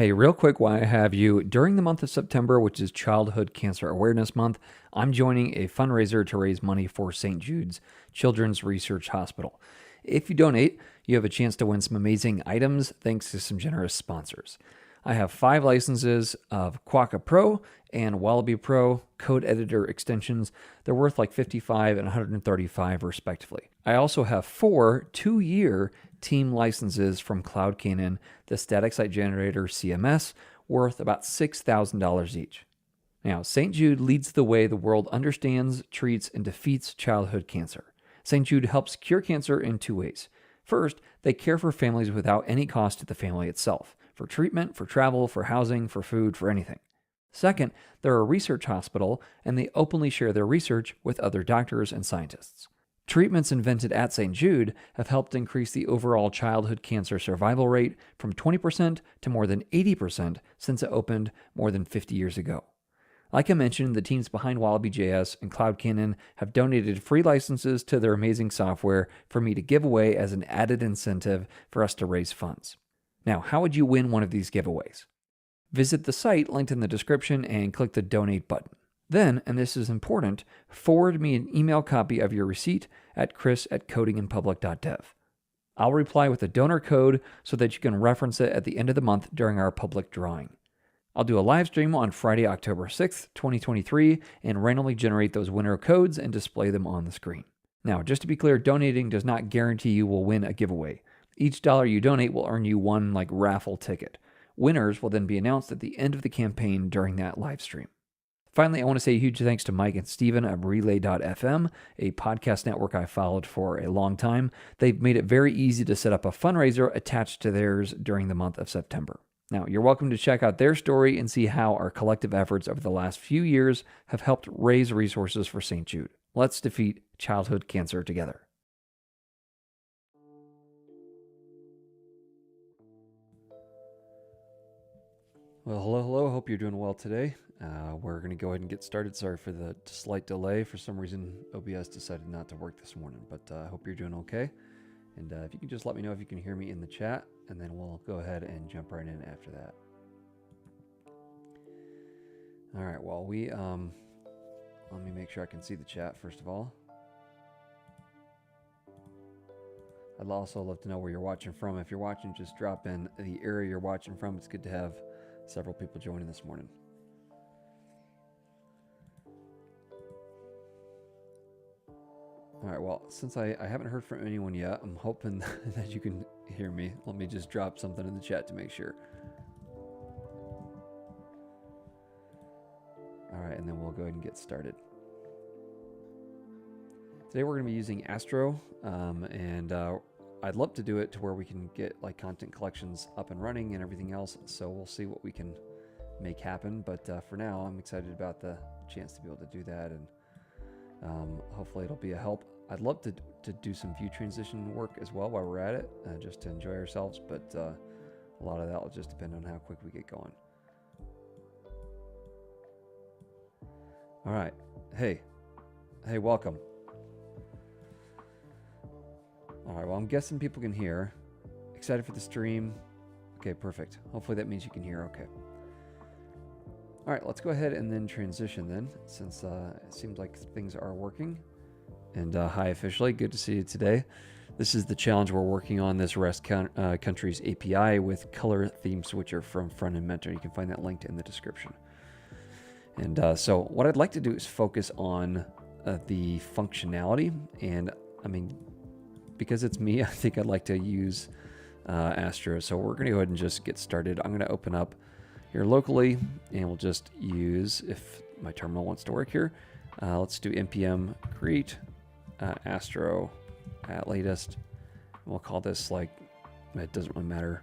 Hey, real quick, while I have you, during the month of September, which is Childhood Cancer Awareness Month, I'm joining a fundraiser to raise money for St. Jude's Children's Research Hospital. If you donate, you have a chance to win some amazing items thanks to some generous sponsors. I have 5 licenses of Quokka Pro and Wallaby Pro code editor extensions. They're worth like $55 and $135 respectively. I also have 4 2-year team licenses from Cloud Cannon, the static site generator CMS, worth about $6,000 each. Now, St. Jude leads the way the world understands, treats, and defeats childhood cancer. St. Jude helps cure cancer in 2 ways. First, they care for families without any cost to the family itself, for treatment, for travel, for housing, for food, for anything. Second, they're a research hospital, and they openly share their research with other doctors and scientists. Treatments invented at St. Jude have helped increase the overall childhood cancer survival rate from 20% to more than 80% since it opened more than 50 years ago. Like I mentioned, the teams behind Wallaby.js and Cloud Cannon have donated free licenses to their amazing software for me to give away as an added incentive for us to raise funds. Now, how would you win one of these giveaways? Visit the site linked in the description and click the donate button. Then, and this is important, forward me an email copy of your receipt at chris@codinginpublic.dev. I'll reply with a donor code so that you can reference it at the end of the month during our public drawing. I'll do a live stream on Friday, October 6th, 2023, and randomly generate those winner codes and display them on the screen. Now, just to be clear, donating does not guarantee you will win a giveaway. Each dollar you donate will earn you one raffle ticket. Winners will then be announced at the end of the campaign during that live stream. Finally, I want to say a huge thanks to Mike and Steven of Relay.fm, a podcast network I followed for a long time. They've made it very easy to set up a fundraiser attached to theirs during the month of September. Now, you're welcome to check out their story and see how our collective efforts over the last few years have helped raise resources for St. Jude. Let's defeat childhood cancer together. Well, hello. Hope you're doing well today. We're going to go ahead and get started. Sorry for the slight delay. For some reason, OBS decided not to work this morning, but I hope you're doing okay. And if you can just let me know if you can hear me in the chat, and then we'll go ahead and jump right in after that. All right, well, let me make sure I can see the chat first of all. I'd also love to know where you're watching from. If you're watching, just drop in the area you're watching from. It's good to have several people joining this morning. All right, well, since I haven't heard from anyone yet, I'm hoping that you can hear me. Let me just drop something in the chat to make sure. All right, and then we'll go ahead and get started. Today we're going to be using Astro, and I'd love to do it to where we can get content collections up and running and everything else, so we'll see what we can make happen. But for now, I'm excited about the chance to be able to do that, and hopefully it'll be a help. I'd love to do some view transition work as well while we're at it, just to enjoy ourselves, but a lot of that will just depend on how quick we get going. All right. Hey, welcome. All right, well, I'm guessing people can hear. Excited for the stream. Okay, perfect. Hopefully that means you can hear okay. All right, let's go ahead and then transition then, since it seems like things are working. And hi officially, good to see you today. This is the challenge we're working on, this REST countries API with color theme switcher from Frontend Mentor. You can find that linked in the description. And so what I'd like to do is focus on the functionality. And I mean, because it's me, I think I'd like to use Astro. So we're going to go ahead and just get started. I'm going to open up here locally, and we'll just use, if my terminal wants to work here, let's do npm create Astro at latest. And we'll call this it doesn't really matter,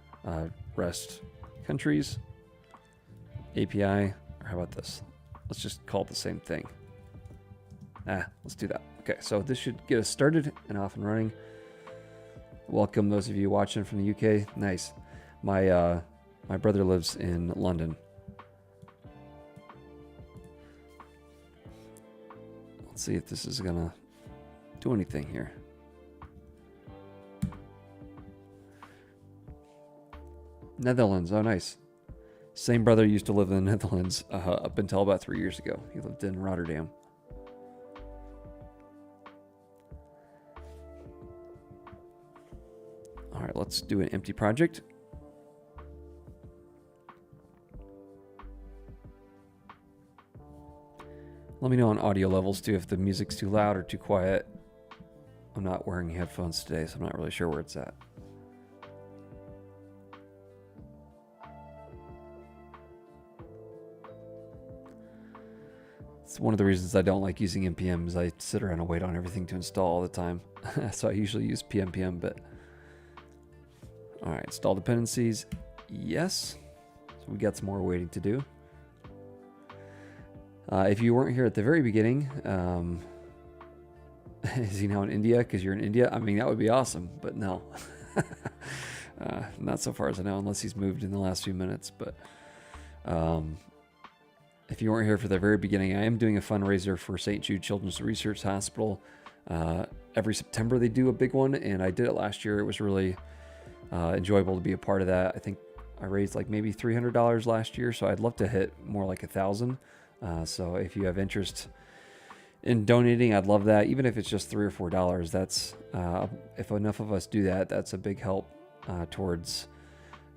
REST countries API, or how about this? Let's just call it the same thing. Let's do that. Okay, so this should get us started and off and running. Welcome those of you watching from the UK. Nice. My brother lives in London. Let's see if this is gonna do anything here. Netherlands, oh nice. Same brother used to live in the Netherlands up until about 3 years ago. He lived in Rotterdam. All right, let's do an empty project. Let me know on audio levels too if the music's too loud or too quiet. I'm not wearing headphones today, so I'm not really sure where it's at. It's one of the reasons I don't like using npm is I sit around and wait on everything to install all the time. So I usually use pnpm, but all right, install dependencies. Yes. So we got some more waiting to do. If you weren't here at the very beginning, is he now in India because you're in India? I mean, that would be awesome, but no. Not so far as I know, unless he's moved in the last few minutes. But if you weren't here for the very beginning, I am doing a fundraiser for St. Jude Children's Research Hospital. Every September they do a big one, and I did it last year. It was really enjoyable to be a part of that. I think I raised like maybe $300 last year, so I'd love to hit more like $1,000. So if you have interest in donating, I'd love that. Even if it's just $3 or $4, that's if enough of us do that, that's a big help towards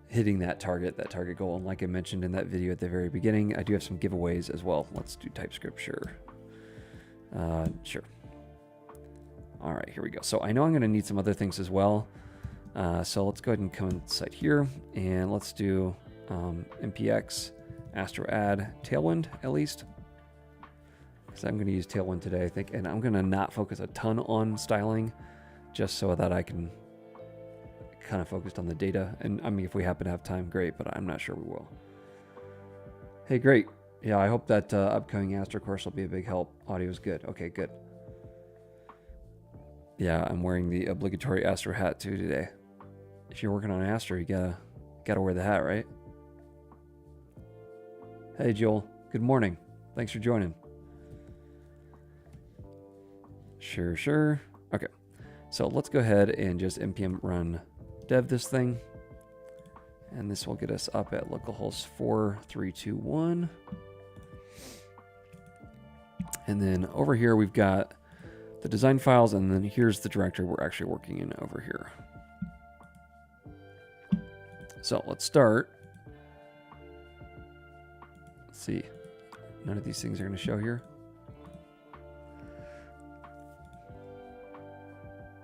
hitting that target goal. And like I mentioned in that video at the very beginning, I do have some giveaways as well. Let's do TypeScript, sure. Sure. All right, here we go. So I know I'm going to need some other things as well. So let's go ahead and come inside here and let's do npx Astro add Tailwind at least. Because I'm going to use Tailwind today, I think, and I'm going to not focus a ton on styling, just so that I can kind of focus on the data. And I mean, if we happen to have time, great, but I'm not sure we will. Hey, great. Yeah, I hope that upcoming Astro course will be a big help. Audio is good. Okay, good. Yeah, I'm wearing the obligatory Astro hat too today. If you're working on Astro, you gotta wear the hat, right? Hey, Joel. Good morning. Thanks for joining. Sure. Okay. So let's go ahead and just npm run dev this thing. And this will get us up at localhost 4321. And then over here, we've got the design files, and then here's the directory we're actually working in over here. So let's start. Let's see. None of these things are going to show here.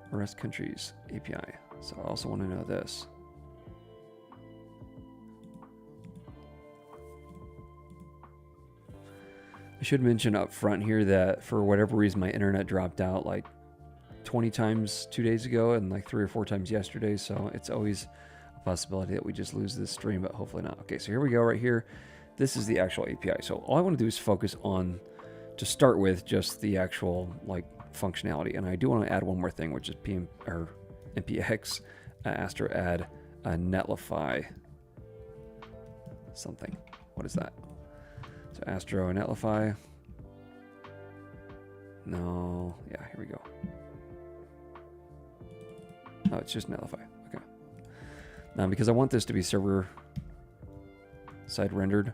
REST countries API. So I also want to know this. I should mention up front here that for whatever reason my internet dropped out like 20 times 2 days ago and like 3 or 4 times yesterday, so it's always a possibility that we just lose this stream, but hopefully not. Okay, so here we go right here. This is the actual API. So all I want to do is focus on, to start with, just the actual like functionality. And I do want to add one more thing, which is npx Astro add netlify something. What is that? So Astro netlify. No, yeah, here we go. Oh, it's just netlify. Okay. Now, because I want this to be server side rendered,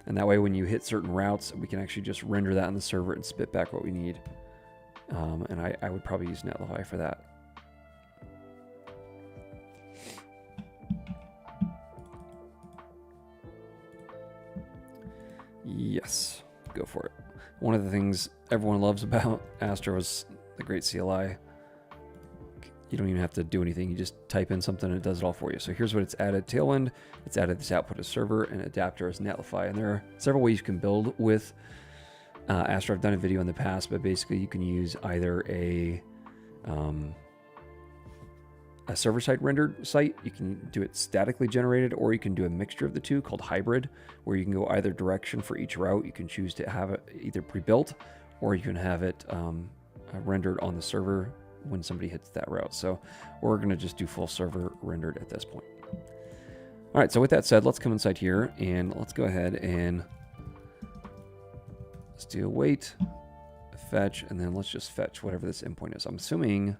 and that way when you hit certain routes, we can actually just render that on the server and spit back what we need. And I would probably use netlify for that. Yes, go for it. One of the things everyone loves about Astro is the great CLI. You don't even have to do anything. You just type in something and it does it all for you. So here's what it's added. Tailwind, it's added this output as server and adapter as netlify. And there are several ways you can build with Astro. I've done a video in the past, but basically you can use either a server-side rendered site. You can do it statically generated, or you can do a mixture of the two called hybrid, where you can go either direction for each route. You can choose to have it either pre-built, or you can have it rendered on the server when somebody hits that route. So we're going to just do full server rendered at this point. All right, so with that said, let's come inside here and let's go ahead and let's do a wait, fetch, and then let's just fetch whatever this endpoint is. I'm assuming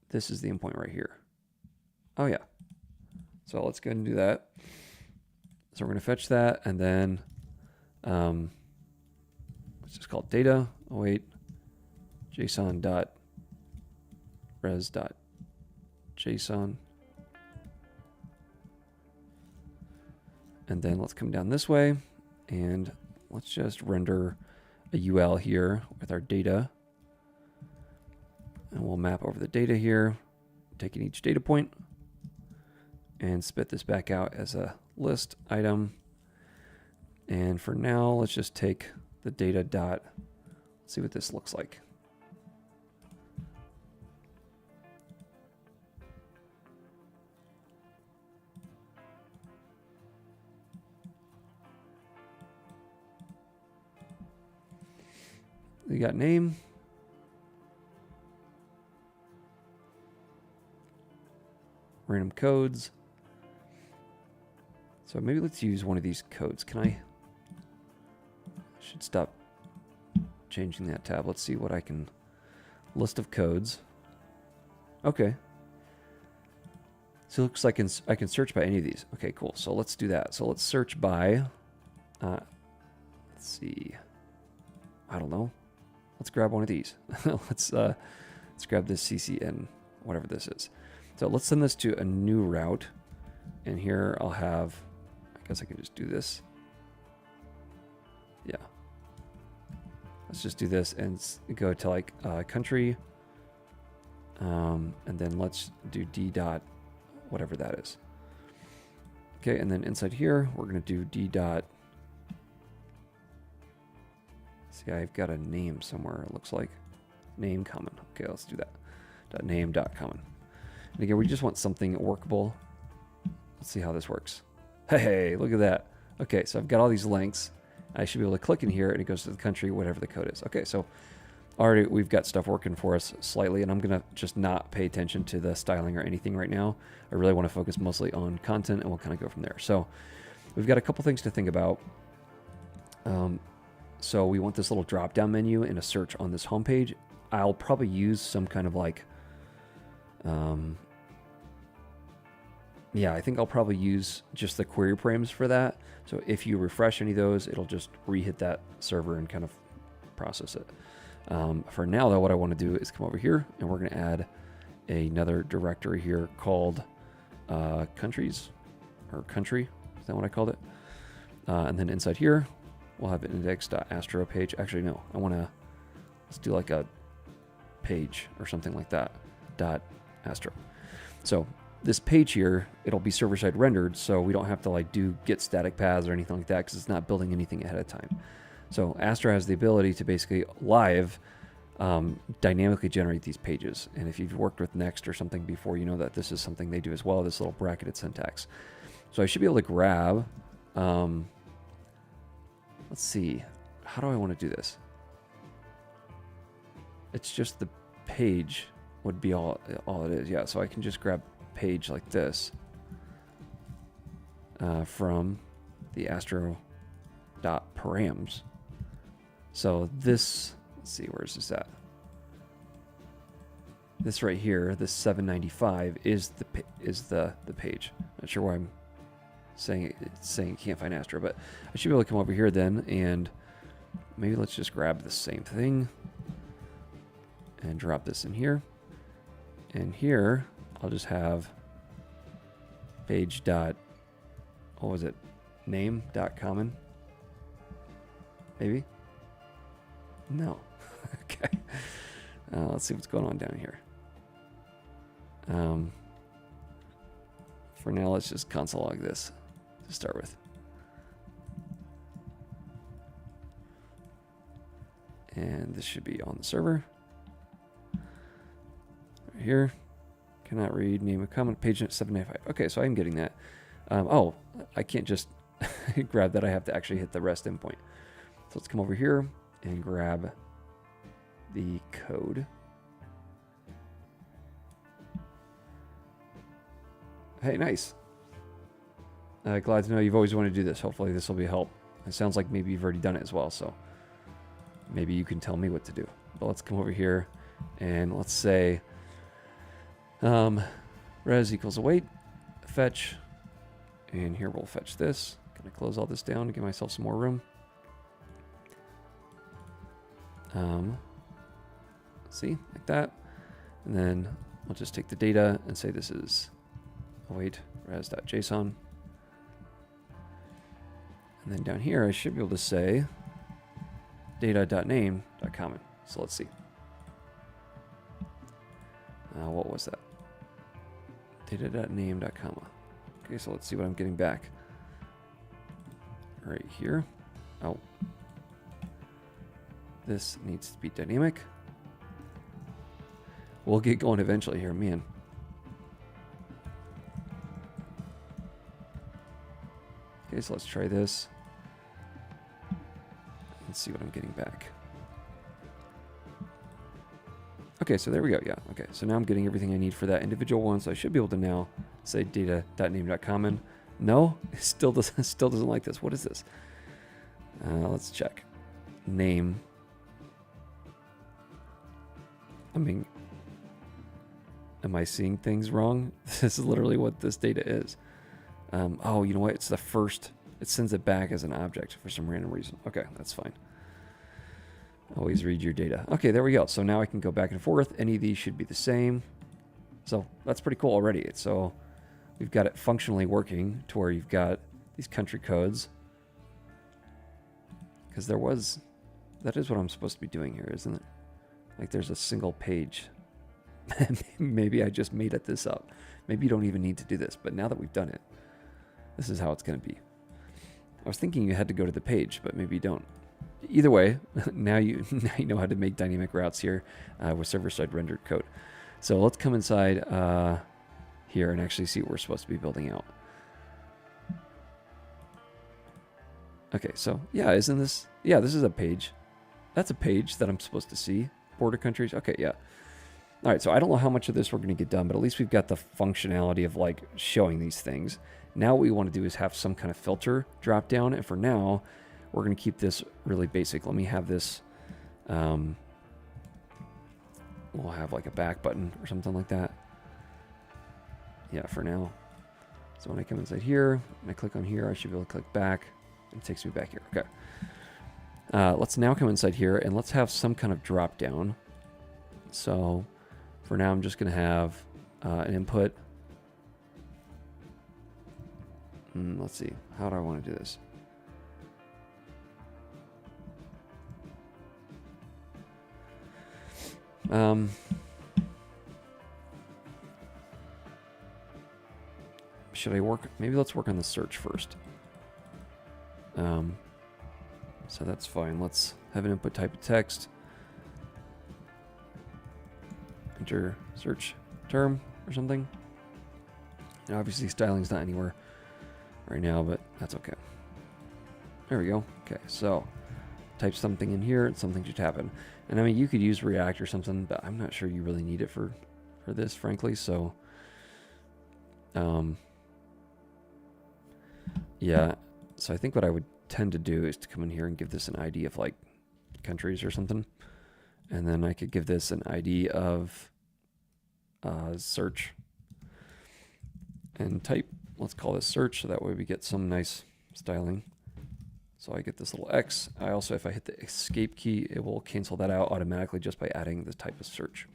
this is the endpoint right here. Oh yeah. So let's go ahead and do that. So we're going to fetch that, and then let's just call it data. Oh wait, JSON.res.json. And then let's come down this way, and let's just render a UL here with our data. And we'll map over the data here, taking each data point, and spit this back out as a list item. And for now, let's just take the data dot, let's see what this looks like. We got name. Random codes. So maybe let's use one of these codes. Can I should stop changing that tab. Let's see what I can, list of codes. Okay. So it looks like I can search by any of these. Okay, cool. So let's do that. So let's search by, let's see, I don't know. Let's grab one of these. let's grab this CCN, whatever this is. So let's send this to a new route. And here I'll have, I guess I can just do this. Yeah. Let's just do this and go to like country. And then let's do D dot, whatever that is. Okay, and then inside here, we're going to do D dot. See, I've got a name somewhere, it looks like. Name common. Okay, let's do that. .name .common. And again, we just want something workable. Let's see how this works. Hey, look at that. Okay, so I've got all these links. I should be able to click in here and it goes to the country, whatever the code is. Okay, so already we've got stuff working for us slightly, and I'm going to just not pay attention to the styling or anything right now. I really want to focus mostly on content, and we'll kind of go from there. So we've got a couple things to think about. So we want this little drop-down menu and a search on this homepage. I'll probably use some kind of like, yeah, I think I'll probably use just the query params for that. So if you refresh any of those, it'll just re-hit that server and kind of process it. For now, though, what I want to do is come over here, and we're going to add another directory here called countries, or country. Is that what I called it? And then inside here, we'll have an index.astro page. Actually, no, let's do like a page or something like that, .astro. So this page here, it'll be server-side rendered, so we don't have to like do get static paths or anything like that, because it's not building anything ahead of time. So Astro has the ability to basically live dynamically generate these pages. And if you've worked with Next or something before, you know that this is something they do as well, this little bracketed syntax. So I should be able to grab, let's see, how do I want to do this? It's just the page would be all it is. Yeah, so I can just grab page like this from the astro.params. So this, let's see, where is this at? This right here, this 795 is the page. Not sure why I'm saying it's saying you can't find Astro, but I should be able to come over here then, and maybe let's just grab the same thing and drop this in here. And here I'll just have page dot, what was it? Name dot common. Maybe. No. Okay. Let's see what's going on down here. For now, let's just console log this to start with. And this should be on the server. Right here. Cannot read name of comment, page 795. Okay, so I'm getting that. Oh, I can't just grab that. I have to actually hit the REST endpoint. So let's come over here and grab the code. Hey, nice. Glad to know you've always wanted to do this. Hopefully this will be a help. It sounds like maybe you've already done it as well, so maybe you can tell me what to do. But let's come over here and let's say res equals await, fetch, and here we'll fetch this. Can I close all this down to give myself some more room? See, like that. And then I'll just take the data and say this is, oh wait, res.json. And then down here, I should be able to say data.name.common. So let's see. What was that? Data.name.comma. Okay, so let's see what I'm getting back. Right here. Oh. This needs to be dynamic. We'll get going eventually here, man. Okay, so let's try this. Let's see what I'm getting back. Okay, so there we go. Yeah, okay. So now I'm getting everything I need for that individual one. So I should be able to now say data.name.common. No, it still doesn't like this. What is this? Let's check. Name. I mean, am I seeing things wrong? This is literally what this data is. Oh, you know what? It's the first. It sends it back as an object for some random reason. Okay, that's fine. Always read your data. Okay, there we go. So now I can go back and forth. Any of these should be the same. So that's pretty cool already. So we've got it functionally working to where you've got these country codes. Because that is what I'm supposed to be doing here, isn't it? Like there's a single page. Maybe I just made this up. Maybe you don't even need to do this. But now that we've done it, this is how it's going to be. I was thinking you had to go to the page, but maybe you don't. Either way, now you know how to make dynamic routes here with server-side rendered code. So let's come inside here and actually see what we're supposed to be building out. Okay, so yeah, isn't this? Yeah, this is a page. That's a page that I'm supposed to see. Border countries. Okay, yeah. All right, so I don't know how much of this we're going to get done, but at least we've got the functionality of like showing these things. Now what we want to do is have some kind of filter drop down, and for now, we're going to keep this really basic. Let me have this. We'll have like a back button or something like that. Yeah, for now. So when I come inside here, and I click on here, I should be able to click back. And it takes me back here. Okay. Let's now come inside here and let's have some kind of drop down. So for now, I'm just going to have an input. Let's see. How do I want to do this? Should I work? Maybe let's work on the search first. So that's fine. Let's have an input type of text. Enter search term or something. And obviously styling's not anywhere right now, but that's okay. There we go. Okay, so type something in here and something should happen. And I mean, you could use React or something, but I'm not sure you really need it for this, frankly. So, yeah. So I think what I would tend to do is to come in here and give this an ID of like countries or something. And then I could give this an ID of search and type. Let's call this search so that way we get some nice styling. So I get this little X. I also, if I hit the escape key, it will cancel that out automatically just by adding the type of search.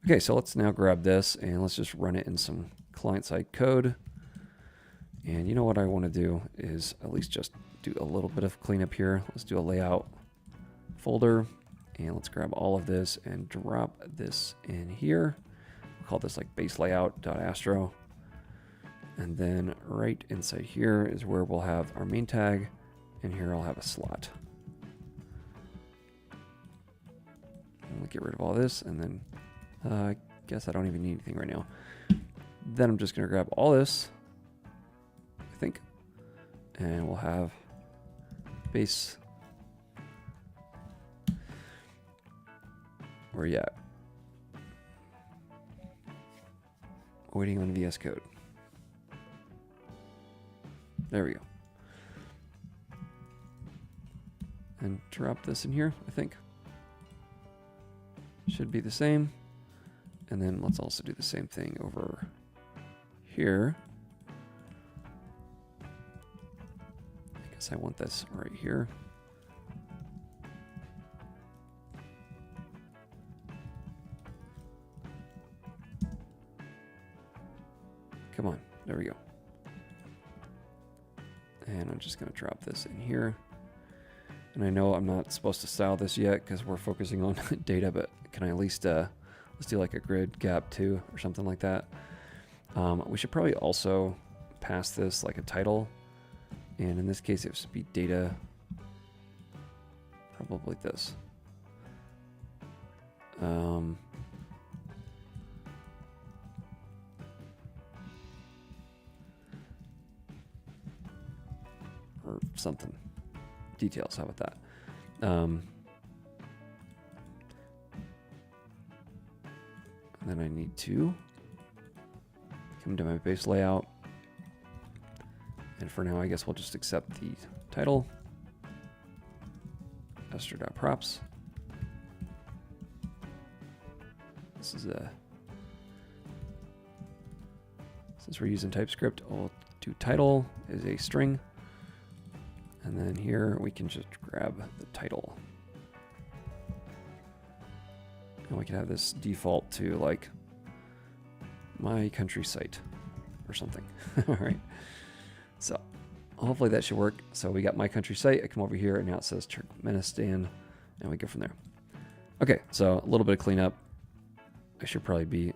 Okay, so let's now grab this and let's just run it in some client-side code. And you know what I want to do is at least just do a little bit of cleanup here. Let's do a layout folder and let's grab all of this and drop this in here. We'll call this like base layout.astro. And then right inside here is where we'll have our main tag, and here I'll have a slot. And we'll get rid of all this, and then I guess I don't even need anything right now. Then I'm just going to grab all this, I think, and we'll have base. Where you at? Waiting on VS Code. There we go. And drop this in here, I think. Should be the same. And then let's also do the same thing over here. So I want this right here. Come on, there we go. And I'm just gonna drop this in here. And I know I'm not supposed to style this yet because we're focusing on data, but can I at least, let's do like a grid gap 2 or something like that. We should probably also pass this like a title. And in this case, it should be data, probably this. Or something. Details, how about that? And then I need to come to my base layout. And for now, I guess we'll just accept the title. Astro.props. This is since we're using TypeScript, I'll do title is a string. And then here we can just grab the title. And we can have this default to like my country site or something. All right. So hopefully that should work. So we got my country site. I come over here and now it says Turkmenistan and we go from there. Okay. So a little bit of cleanup. I should probably be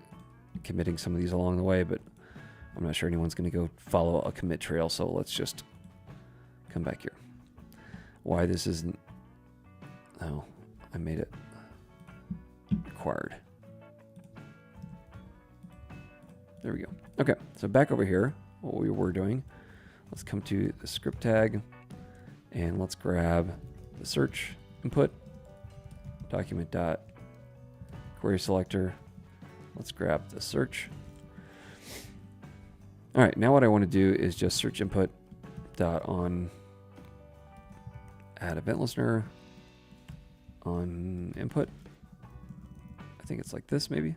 committing some of these along the way, but I'm not sure anyone's going to go follow a commit trail. So let's just come back here. Why this isn't, oh, I made it required. There we go. Okay, so back over here, what we were doing, let's come to the script tag and let's grab the search input, document dot query selector. Let's grab the search. All right, now what I want to do is just search input dot on add event listener on input. I think it's like this maybe.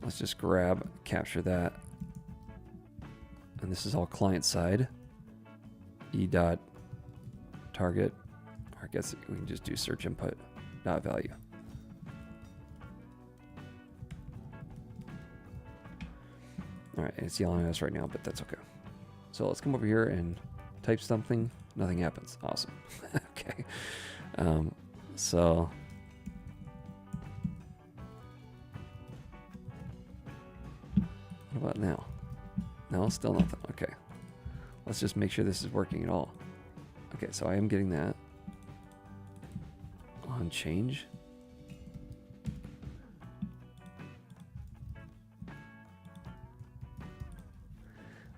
Let's just grab, capture that. And this is all client side. E dot target, or I guess we can just do search input dot value. All right, it's yelling at us right now, but that's okay. So let's come over here and type something. Nothing happens. Awesome. Okay. So what about now? No, still nothing. Okay. Let's just make sure this is working at all. Okay, so I am getting that. On change.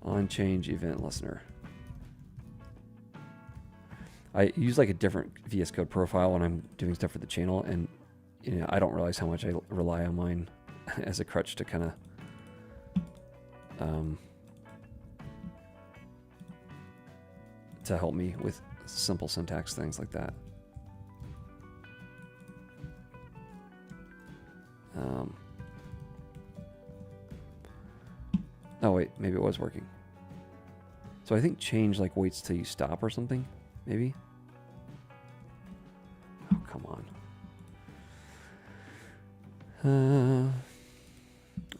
On change event listener. I use like a different VS Code profile when I'm doing stuff for the channel, and you know, I don't realize how much I rely on mine as a crutch to kind of to help me with simple syntax things like that. Oh wait, maybe it was working. So I think change like waits till you stop or something, maybe. Oh, come on.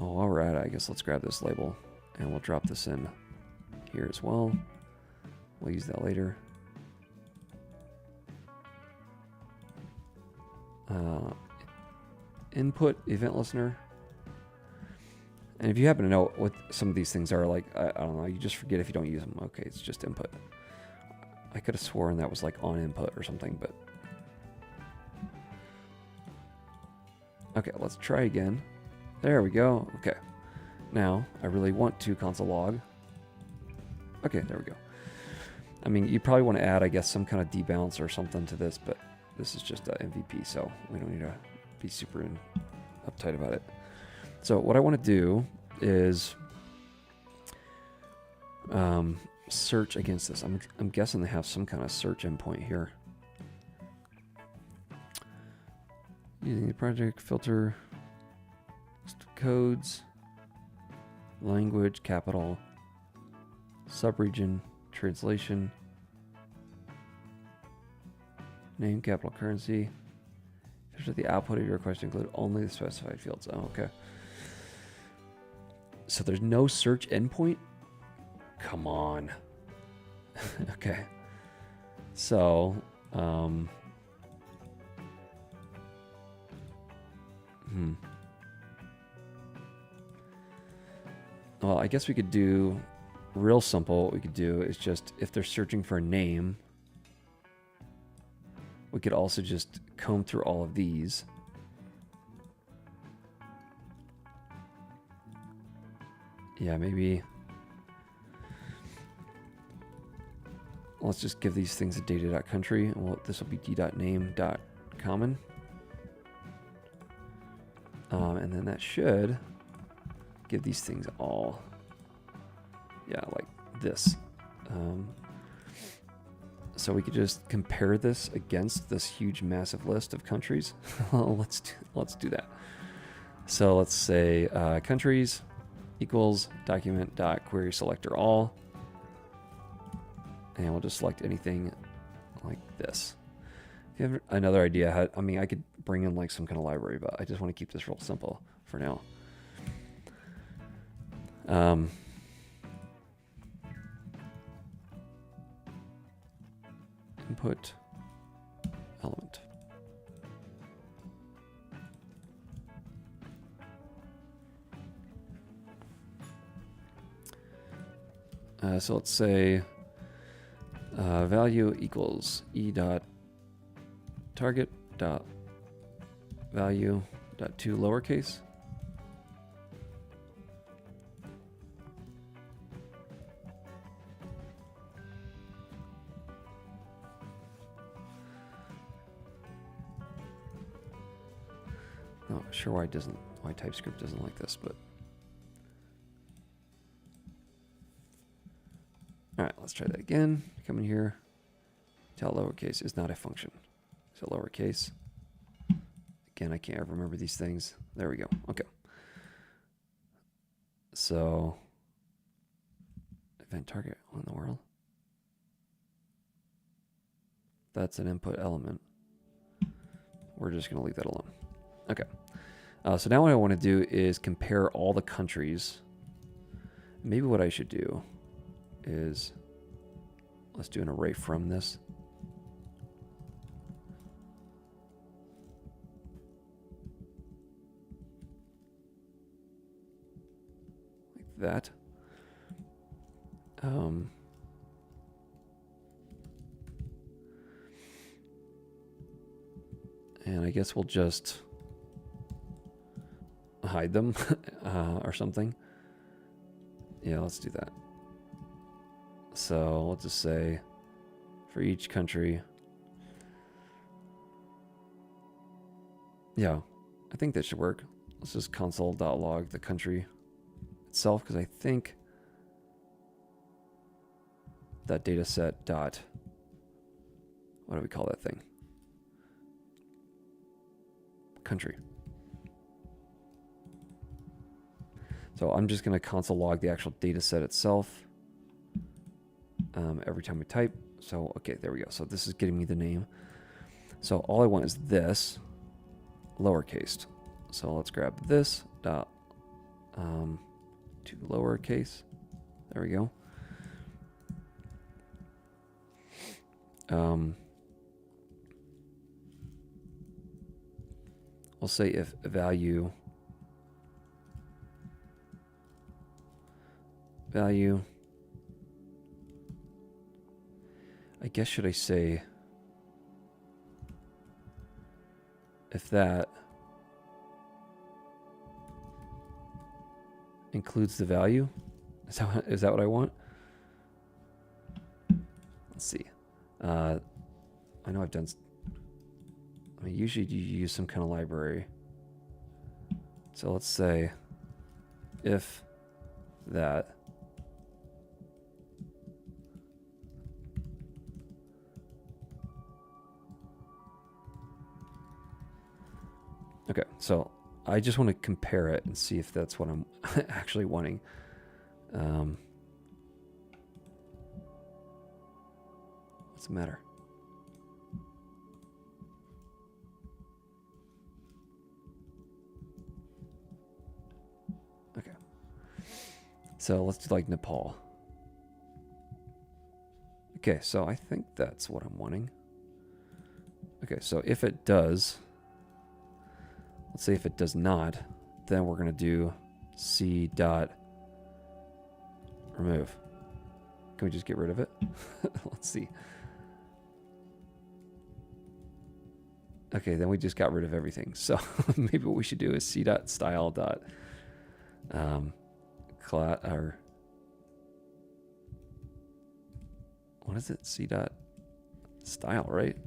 Oh, while we're at it, I guess let's grab this label and we'll drop this in here as well. We'll use that later. Input event listener. And if you happen to know what some of these things are, like, I don't know, you just forget if you don't use them. Okay, it's just input. I could have sworn that was like on input or something, but. Okay, let's try again. There we go. Okay. Now, I really want to console log. Okay, there we go. I mean, you probably want to add, I guess, some kind of debounce or something to this, but this is just MVP, so we don't need to be super uptight about it. So what I want to do is search against this. I'm guessing they have some kind of search endpoint here. Using the project filter, codes, language, capital. subregion, translation, name, capital currency. Should the output of your request include only the specified fields? Oh, okay. So there's no search endpoint? Come on. Okay. So, well, I guess we could do real simple. What we could do is just, if they're searching for a name, we could also just comb through all of these. Yeah, maybe. Let's just give these things a data.country. Well, this will be d.name.common. And then that should give these things all, yeah, like this. So we could just compare this against this huge, massive list of countries. let's do that. So let's say countries equals document.query selector all. And we'll just select anything like this. If you have another idea, I mean, I could bring in like some kind of library, but I just want to keep this real simple for now. Input element. So let's say value equals e dot target dot value dot to lowercase. Not sure why TypeScript doesn't like this, but all right, let's try that again. Come in here. Tell lowercase is not a function. So lowercase. Again, I can't ever remember these things. There we go. Okay. So event target. What in the world? That's an input element. We're just going to leave that alone. Okay. So now what I want to do is compare all the countries. Maybe what I should do is, let's do an array from this. Like that. And I guess we'll just hide them or something. Yeah, let's do that. So let's just say for each country. Yeah, I think that should work. Let's just console.log the country itself, because I think that data set dot, what do we call that thing? Country. So I'm just going to console log the actual data set itself every time we type. So, okay, there we go. So this is getting me the name. So all I want is this lowercase. So let's grab this dot to lowercase. There we go. We'll say if value I guess, should I say if that includes the value? Is that what I want? Let's see. I know I've done, I mean, usually you use some kind of library. So let's say if that okay, so I just want to compare it and see if that's what I'm actually wanting. What's the matter? Okay. So let's do like Nepal. Okay, so I think that's what I'm wanting. Okay, so if it does, let's say if it does not, then we're going to do C dot remove. Can we just get rid of it? Let's see. Okay, then we just got rid of everything. So maybe what we should do is C dot style dot or what is it? C dot style, right?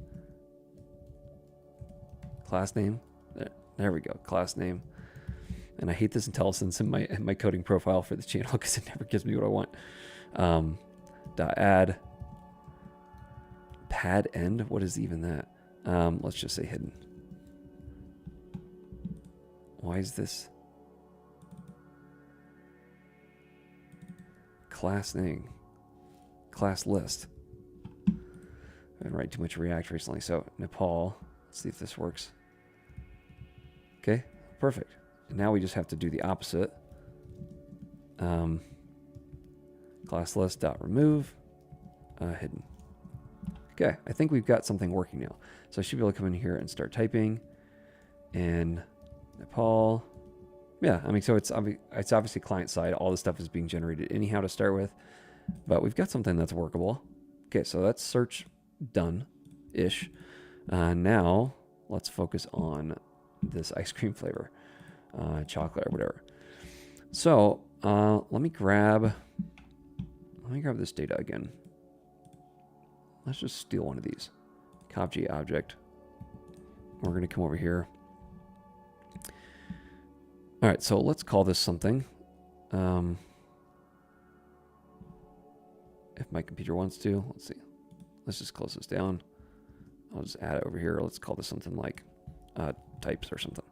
Class name. There we go. Class name. And I hate this IntelliSense in my coding profile for the channel because it never gives me what I want. Dot add pad end. What is even that? Let's just say hidden. Why is this class name? Class list. I haven't write too much React recently, so Nepal. Let's see if this works. Okay, perfect. And now we just have to do the opposite. Class list dot remove hidden. Okay, I think we've got something working now. So I should be able to come in here and start typing. And Nepal. Yeah, I mean, so it's obviously client side. All this stuff is being generated anyhow to start with. But we've got something that's workable. Okay, so that's search done-ish. Now, let's focus on this ice cream flavor. Chocolate or whatever. So, let me grab this data again. Let's just steal one of these. Copy object. We're going to come over here. All right, so let's call this something. If my computer wants to, let's see. Let's just close this down. I'll just add it over here. Let's call this something like types or something.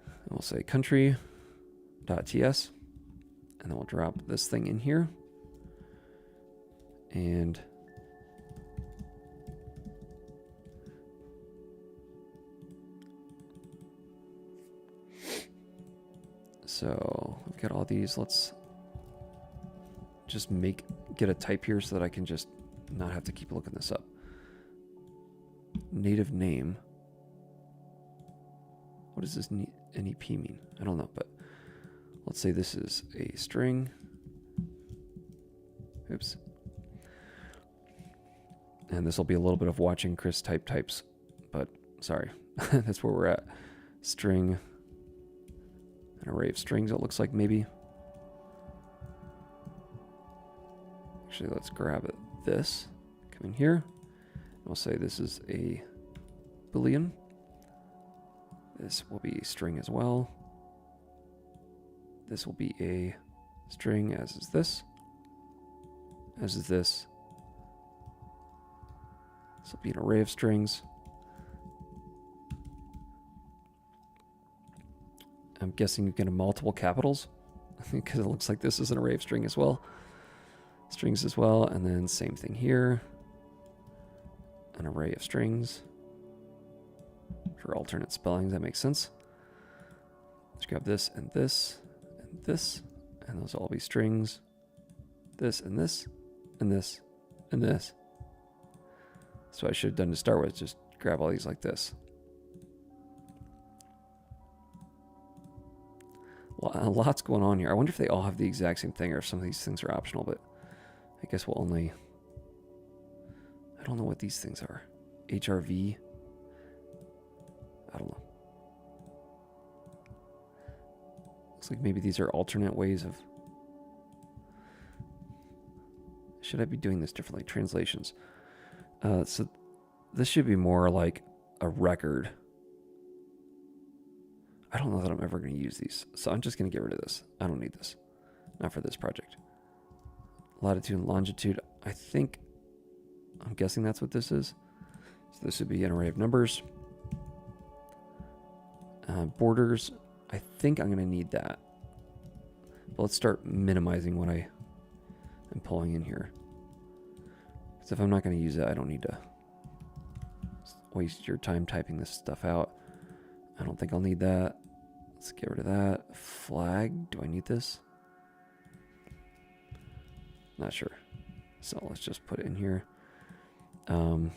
And we'll say country.ts. And then we'll drop this thing in here. And so we've got all these. Let's just get a type here so that I can just not have to keep looking this up. Native name. What does this NEP mean? I don't know, but let's say this is a string. Oops. And this will be a little bit of watching Chris type types, but sorry, that's where we're at. String, an array of strings, it looks like maybe. Actually, let's grab this, come in here. We'll say this is a Boolean. This will be a string as well. This will be a string, as is this. As is this. This will be an array of strings. I'm guessing you get multiple capitals because it looks like this is an array of strings as well. And then same thing here. An array of strings for alternate spellings. That makes sense. Let's grab this and this and this, and those will all be strings. This and this and this and this. So I should have done to start with, just grab all these like this. Lots going on here. I wonder if they all have the exact same thing or if some of these things are optional, but I guess we'll only... I don't know what these things are. HRV? I don't know. Looks like maybe these are alternate ways of... Should I be doing this differently? Translations. So this should be more like a record. I don't know that I'm ever going to use these, so I'm just going to get rid of this. I don't need this. Not for this project. Latitude and longitude. I'm guessing that's what this is. So this would be an array of numbers. Borders. I think I'm going to need that. But let's start minimizing what I am pulling in here. Because if I'm not going to use it, I don't need to waste your time typing this stuff out. I don't think I'll need that. Let's get rid of that. Flag, do I need this? Not sure. So let's just put it in here. I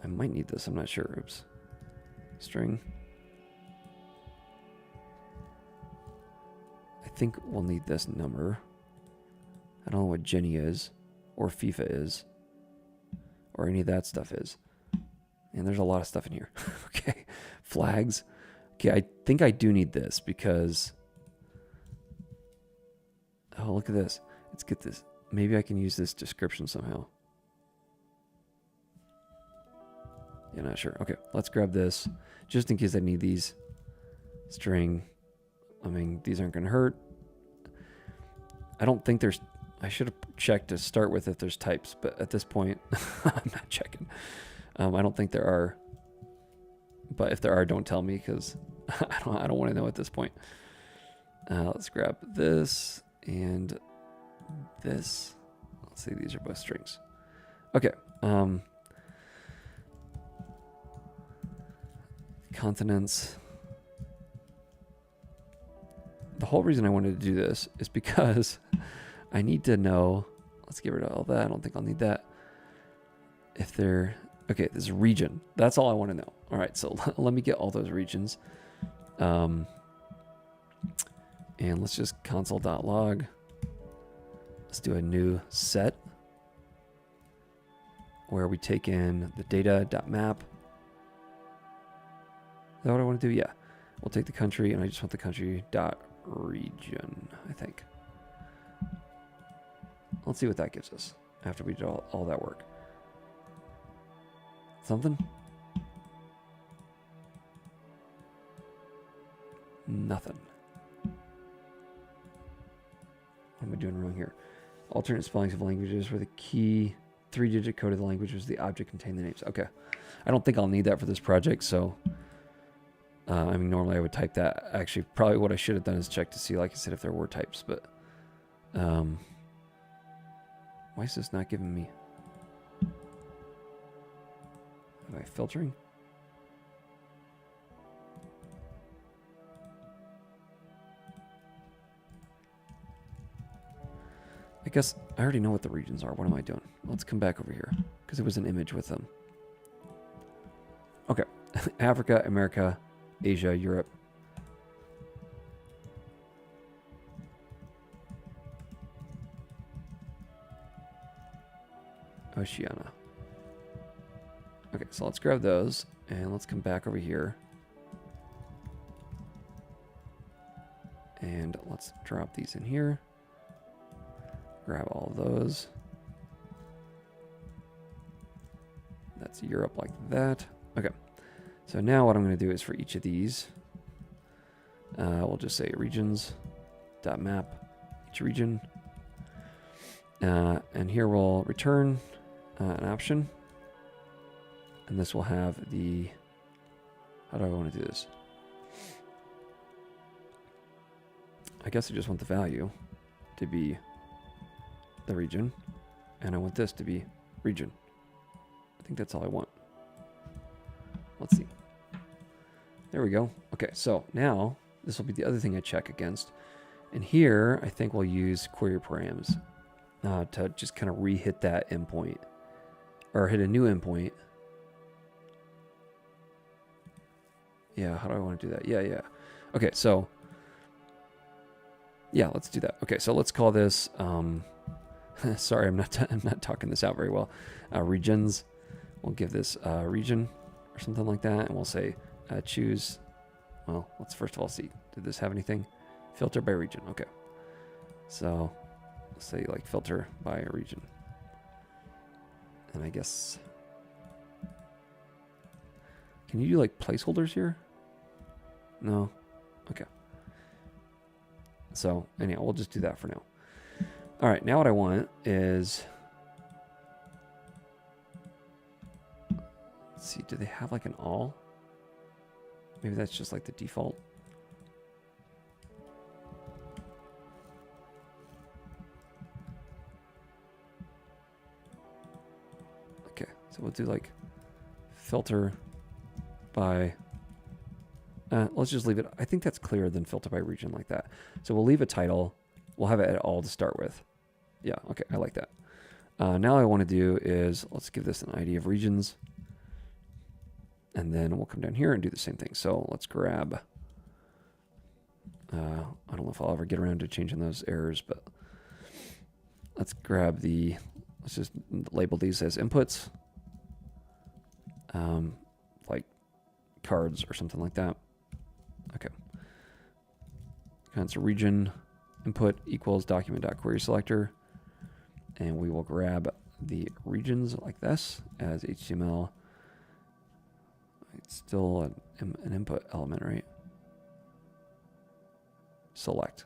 might need this, I'm not sure. Oops. String. I think we'll need this number. I don't know what Jenny is, or FIFA is, or any of that stuff is. And there's a lot of stuff in here. Okay. Flags. Okay, I think I do need this because... Oh, look at this. Let's get this. Maybe I can use this description somehow. Yeah, not sure. Okay, let's grab this. Just in case I need these. String. I mean, these aren't going to hurt. I don't think there's... I should have checked to start with if there's types, but at this point, I'm not checking. I don't think there are. But if there are, don't tell me because I don't want to know at this point. Let's grab this and this. Let's see, these are both strings. Okay. Continents. The whole reason I wanted to do this is because I need to know. Let's get rid of all that. I don't think I'll need that. If they're... Okay, this is region. That's all I want to know. All right, so let me get all those regions. And let's just console.log. Let's do a new set where we take in the data.map. Is that what I want to do? Yeah. We'll take the country, and I just want the country.region, I think. Let's see what that gives us after we do all that work. Something? Nothing. What am I doing wrong here? Alternate spellings of languages where the key 3-digit code of the language was the object contained the names. Okay. I don't think I'll need that for this project, so... I mean, normally I would type that. Actually, probably what I should have done is check to see, like I said, if there were types, but... why is this not giving me... Am I filtering? I guess I already know what the regions are. What am I doing? Let's come back over here because it was an image with them. Okay. Africa, America, Asia, Europe. Oceania. Okay, so let's grab those and let's come back over here. And let's drop these in here. Grab all those. That's Europe like that. Okay, so now what I'm going to do is for each of these, we'll just say regions.map, each region. And here we'll return an option. And this will have the... How do I want to do this? I guess I just want the value to be the region. And I want this to be region. I think that's all I want. Let's see. There we go. Okay, so now this will be the other thing I check against. And here, I think we'll use query params to just kind of re-hit that endpoint. Or hit a new endpoint. Yeah, how do I want to do that? Yeah. Okay, so... Yeah, let's do that. Okay, so let's call this... sorry, I'm not talking this out very well. Regions. We'll give this region or something like that. And we'll say choose... Well, let's first of all see. Did this have anything? Filter by region. Okay. So, let's say like filter by region. And I guess... Can you do like placeholders here? No? Okay. So, anyhow, we'll just do that for now. All right, now what I want is... Let's see, do they have like an all? Maybe that's just like the default. So we'll do like filter by, let's just leave it. I think that's clearer than filter by region like that. So we'll leave a title. We'll have it at all to start with. Yeah, okay, I like that. Now what I want to do is, let's give this an ID of regions. And then we'll come down here and do the same thing. So let's grab, I don't know if I'll ever get around to changing those errors, but let's grab let's just label these as inputs, like cards or something like that. Okay. And so region input equals document.querySelector, and we will grab the regions like this as HTML. It's still an input element, right? Select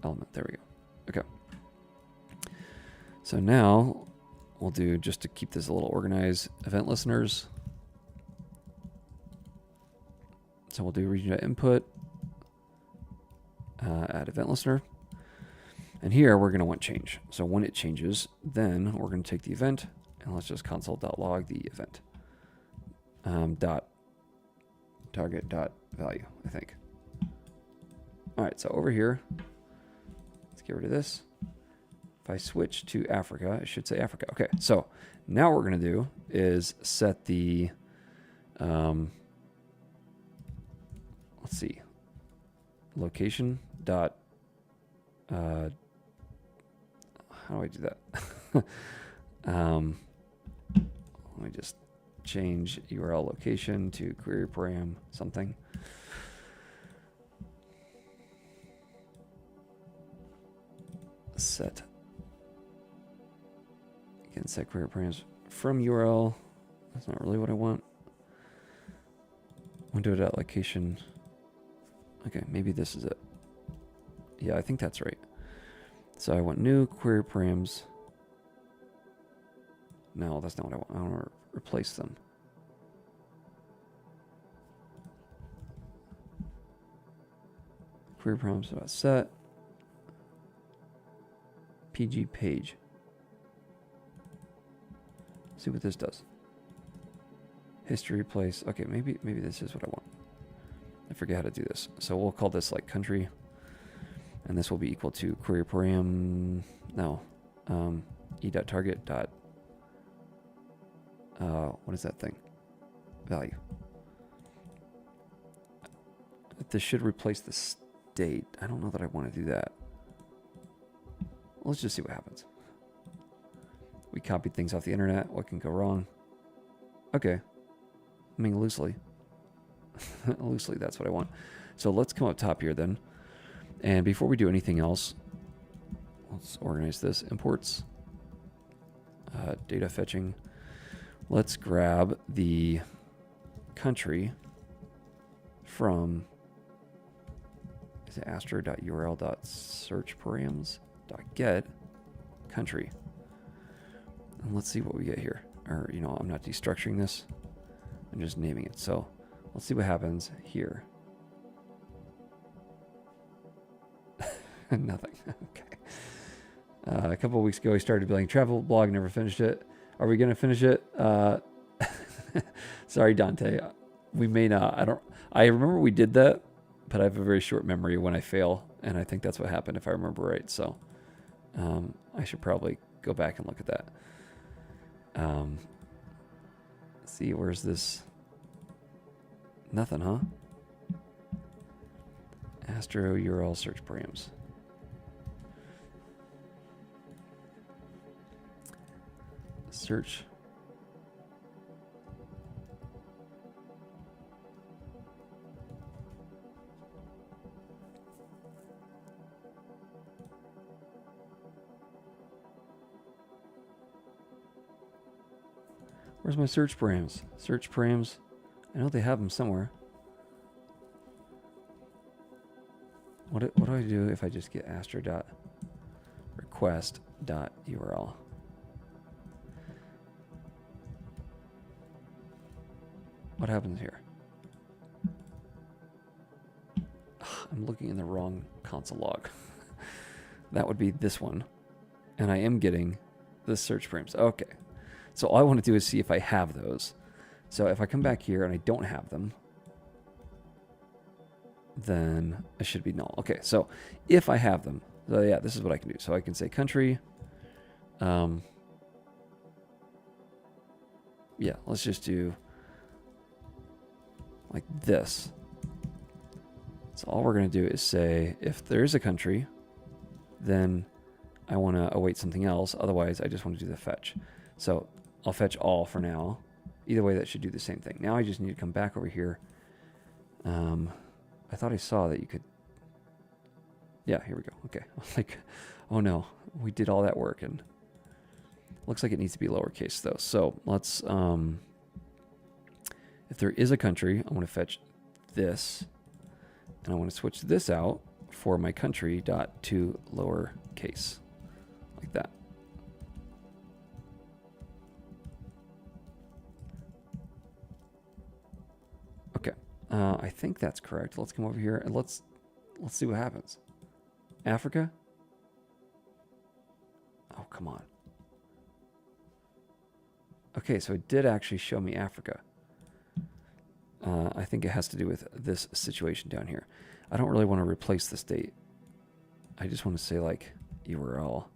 element. There we go. Okay. So now we'll do, just to keep this a little organized, event listeners. So we'll do region.input, add event listener. And here we're going to want change. So when it changes, then we're going to take the event and let's just console.log the event. Dot target dot value, I think. All right, so over here, let's get rid of this. If I switch to Africa, it should say Africa. Okay, so now what we're going to do is set the, let's see, location dot, how do I do that? Let me just change URL location to query param something. Set. Again, set query params from URL. That's not really what I want. Window.location. Okay, maybe this is it. Yeah, I think that's right. So I want new query params. No, that's not what I want. I want to replace them. Query params about set. PG page. See what this does. History place. Okay, maybe this is what I want. I forget how to do this. So we'll call this like country. And this will be equal to query param. No. E.target. What is that thing? Value. This should replace the state. I don't know that I want to do that. Let's just see what happens. We copied things off the internet. What can go wrong? Okay. I mean, loosely. Loosely, that's what I want. So let's come up top here then. And before we do anything else, let's organize this. Imports. Data fetching. Let's grab the country from, is it astro.url.searchparams.get country. And let's see what we get here. Or, you know, I'm not destructuring this. I'm just naming it. So let's see what happens here. Nothing. Okay. A couple of weeks ago, I started building a travel blog, never finished it. Are we going to finish it? Sorry, Dante. We may not. I remember we did that, but I have a very short memory when I fail, and I think that's what happened if I remember right. So I should probably go back and look at that. Let's see, where's this? Nothing, huh? Astro URL search params. Search. Where's my search params? Search params. I know they have them somewhere. What do I do if I just get astro.request.url? What happens here? I'm looking in the wrong console log. That would be this one. And I am getting The search frames. Okay. So all I want to do is see if I have those. So if I come back here and I don't have them, then it should be null. Okay, so if I have them, so yeah, this is what I can do. So I can say country. Yeah, let's just do like this. So all we're going to do is say if there is a country, then I want to await something else. Otherwise, I just want to do the fetch. So I'll fetch all for now. Either way, that should do the same thing. Now I just need to come back over here. I thought I saw that you could... Yeah, here we go. Okay. I was like, oh no, we did all that work, and looks like it needs to be lowercase though. So let's, if there is a country, I want to fetch this, and I want to switch this out for my country dot to lowercase, like that. Okay, I think that's correct. Let's come over here and let's see what happens. Africa? Oh, come on. Okay, so it did actually show me Africa. I think it has to do with this situation down here. I don't really want to replace the state. I just want to say like URL.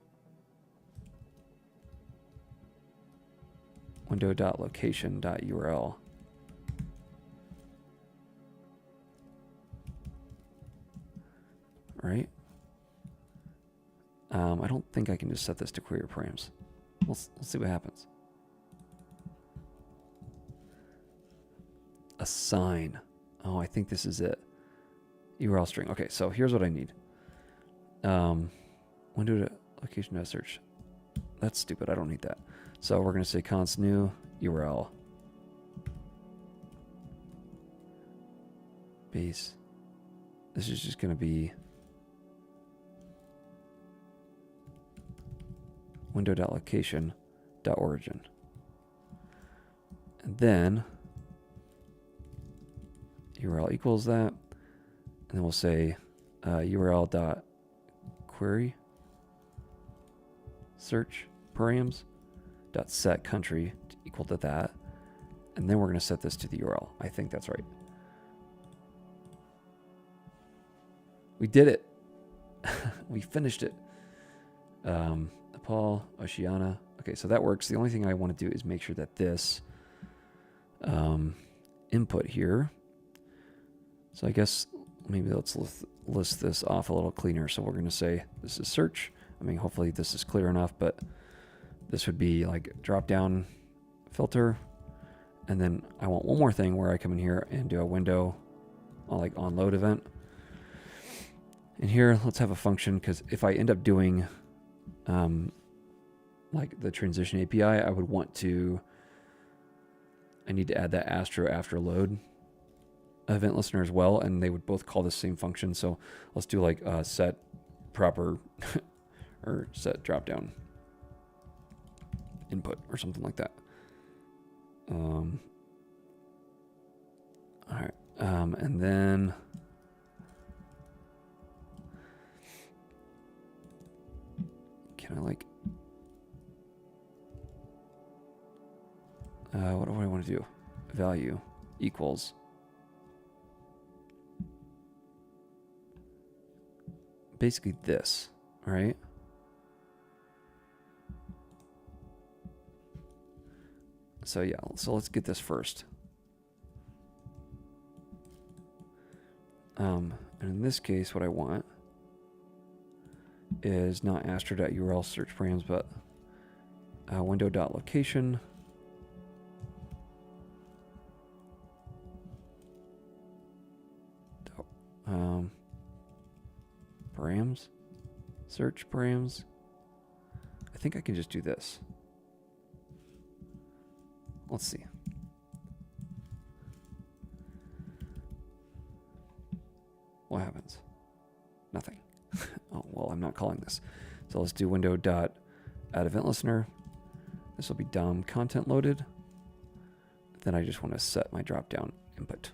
Window.location.url. Right? I don't think I can just set this to query params. Let's see what happens. Assign. Oh, I think this is it. URL string. Okay, so here's what I need. Window to location to search. That's stupid. I don't need that. So we're going to say const new URL. Base. This is just going to be window.location.origin. And then URL equals that. And then we'll say URL.query search params dot set country equal to that. And then we're going to set this to the URL. I think that's right. We did it. We finished it. Nepal, Oceania. Okay, so that works. The only thing I want to do is make sure that this input here. So I guess maybe let's list this off a little cleaner. So we're going to say this is search. I mean, hopefully this is clear enough, but this would be like drop down filter. And then I want one more thing where I come in here and do a window like on load event. And here, let's have a function, because if I end up doing like the transition API, I would want to, I need to add that Astro after load event listener as well, and they would both call the same function. So let's do like set proper or set drop down input or something like that. All right, and then can I like what do I want to do? Value equals basically this, right? So yeah, so let's get this first. And in this case, what I want is not astro.url search params, but window.location. Params, search params. I think I can just do this. Let's see. What happens? Nothing. Oh, well, I'm not calling this. So let's do window.add event listener. This will be DOM content loaded. Then I just want to set my drop down input.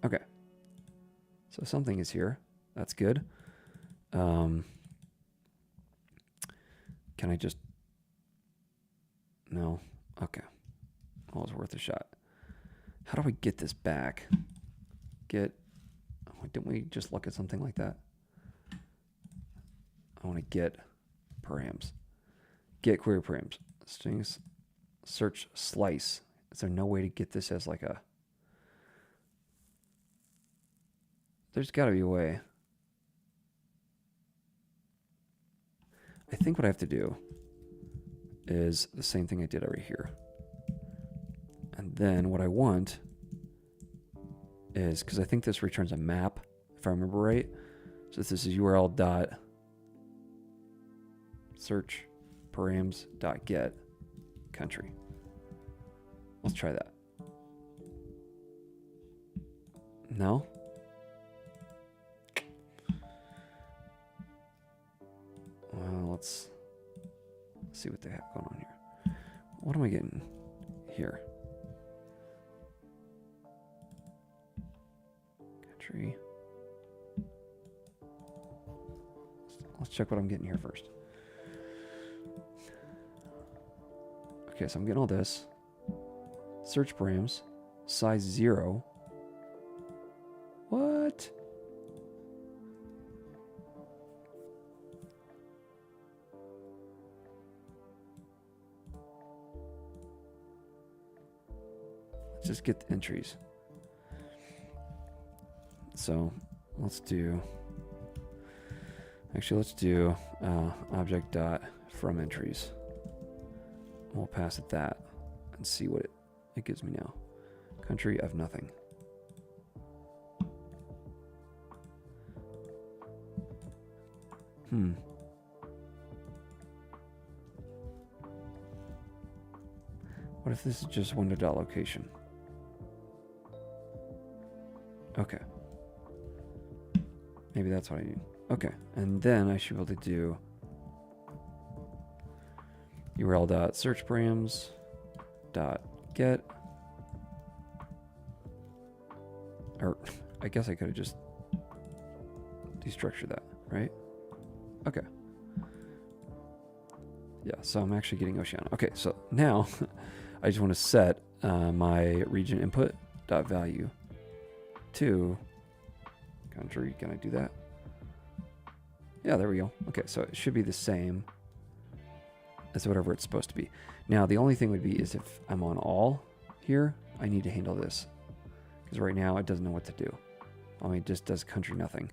Okay. So something is here. That's good. Can I just No. Okay. Well, it was worth a shot. How do I get this back? Get... Oh, didn't we just look at something like that? I want to get params. Get query params. Strings search slice. Is there no way to get this as like a... There's got to be a way. I think what I have to do is the same thing I did over here. And then what I want is, because I think this returns a map, if I remember right. So this is URL dot search params dot get country. Let's try that. No? Well, let's see what they have going on here. What am I getting here? Country. Let's check what I'm getting here first. Okay, so I'm getting all this. Search params, size 0. What? Let's just get the entries. So let's do, actually let's do object dot from entries. We'll pass it that and see what it gives me now. Country of nothing. What if this is just window.location? Okay. Maybe that's what I need. Okay. And then I should be able to do URL.search params dot get, or I guess I could have just destructured that, right? Okay. Yeah, so I'm actually getting Oceania. Okay, so now I just want to set my region input dot value to country. Can I do that? Yeah, there we go. Okay, so it should be the same as whatever it's supposed to be. Now, the only thing would be is if I'm on all here, I need to handle this. Because right now, it doesn't know what to do. I mean, it just does country nothing.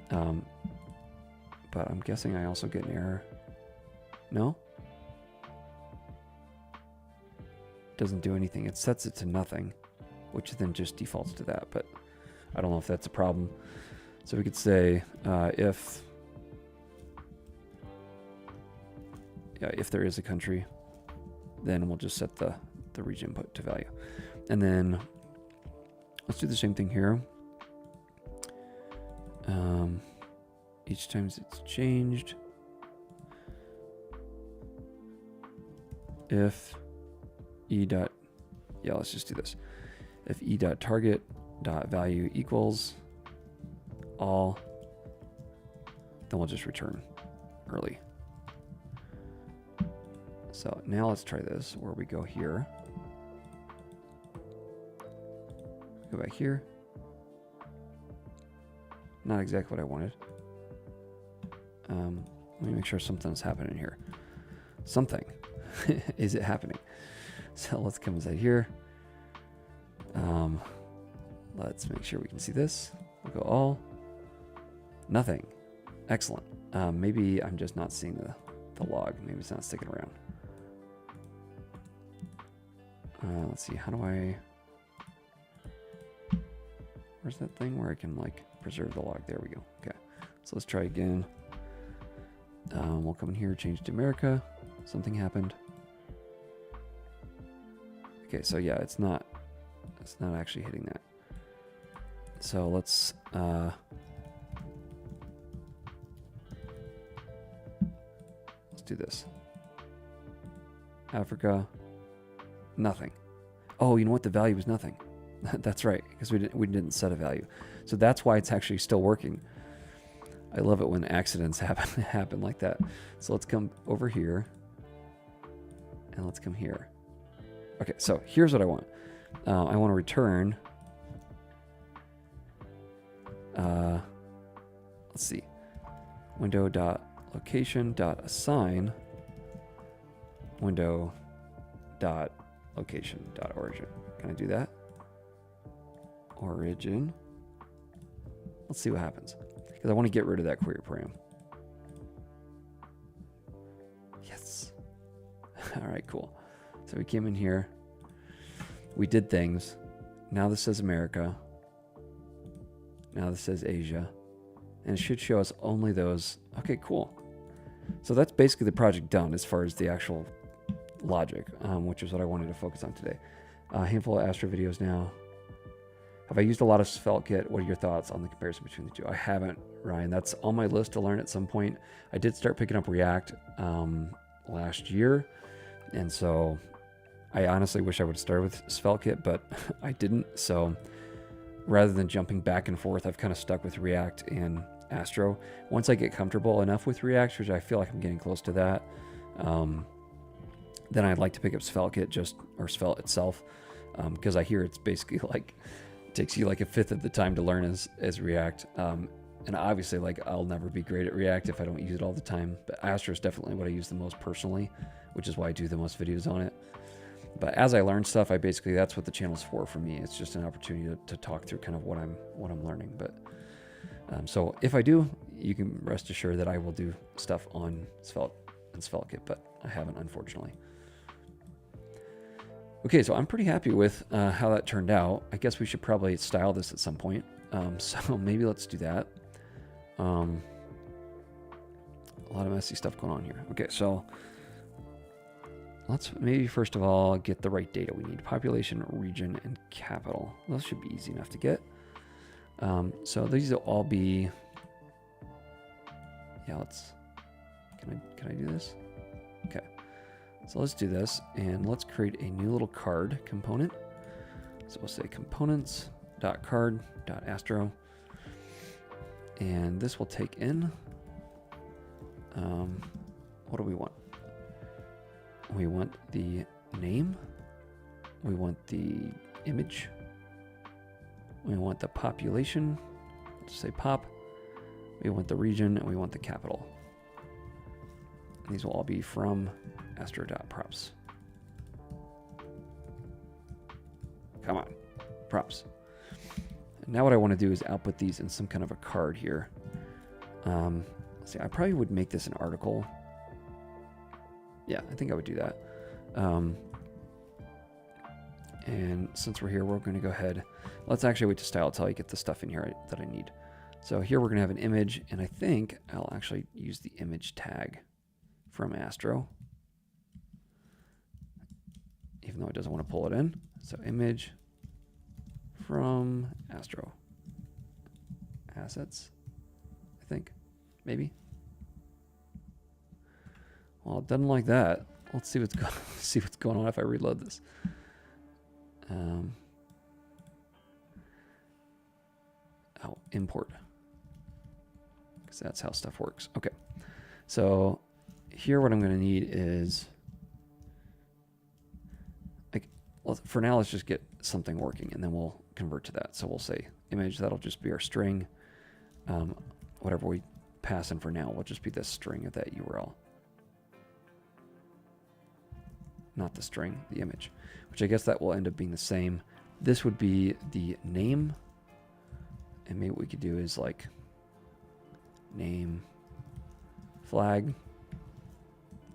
But I'm guessing I also get an error. No? Doesn't do anything. It sets it to nothing, which then just defaults to that. But I don't know if that's a problem. So we could say if there is a country, then we'll just set the region input to value. And then let's do the same thing here. Each time it's changed, if let's just do this. If e.target.value equals all, then we'll just return early. So now let's try this where we go here. Go back here. Not exactly what I wanted. Let me make sure something's happening here. Something. Is it happening? So let's come inside here. Let's make sure we can see this. We'll go all. Nothing. Excellent. Maybe I'm just not seeing the log. Maybe it's not sticking around. Let's see. How do I... Where's that thing where I can like preserve the log? There we go. Okay. So let's try again. We'll come in here, change to America. Something happened. Okay, so yeah, it's not actually hitting that. So let's do this. Africa, nothing. Oh, you know what? The value was nothing. That's right, because we didn't set a value. So that's why it's actually still working. I love it when accidents happen like that. So let's come over here. And let's come here. Okay, so here's what I want. I want to return. Let's see. Window.location.assign window.location.origin. Can I do that? Origin. Let's see what happens. Because I want to get rid of that query param. Yes. All right, cool. So we came in here. We did things. Now this says America. Now this says Asia. And it should show us only those. Okay, cool. So that's basically the project done as far as the actual logic, which is what I wanted to focus on today. A handful of Astro videos now. Have I used a lot of SvelteKit? What are your thoughts on the comparison between the two? I haven't, Ryan. That's on my list to learn at some point. I did start picking up React last year. And so I honestly wish I would have started with SvelteKit, but I didn't. So rather than jumping back and forth, I've kind of stuck with React and Astro. Once I get comfortable enough with React, which I feel like I'm getting close to that, then I'd like to pick up SvelteKit or Svelte itself, because I hear it's basically like takes you like a fifth of the time to learn as React. And obviously, like, I'll never be great at React if I don't use it all the time. But Astro is definitely what I use the most personally, which is why I do the most videos on it. But as I learn stuff, that's what the channel's for me. It's just an opportunity to talk through kind of what I'm learning. But so if I do, you can rest assured that I will do stuff on Svelte and SvelteKit, but I haven't, unfortunately. Okay, so I'm pretty happy with how that turned out. I guess we should probably style this at some point. So maybe let's do that. A lot of messy stuff going on here. Okay, so let's maybe first of all get the right data we need. Population, region, and capital. Those should be easy enough to get. So these will all be, yeah, can I do this? Okay. So let's do this, and let's create a new little card component. So we'll say components.card.astro, and this will take in, what do we want? We want the name, we want the image, we want the population, let's say pop, we want the region, and we want the capital. And these will all be from astro.props. Come on, props. And now what I want to do is output these in some kind of a card here. Let's see, I probably would make this an article. Yeah, I think I would do that. And since we're here, we're going to go ahead. Let's actually wait to style till I get the stuff in here that I need. So here we're going to have an image, and I think I'll actually use the image tag from Astro, even though it doesn't want to pull it in. So image from Astro assets, I think, maybe. Well, it doesn't like that. Let's see what's going on if I reload this. Oh, import, because that's how stuff works. Okay, so here what I'm going to need is, like, well, for now let's just get something working, and then we'll convert to that. So we'll say image, that'll just be our string. Whatever we pass in for now will just be the string of that URL. Not the string, the image, which I guess that will end up being the same. This would be the name, and maybe what we could do is like name flag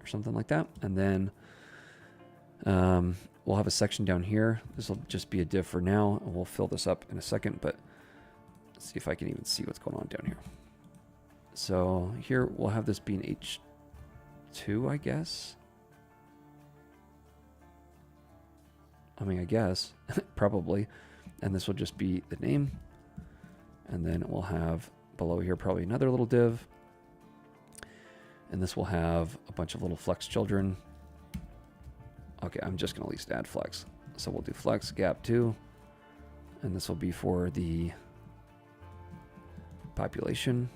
or something like that. And then we'll have a section down here. This will just be a div for now, and we'll fill this up in a second, but let's see if I can even see what's going on down here. So here we'll have this being H2, I guess. I mean, I guess, probably. And this will just be the name. And then we'll have below here probably another little div. And this will have a bunch of little flex children. Okay, I'm just going to at least add flex. So we'll do flex gap 2. And this will be for the population.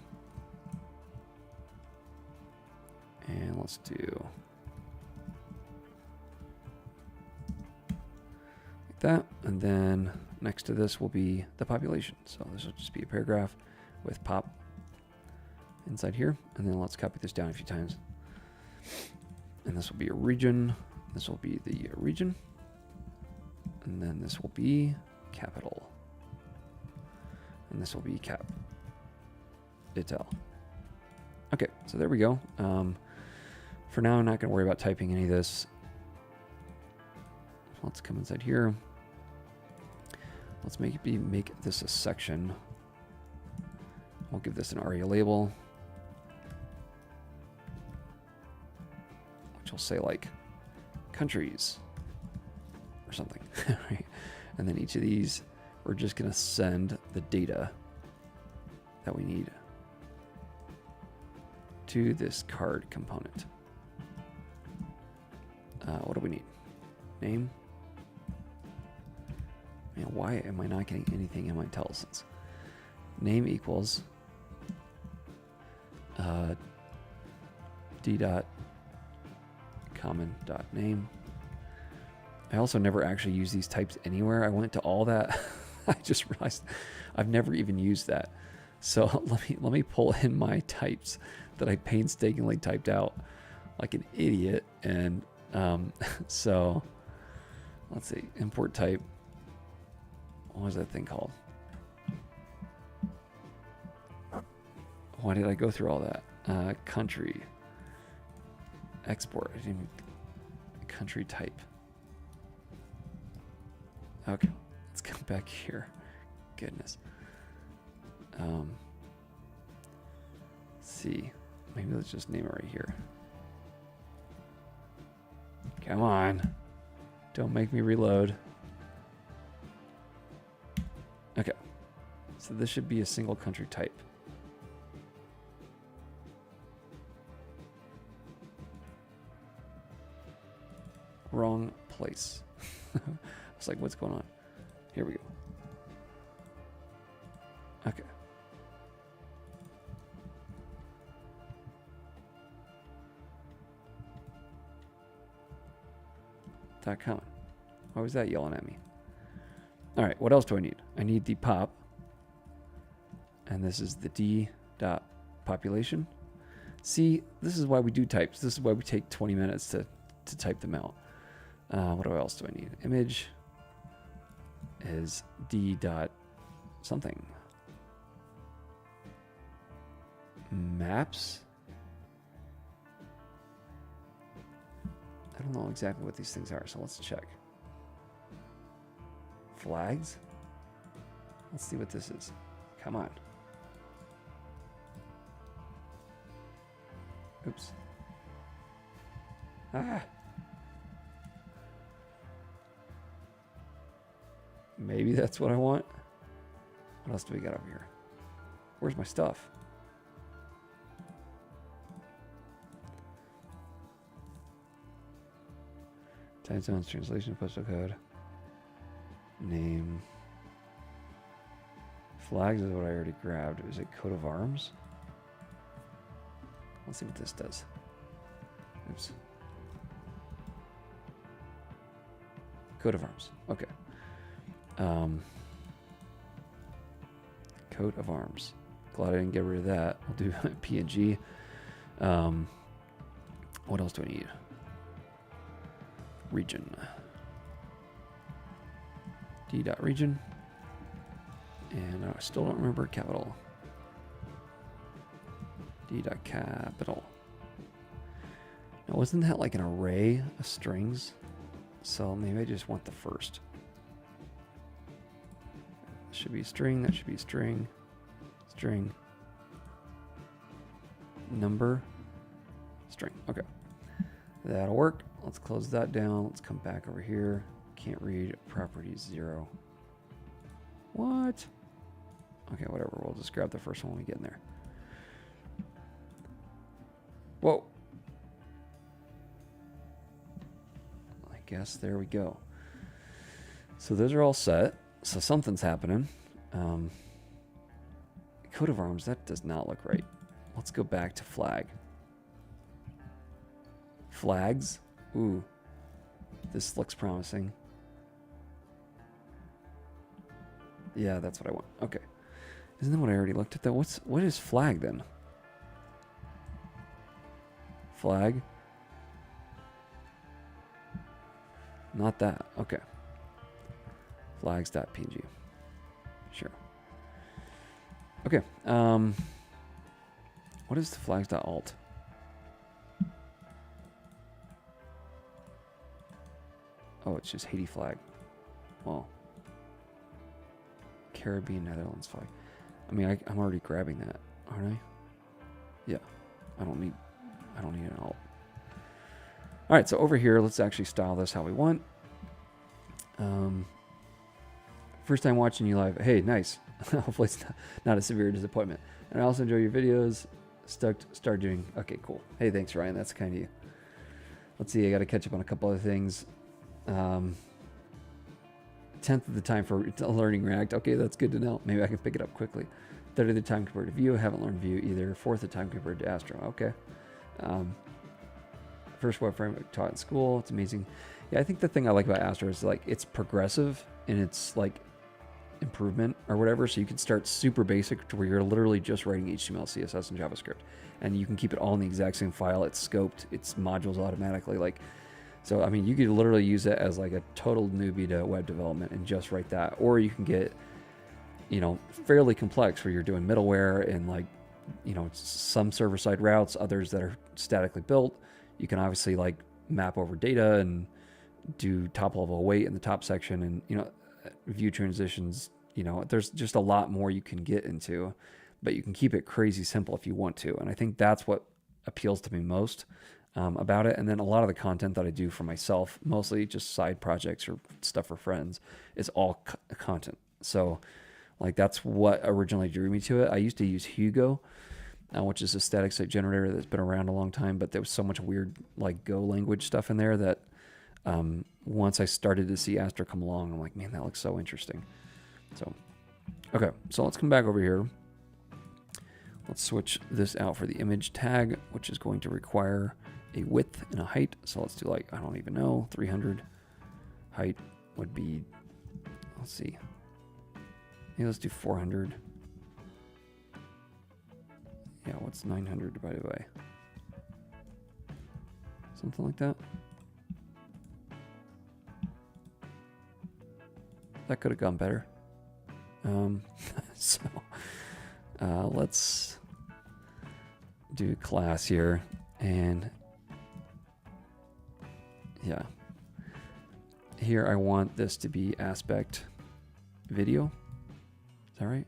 And let's do that. And then next to this will be the population. So this will just be a paragraph with pop inside here. And then let's copy this down a few times. And this will be a region. This will be the region. And then this will be capital. And this will be cap. Ital. Okay, so there we go. For now, I'm not going to worry about typing any of this. Let's come inside here. Let's make this a section. We'll give this an ARIA label, which will say like countries or something. Right? And then each of these, we're just going to send the data that we need to this card component. What do we need? Name. Man, why am I not getting anything in my IntelliSense? Name equals d dot common dot name. I also never actually use these types anywhere. I went to all that. I just realized I've never even used that. So let me pull in my types that I painstakingly typed out like an idiot. And so let's see, import type. What was that thing called? Why did I go through all that? Country. Export. I didn't even, country type. Okay, let's come back here. Goodness. Let's see. Maybe let's just name it right here. Come on. Don't make me reload. Okay. So this should be a single country type. Wrong place. I was like, what's going on? Here we go. Okay. .com. Why was that yelling at me? All right, what else do I need? I need the pop. And this is the d dot population. See, this is why we do types. This is why we take 20 minutes to type them out. What else do I need? Image is d dot something. Maps. I don't know exactly what these things are, so let's check. Flags. Let's see what this is. Come on. Oops. Ah. Maybe that's what I want. What else do we got over here? Where's my stuff? Time zones, translation, postal code. Name. Flags is what I already grabbed. Is it coat of arms? Let's see what this does. Oops. Coat of arms. Okay. Coat of arms. Glad I didn't get rid of that. I'll do PNG. What else do I need? Region. D.region. And I still don't remember capital. D.capital. Now, wasn't that like an array of strings? So maybe I just want the first. This should be a string. That should be a string. String. Number. String. Okay. That'll work. Let's close that down. Let's come back over here. Can't read properties 0. What? Okay, whatever. We'll just grab the first one when we get in there. Whoa. I guess there we go. So those are all set. So something's happening. Coat of arms, that does not look right. Let's go back to flag. Flags. Ooh. This looks promising. Yeah, that's what I want. Okay. Isn't that what I already looked at though? What is flag then? Flag? Not that. Okay. Flags.png. Sure. Okay. What is the flags.alt? Oh, it's just Haiti flag. Well, Caribbean Netherlands flag. I mean, I'm already grabbing that, aren't I? Yeah. I don't need an alt. All right, so over here, let's actually style this how we want. First time watching you live. Hey, nice. Hopefully it's not a severe disappointment. And I also enjoy your videos. Start doing. Okay, cool. Hey, thanks, Ryan. That's kind of you. Let's see. I got to catch up on a couple other things. 10th of the time for learning React. Okay, that's good to know. Maybe I can pick it up quickly. 3rd of the time compared to Vue. Haven't learned Vue either. 4th of the time compared to Astro. Okay. First web framework taught in school. It's amazing. Yeah, I think the thing I like about Astro is like it's progressive and it's like improvement or whatever. So you can start super basic to where you're literally just writing HTML, CSS, and JavaScript, and you can keep it all in the exact same file. It's scoped. It's modules automatically. Like, so I mean, you could literally use it as like a total newbie to web development and just write that, or you can get, you know, fairly complex where you're doing middleware and like, you know, some server-side routes, others that are statically built. You can obviously like map over data and do top level await in the top section and, you know, view transitions. You know, there's just a lot more you can get into, but you can keep it crazy simple if you want to. And I think that's what appeals to me most about it. And then a lot of the content that I do for myself, mostly just side projects or stuff for friends, is all content. So like that's what originally drew me to it. I used to use Hugo, which is a static site generator that's been around a long time, but there was so much weird like Go language stuff in there that once I started to see Astro come along, I'm like, man, that looks so interesting. So, okay, so let's come back over here. Let's switch this out for the image tag, which is going to require a width and a height. So let's do like, I don't even know, 300. Height would be, let's see. Maybe let's do 400. Yeah, what's 900 divided by? Something like that. That could have gone better. So let's do class here, and yeah, here I want this to be aspect video. Is that right?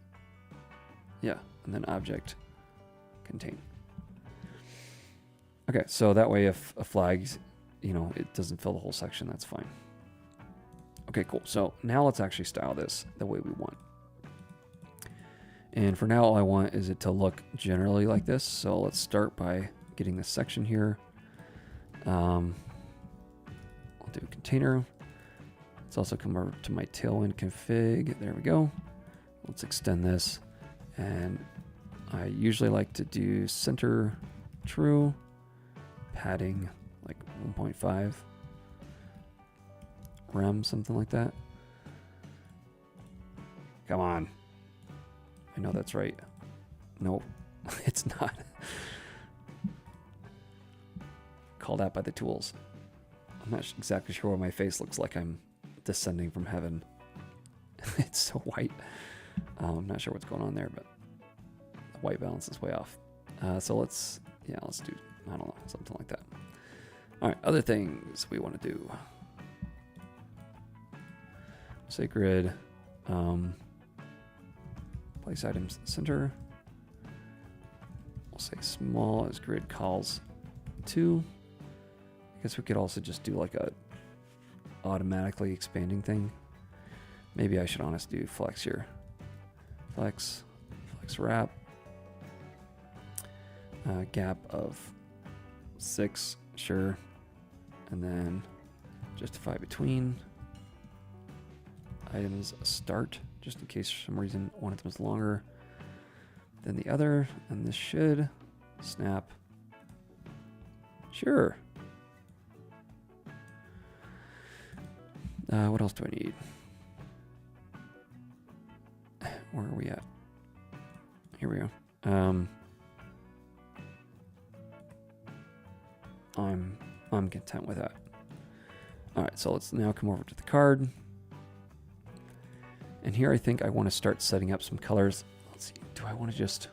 Yeah, and then object contain. Okay, so that way if a flag, you know, it doesn't fill the whole section, that's fine. Okay, cool. So now let's actually style this the way we want. And for now, all I want is it to look generally like this. So let's start by getting this section here. I'll do a container. Let's also come over to my tailwind config. There we go. Let's extend this. And I usually like to do center true, padding like 1.5. Rem, something like that. Come on. I know that's right. Nope, it's not. Called out by the tools. I'm not exactly sure what my face looks like. I'm descending from heaven. It's so white. I'm not sure what's going on there, but the white balance is way off. So let's do, I don't know, something like that. All right, other things we want to do. Sacred, place items center. We'll say small as grid calls to. I guess we could also just do like a automatically expanding thing. Maybe I should honestly do flex here. Flex wrap. Gap of 6, sure. And then justify between. Items start, just in case for some reason one of them is longer than the other, and this should snap. Sure. What else do I need? where are we at? Here we go. I'm content with that. All right, so let's now come over to the card. And here I think I want to start setting up some colors. Let's see, do I want to just,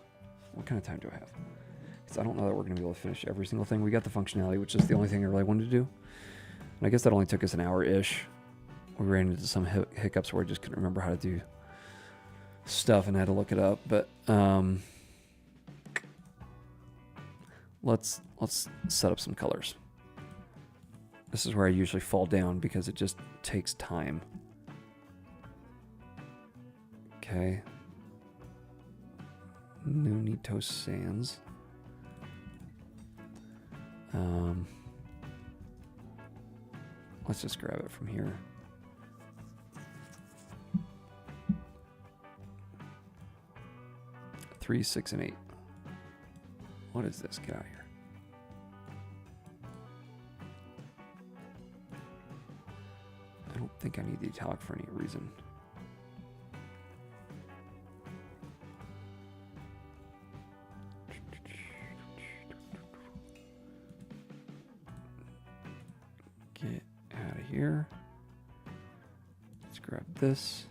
what kind of time do I have? Because I don't know that we're going to be able to finish every single thing. We got the functionality, which is the only thing I really wanted to do. And I guess that only took us an hour-ish. We ran into some hiccups where I just couldn't remember how to do stuff and had to look it up. But let's set up some colors. This is where I usually fall down because it just takes time. Okay. Nunito Sands. Let's just grab it from here. Three, 6, and 8. What is this? Get out of here. I don't think I need the italic for any reason. Get out of here. Let's grab this.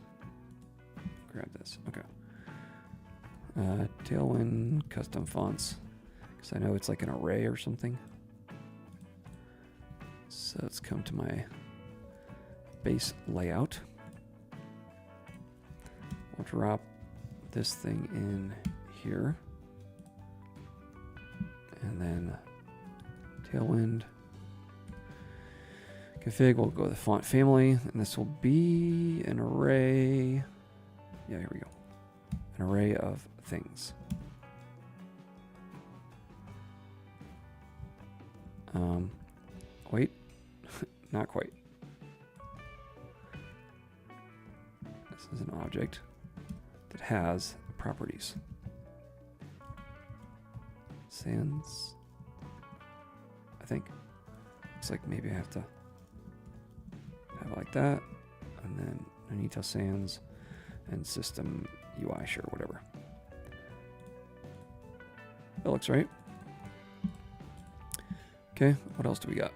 Grab this. Okay. Tailwind custom fonts. Because I know it's like an array or something. So let's come to my base layout. We'll drop this thing in here. And then Tailwind. Config, we'll go with the font family. And this will be an array. Yeah, here we go. An array of things. Wait, not quite. This is an object that has properties. Sans, I think. Looks like maybe I have to have it like that. And then Nunito Sans and system UI, sure, whatever. That looks right. Okay, what else do we got?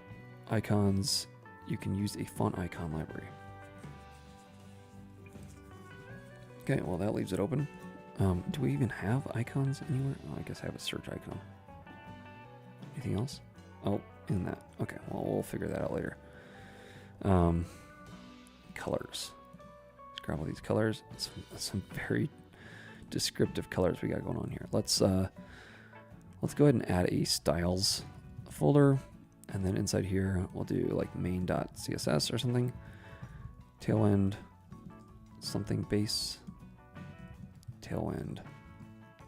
Icons. You can use a font icon library. Okay, well that leaves it open. Do we even have icons anywhere? Oh, I guess I have a search icon. Anything else? Oh, in that. Okay, well we'll figure that out later. Colors. Let's grab all these colors. Some very descriptive colors we got going on here. Let's go ahead and add a styles folder, and then inside here we'll do like main.css or something. Tailwind something base. Tailwind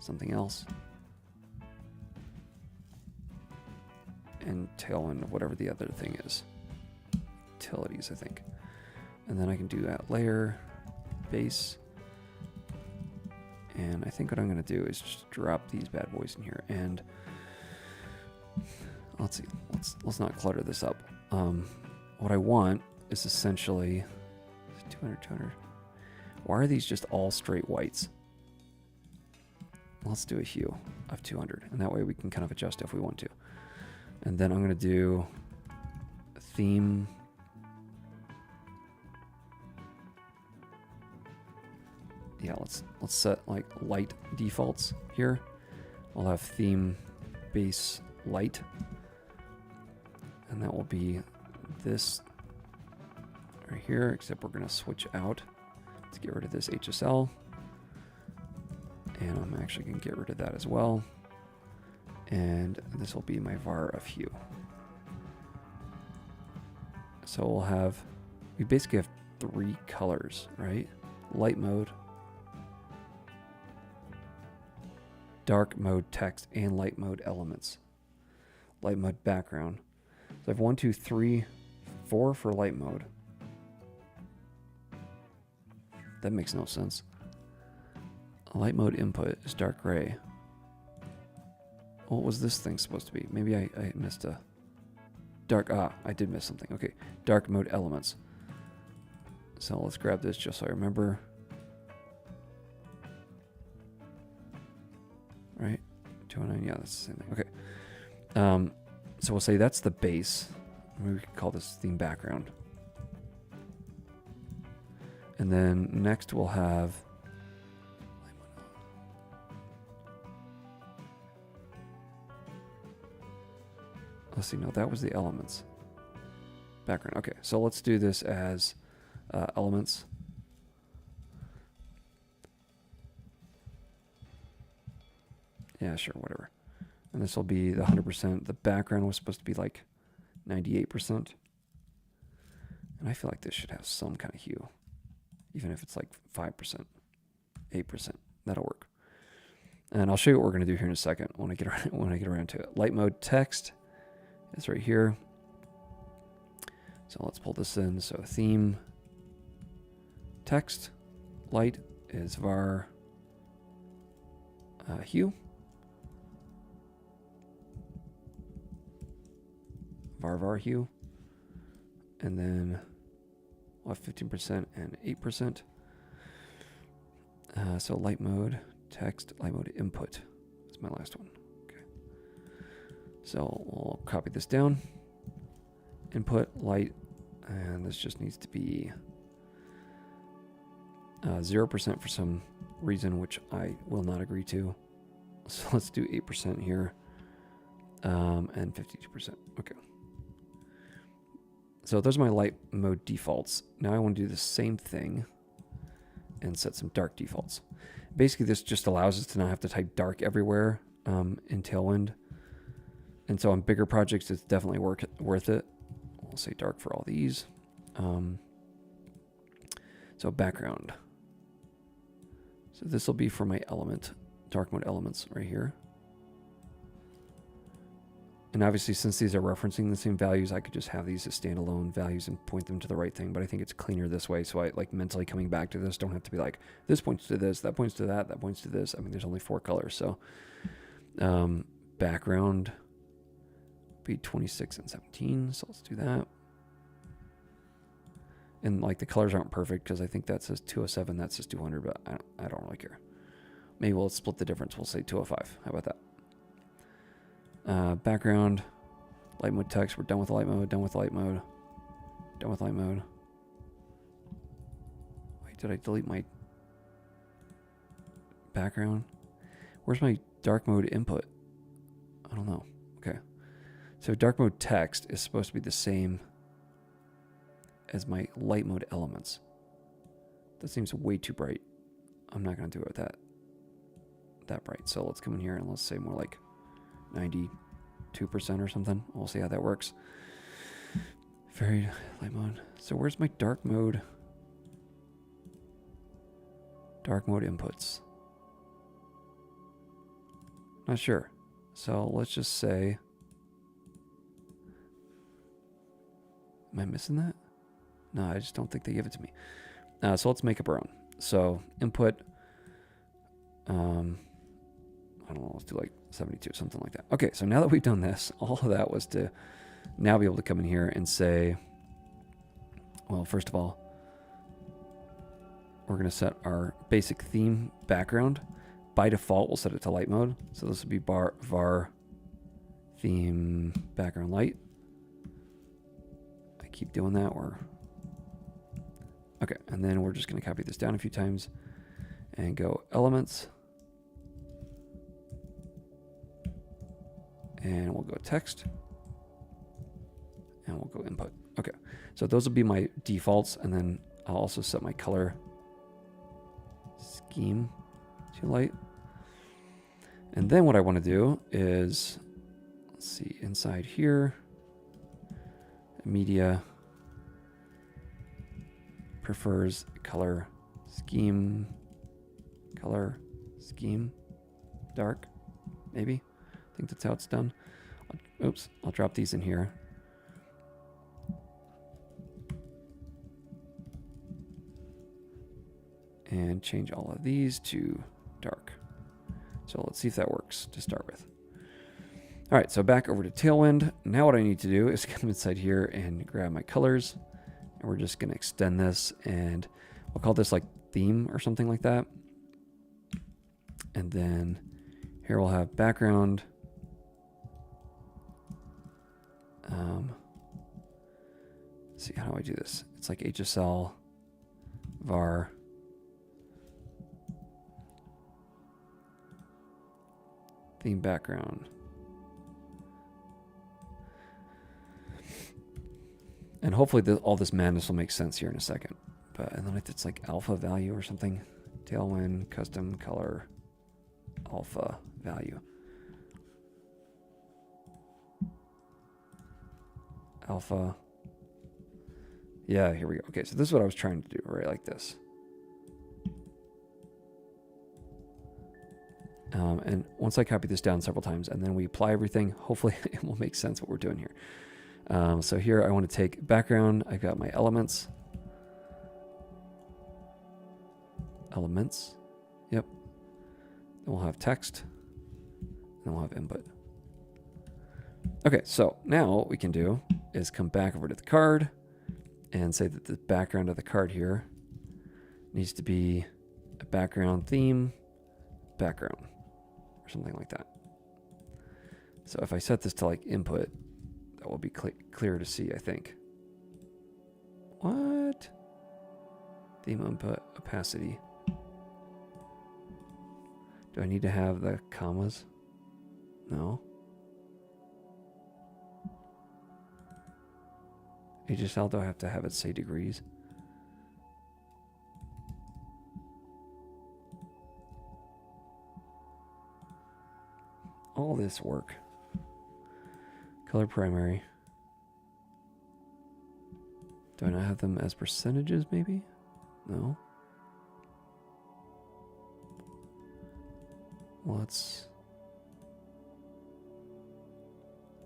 something else. And Tailwind whatever the other thing is. Utilities, I think. And then I can do that layer, base. And I think what I'm going to do is just drop these bad boys in here. And let's see, let's not clutter this up. What I want is essentially 200, 200. Why are these just all straight whites? Let's do a hue of 200, and that way we can kind of adjust if we want to. And then I'm going to do theme. Yeah, let's set like light defaults here. I'll have theme base light, and that will be this right here, except we're going to switch out to get rid of this HSL, and I'm actually going to get rid of that as well, and this will be my var of hue. So we'll have, we basically have 3 colors, right? Light mode, dark mode text, and light mode elements. Light mode background. So I have 1, 2, 3, 4 for light mode. That makes no sense. Light mode input is dark gray. What was this thing supposed to be? Maybe I missed a dark, I did miss something. Okay, dark mode elements. So let's grab this just so I remember. right? 209, yeah, that's the same thing. Okay. So we'll say that's the base. Maybe we could call this theme background. And then next we'll have let's see, no, that was the elements. Background. Okay, so let's do this as elements. Yeah, sure, whatever. And this will be the 100%. The background was supposed to be like 98%. And I feel like this should have some kind of hue. Even if it's like 5%, 8%, that'll work. And I'll show you what we're going to do here in a second when I get around to it. Light mode text is right here. So let's pull this in. So theme text light is var hue. var hue. And then we'll have 15% and 8%. So light mode text, light mode input is my last one. Okay. So we'll copy this down. Input light, and this just needs to be 0% for some reason, which I will not agree to. So let's do 8% here, and 52%. Okay. So those are my light mode defaults. Now I want to do the same thing and set some dark defaults. Basically, this just allows us to not have to type dark everywhere in Tailwind. And so on bigger projects, it's definitely worth it. We'll say dark for all these. So background. So this will be for my element, dark mode elements right here. And obviously, since these are referencing the same values, I could just have these as standalone values and point them to the right thing. But I think it's cleaner this way. So I like mentally coming back to this, don't have to be like, this points to this, that points to that, that points to this. I mean, there's only 4 colors. So background be 26 and 17. So let's do that. And like the colors aren't perfect because I think that says 207, that says 200, but I don't really care. Maybe we'll split the difference. We'll say 205. How about that? Background, light mode text. We're done with light mode, done with light mode, done with light mode. Wait, did I delete my background? Where's my dark mode input? I don't know. Okay. So dark mode text is supposed to be the same as my light mode elements. That seems way too bright. I'm not going to do it with that bright. So let's come in here and let's say more like 92% or something. We'll see how that works. Very light mode. So where's my dark mode? Dark mode inputs. Not sure. So let's just say, am I missing that? No, I just don't think they give it to me. So let's make up our own. So input, I don't know, let's do like 72, something like that. Okay, so now that we've done this, all of that was to now be able to come in here and say, well, first of all, we're going to set our basic theme background. By default, we'll set it to light mode. So this will be var theme background light. I keep doing that. Okay, and then we're just going to copy this down a few times and go elements. And we'll go text. And we'll go input. Okay, so those will be my defaults. And then I'll also set my color scheme to light. And then what I want to do is, let's see, inside here, media prefers color scheme, dark, maybe. I think that's how it's done. Oops, I'll drop these in here. And change all of these to dark. So let's see if that works to start with. All right, so back over to Tailwind. Now what I need to do is come inside here and grab my colors. And we're just going to extend this, and we'll call this like theme or something like that. And then Here we'll have background. Let's see, how do I do this? It's like HSL var theme background. And hopefully all this madness will make sense here in a second. But and then if it's like alpha value or something, tailwind, custom color, alpha value. Alpha. Yeah, here we go. Okay, so this is what I was trying to do, right? Like this. And once I copy this down several times and then we apply everything, hopefully it will make sense what we're doing here. So here I want to take background. I got my elements. Elements. Yep. Then we'll have text. Then we'll have input. Okay, so now what we can do is come back over to the card and say that the background of the card here needs to be a background theme, background, or something like that. So if I set this to like input, that will be clear to see, I think. What? Theme input opacity. Do I need to have the commas? No. HSL, do I have to have it say degrees? All this work. Color primary. Do I not have them as percentages maybe? No. Let's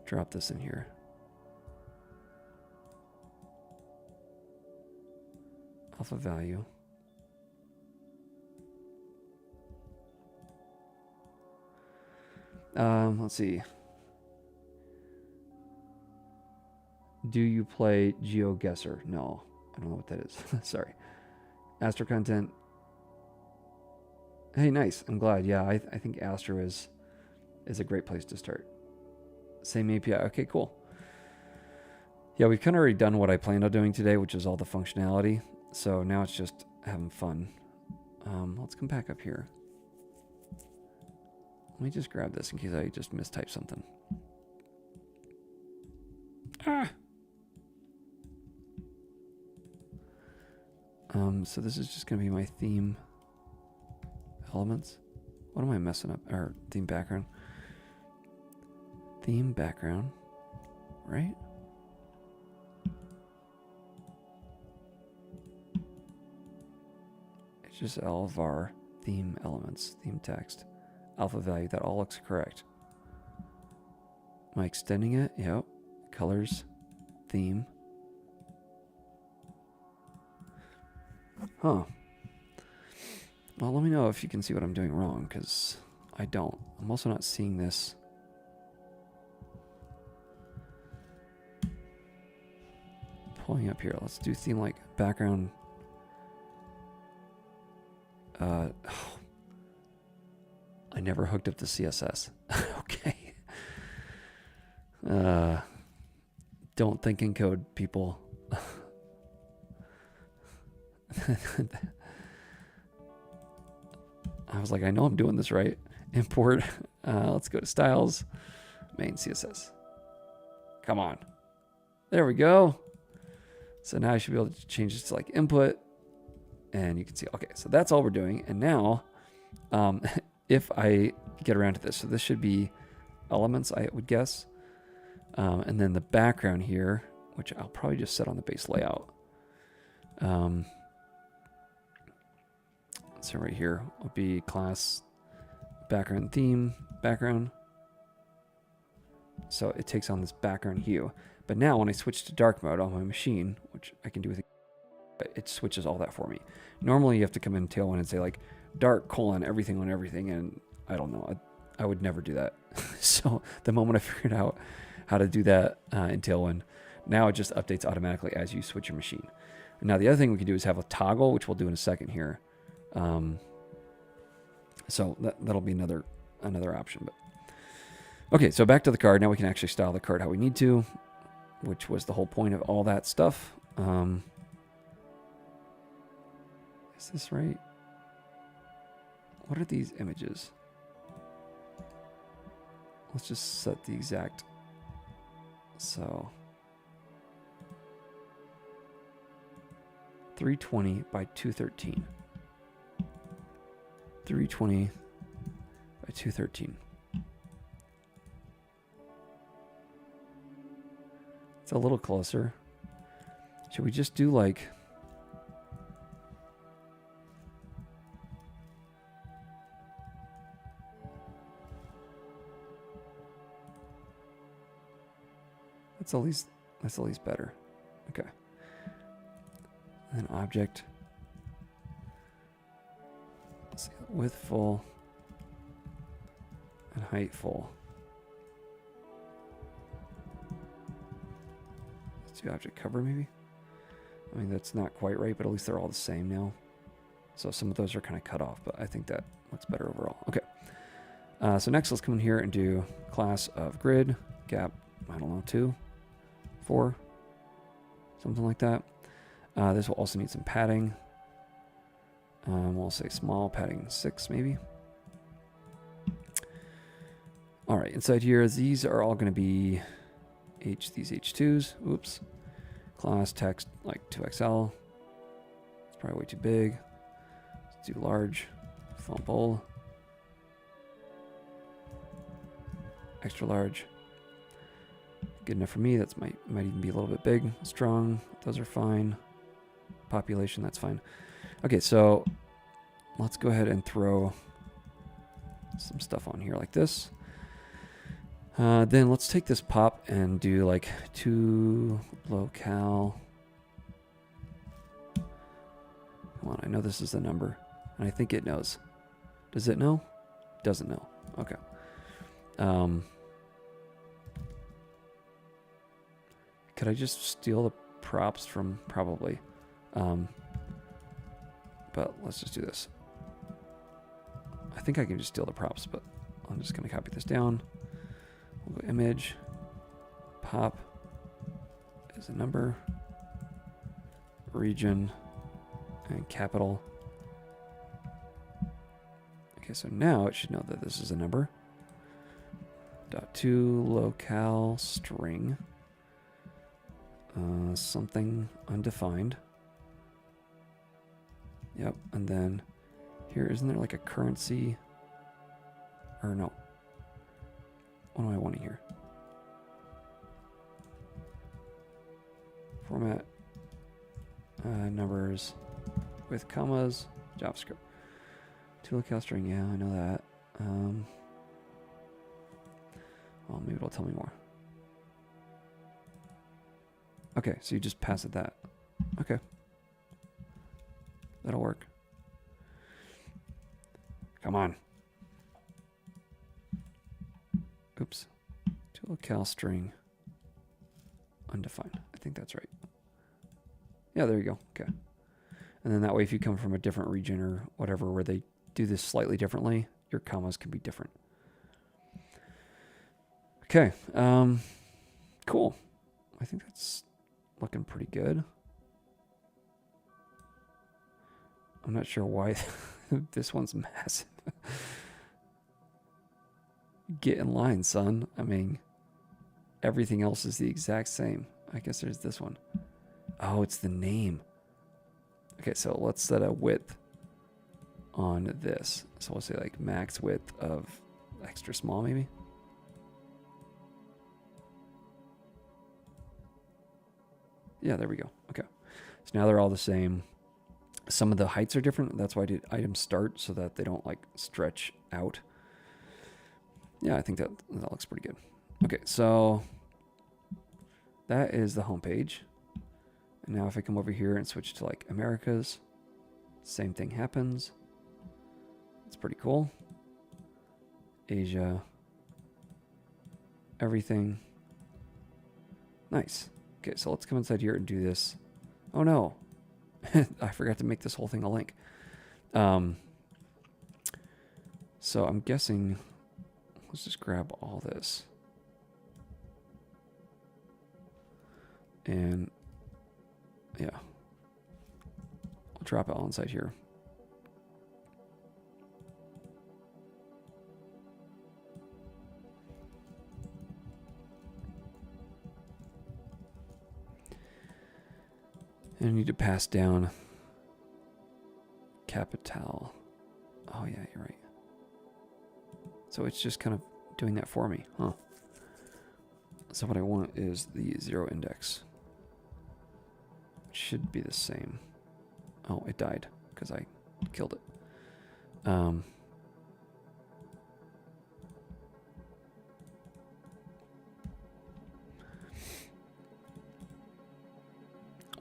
drop this in here. Alpha value. Let's see. Do you play GeoGuessr? No, I don't know what that is. Sorry. Astro content. Hey, nice. I'm glad. Yeah, I think Astro is a great place to start. Same API. Okay, cool. Yeah, we've kind of already done what I planned on doing today, which is all the functionality. So now it's just having fun. Let's come back up here. Let me just grab this in case I just mistyped something. So this is just going to be my theme elements. What am I messing up? Or theme background. Theme background, right? It's just var theme elements, theme text, alpha value. That all looks correct. Am I extending it? Yep. Colors, theme. Huh. Well, let me know if you can see what I'm doing wrong, because I don't. I'm also not seeing this. Pulling up here. Let's do theme like background. I never hooked up to CSS. Okay. Don't think in code, people. I was like, I know I'm doing this right. Import. Let's go to styles. Main CSS. Come on. There we go. So now I should be able to change this to like input. And you can see, okay, so that's all we're doing. And now, if I get around to this, so this should be elements, I would guess. And then the background here, which I'll probably just set on the base layout. So right here will be class background theme background. So it takes on this background hue. But now when I switch to dark mode on my machine, which I can do with it switches all that for me. Normally you have to come in Tailwind and say like dark : everything on everything, and I don't know. I would never do that. So the moment I figured out how to do that in Tailwind, now it just updates automatically as you switch your machine. Now the other thing we can do is have a toggle, which we'll do in a second here. So that'll be another another option. But okay, so back to the card. Now we can actually style the card how we need to, which was the whole point of all that stuff. Is this right? What are these images? Let's just set the exact. So 320 by 213. 320 by 213. It's a little closer. Should we just do like... That's at least better. Okay. And then object. Let's see, width full and height full. Let's do object cover maybe. I mean, that's not quite right, but at least they're all the same now. So some of those are kind of cut off, but I think that looks better overall. Okay. So next, let's come in here and do class of grid, gap, I don't know, 2, 4, something like that. This will also need some padding. We'll say small, padding 6 maybe. All right, inside here, these are all going to be these H2s. Oops. Class text like 2XL. It's probably way too big. Let's do large, font bold, extra large. Good enough for me. That's might even be a little bit big. Strong, those are fine. Population, that's fine. Okay, so let's go ahead and throw some stuff on here like this. Then let's take this pop and do like 2 locale. Come on, I know this is the number, and I think it knows. Does it know? Doesn't know. Okay. Could I just steal the props from probably? But let's just do this. I think I can just steal the props, but I'm just going to copy this down. We'll go image, pop is a number, region, and capital. Okay, so now it should know that this is a number. .to locale string. Something undefined. Yep, and then here, isn't there like a currency? Or no. What am I wanting here? Format, numbers with commas, JavaScript. To locale string, yeah, I know that. Well, maybe it'll tell me more. Okay, so you just pass it that. Okay. That'll work. Come on. Oops. To locale string undefined. I think that's right. Yeah, there you go. Okay. And then that way, if you come from a different region or whatever where they do this slightly differently, your commas can be different. Okay. Cool. I think that's looking pretty good. I'm not sure why this one's massive. Get in line, son. I mean, everything else is the exact same. I guess there's this one. Oh, it's the name. Okay, so let's set a width on this. So we'll say like max width of extra small maybe. Yeah, there we go. Okay. So now they're all the same. Some of the heights are different. That's why I did item start so that they don't like stretch out. Yeah, I think that looks pretty good. Okay, so that is the home page. And now if I come over here and switch to like Americas, same thing happens. It's pretty cool. Asia, everything. Nice. Okay, so let's come inside here and do this. Oh no, I forgot to make this whole thing a link. So I'm guessing let's just grab all this. And yeah, I'll drop it all inside here. And I need to pass down capital. Oh yeah, you're right. So it's just kind of doing that for me, huh? So what I want is the 0 index. It should be the same. Oh, it died because I killed it.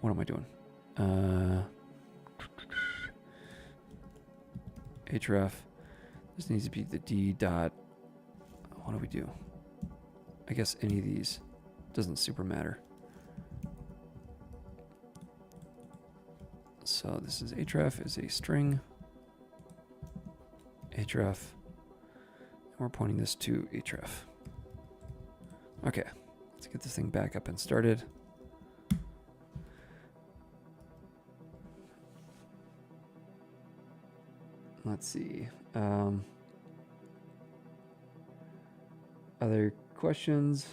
What am I doing? href. This needs to be the d dot. What do we do? I guess any of these doesn't super matter. So this is href is a string. Href. And we're pointing this to href. Okay, let's get this thing back up and started. Let's see. Other questions?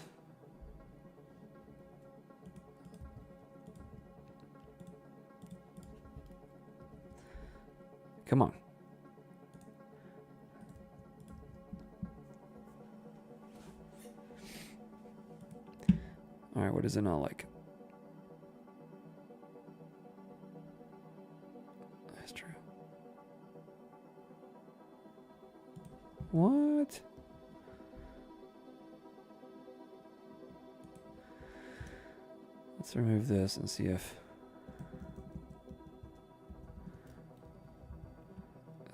Come on. All right, what is it not like? Astro. What? Let's remove this and see if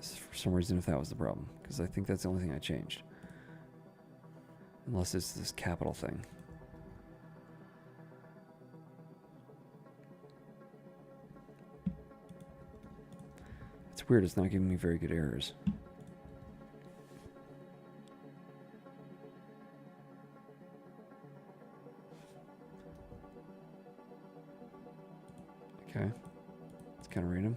for some reason if that was the problem, because I think that's the only thing I changed. Unless it's this capital thing. It's weird, it's not giving me very good errors. Okay, it's kind of random.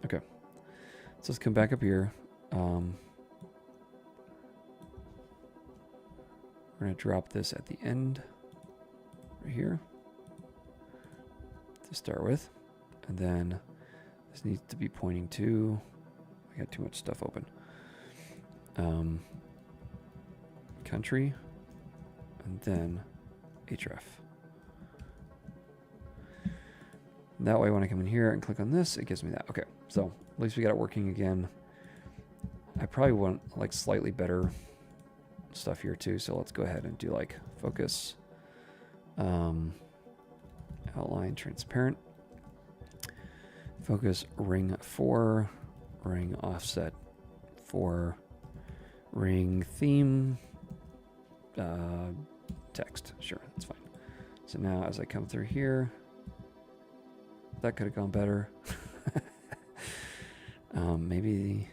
Okay, so let's come back up here. We're going to drop this at the end, right here, to start with. And then this needs to be pointing to, I got too much stuff open. Country, and then href. That way when I come in here and click on this, it gives me that. Okay, so at least we got it working again. I probably want like slightly better stuff here too, so let's go ahead and do like focus, outline transparent, focus ring 4, ring offset 4, ring theme, text. Sure, that's fine. So now as I come through here, that could have gone better. Maybe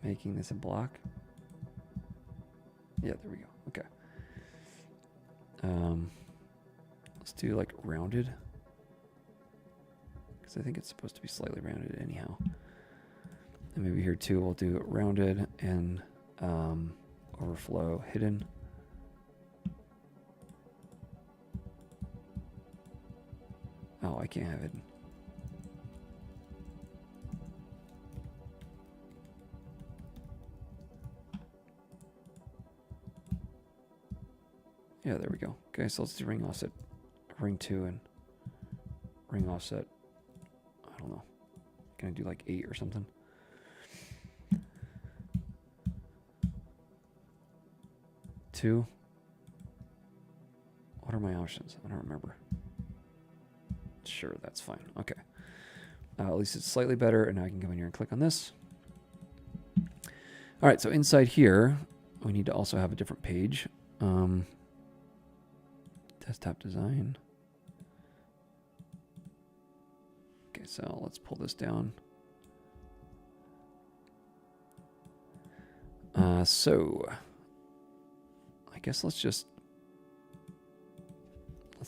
making this a block. Yeah, there we go. Okay. Let's do like rounded, because I think it's supposed to be slightly rounded anyhow. And maybe here too we'll do rounded and overflow hidden. Oh, I can't have hidden. Yeah, there we go. Okay, so let's do ring offset, ring 2 and ring offset. I don't know. Can I do like 8 or something? Two. What are my options? I don't remember. Sure, that's fine. Okay. At least it's slightly better, and now I can come in here and click on this. All right, so inside here, we need to also have a different page. Desktop design. Okay, so let's pull this down. So I guess let's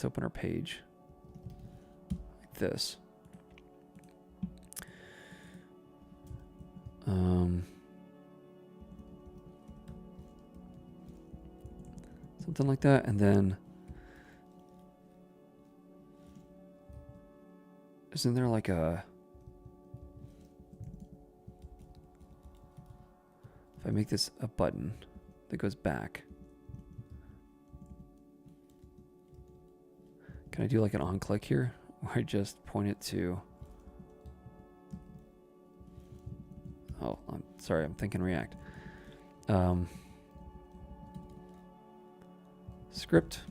open our page like this. Something like that, and then isn't there like a, if I make this a button that goes back, can I do like an on click here where I just point it to, oh, I'm sorry, I'm thinking React. Script,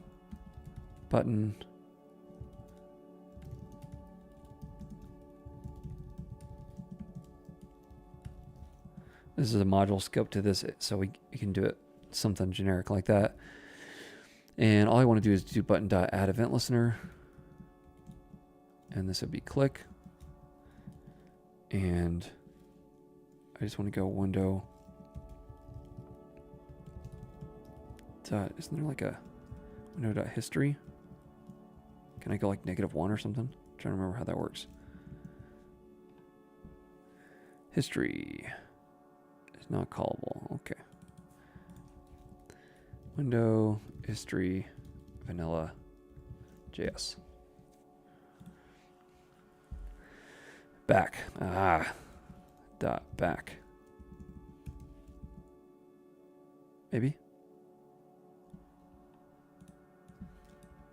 button, this is a module scope to this, so we can do it something generic like that. And all I want to do is do button.add event listener. And this would be click. And I just want to go window. Isn't there like a window.history? Can I go like -1 or something? I'm trying to remember how that works. History is not callable. Okay. Window history vanilla JS. Back. Dot back. Maybe.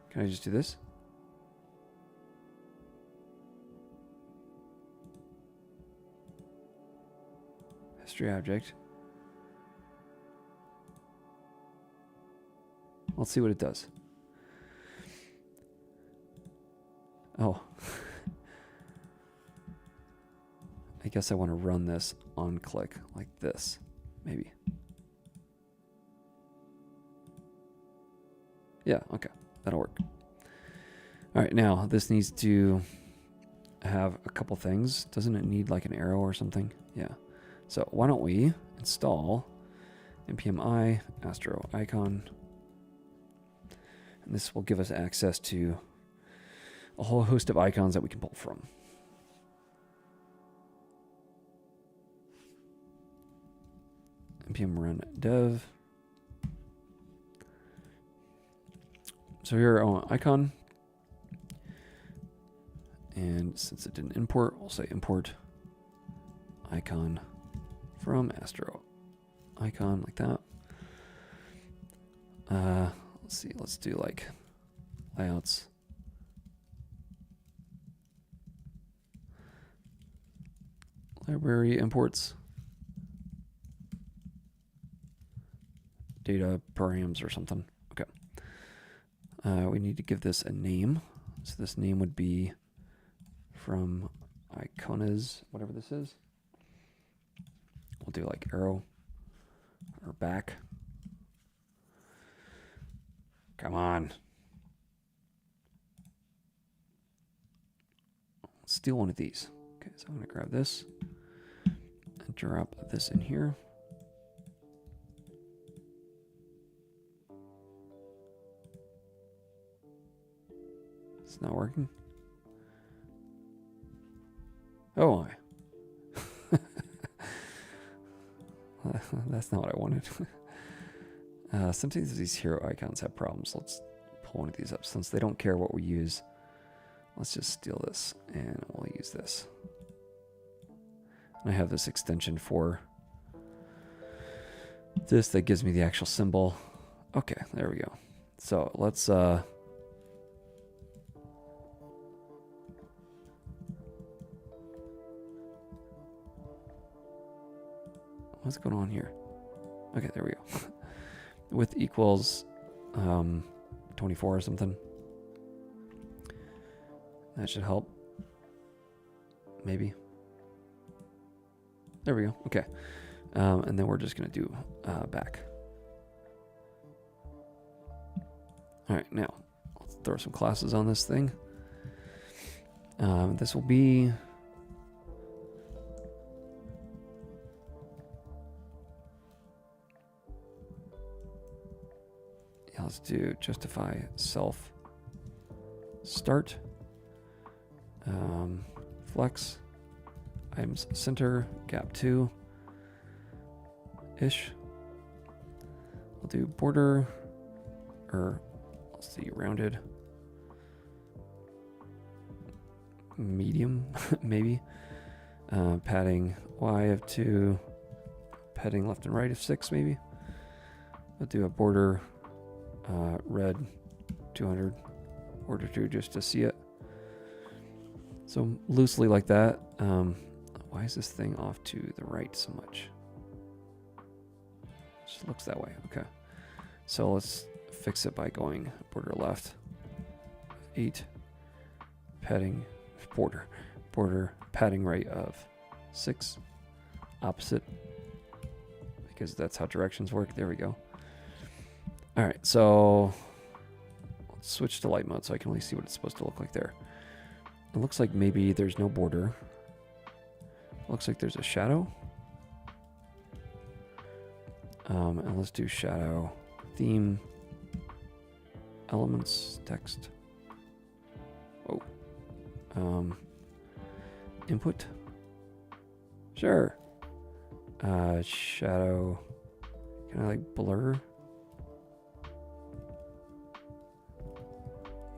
Can I just do this? History object. Let's see what it does. Oh. I guess I want to run this on click like this, maybe. Yeah, okay, that'll work. All right, now this needs to have a couple things. Doesn't it need like an arrow or something? Yeah. So why don't we install npm I Astro icon. And this will give us access to a whole host of icons that we can pull from. npm run dev. So here are our icon. And since it didn't import, we'll say import icon from Astro icon like that. Let's see, let's do like layouts. Library imports. Data params or something. Okay. We need to give this a name. So this name would be from iconas, whatever this is. We'll do like arrow or back. Come on. Let's steal one of these. Okay, so I'm going to grab this and drop this in here. It's not working. Oh, that's not what I wanted. Sometimes these hero icons have problems. Let's pull one of these up. Since they don't care what we use, let's just steal this and we'll use this. And I have this extension for this that gives me the actual symbol. Okay, there we go. So let's what's going on here? Okay, there we go. Width equals 24 or something. That should help. Maybe. There we go. Okay. And then we're just going to do back. All right, now let's throw some classes on this thing. This will be... Yeah, let's do justify self start. Flex. Items center. Gap 2. Ish. We'll do border. Or, let's see, rounded. Medium, maybe. Padding Y of 2. Padding left and right of 6, maybe. We'll do a border red 200. Border 2 just to see it. So loosely like that. Why is this thing off to the right so much? Just looks that way. Okay. So let's fix it by going border left 8. Padding border padding right of 6. Opposite. Because that's how directions work. There we go. All right. So let's switch to light mode so I can really see what it's supposed to look like there. It looks like maybe there's no border. It looks like there's a shadow. And let's do shadow, theme, elements, text. Oh. Input. Sure. Shadow. Can I like blur?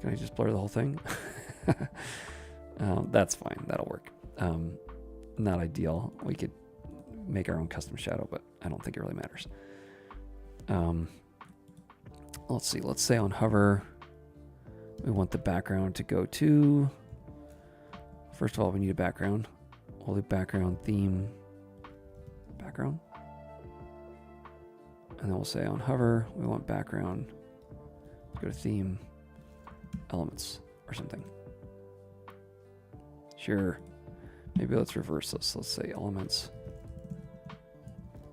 Can I just blur the whole thing? That's fine. That'll work. Not ideal. We could make our own custom shadow, but I don't think it really matters. Let's see. Let's say on hover, we want the background to go to... First of all, we need a background. We'll do background theme. Background. And then we'll say on hover, we want background to go to theme elements or something. Sure. Maybe let's reverse this. Let's say elements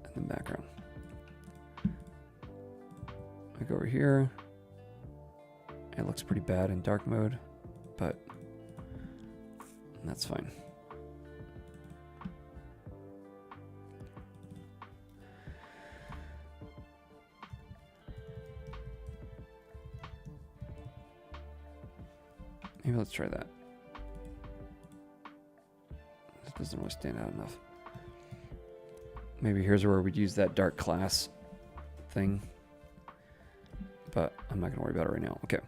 and then background. I go over here. It looks pretty bad in dark mode, but that's fine. Maybe let's try that. This doesn't really stand out enough. Maybe here's where we'd use that dark class thing. But I'm not going to worry about it right now. Okay.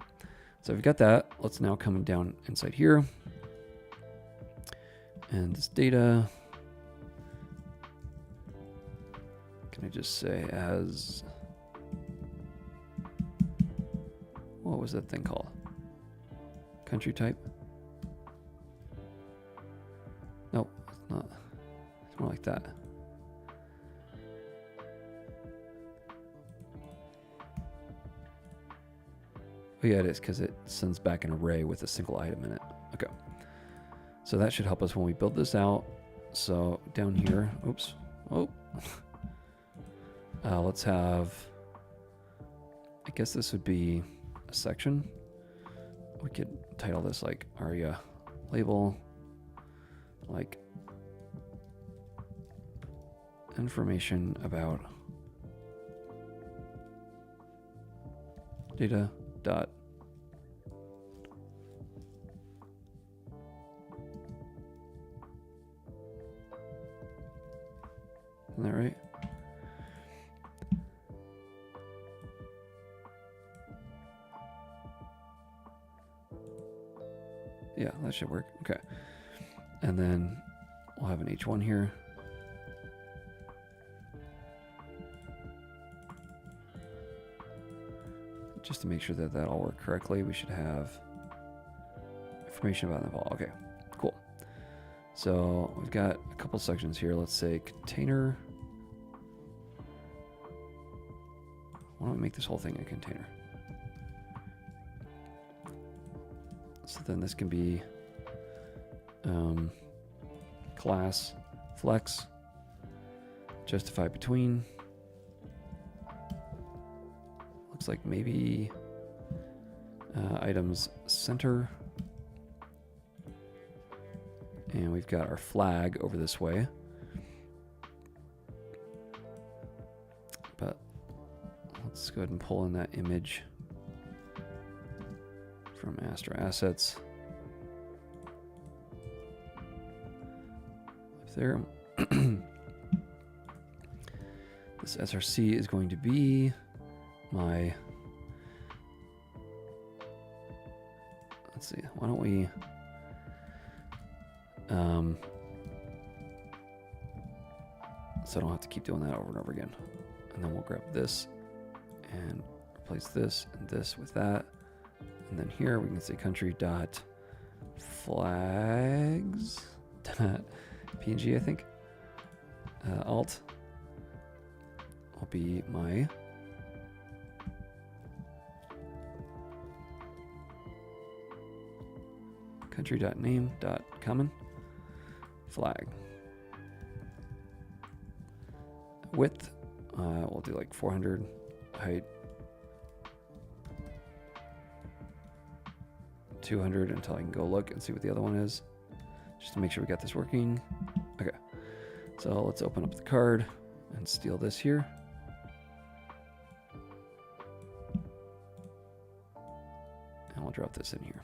So we've got that. Let's now come down inside here. And this data. Can I just say as... What was that thing called? Country type? No, it's not. It's more like that. Oh yeah, it is, because it sends back an array with a single item in it. Okay. So that should help us when we build this out. So down here, oops. Oh. Let's have, I guess this would be a section. We could title this like ARIA label, like information about data dot isn't that right? Yeah, that should work. Okay. And then we'll have an H1 here. Just to make sure that that all worked correctly, we should have information about the ball. Okay, cool. So we've got a couple sections here. Let's say container. Why don't we make this whole thing a container? So then this can be class flex, justify between. Looks like maybe items center. And we've got our flag over this way. But let's go ahead and pull in that image from Astro Assets. Up there. This SRC is going to be my, let's see, why don't we, so I don't have to keep doing that over and over again. And then we'll grab this and replace this and this with that. And then here we can say country dot flags dot PNG, I think. Alt will be my country dot name dot common flag. Width, we'll do like 400. Height 200 until I can go look and see what the other one is, just to make sure we got this working. Okay, so let's open up the card and steal this here. And we'll drop this in here.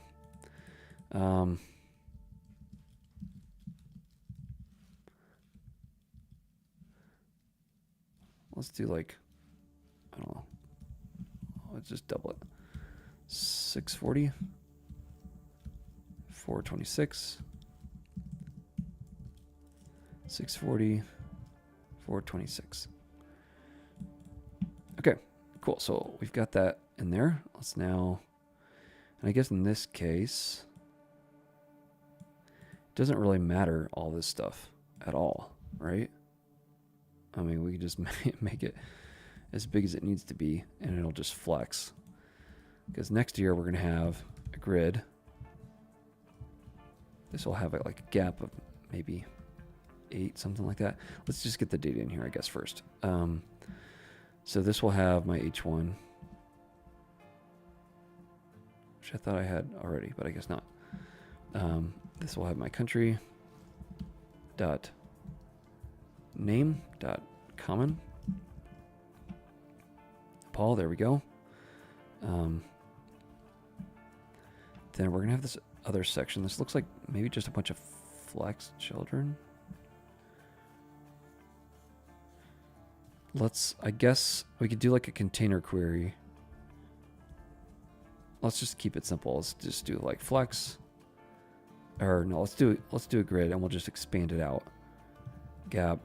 Let's do like, I don't know, let's just double it. 640, 426, 640, 426. Okay, cool. So we've got that in there. Let's now, and I guess in this case, it doesn't really matter all this stuff at all, right? I mean, we can just make it as big as it needs to be, and it'll just flex. Because next year we're going to have a grid. This will have like a gap of maybe 8, something like that. Let's just get the data in here, I guess, first. So this will have my H1, which I thought I had already, but I guess not. This will have my country dot name dot common. Paul, there we go. Then we're gonna have this other section. This looks like maybe just a bunch of flex children. I guess we could do like a container query. Let's just keep it simple. Let's just do like flex, or no, let's do a grid, and we'll just expand it out. Gap.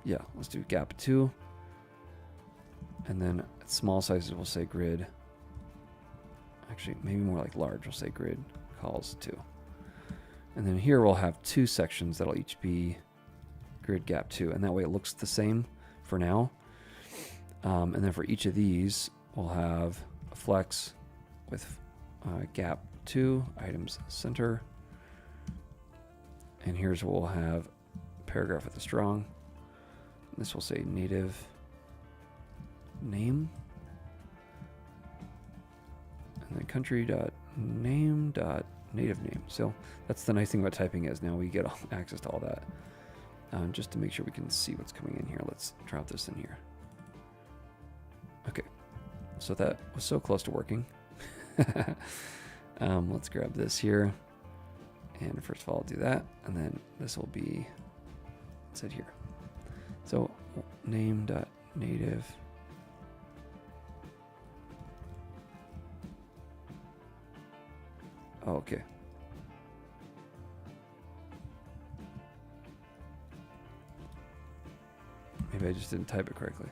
Yeah, let's do gap 2. And then at small sizes, we'll say grid. Actually, maybe more like large, we'll say grid calls 2. And then here we'll have 2 sections that'll each be grid gap 2. And that way it looks the same for now. And then for each of these, we'll have a flex with gap 2, items center. And here's what we'll have, paragraph with a strong. This will say native name. And then country dot name dot native name. So that's the nice thing about typing is now we get access to all that. Just to make sure we can see what's coming in here. Let's drop this in here. Okay, so that was so close to working. Let's grab this here. And first of all, I'll do that. And then this will be set here. So name.native. Oh, okay. Maybe I just didn't type it correctly.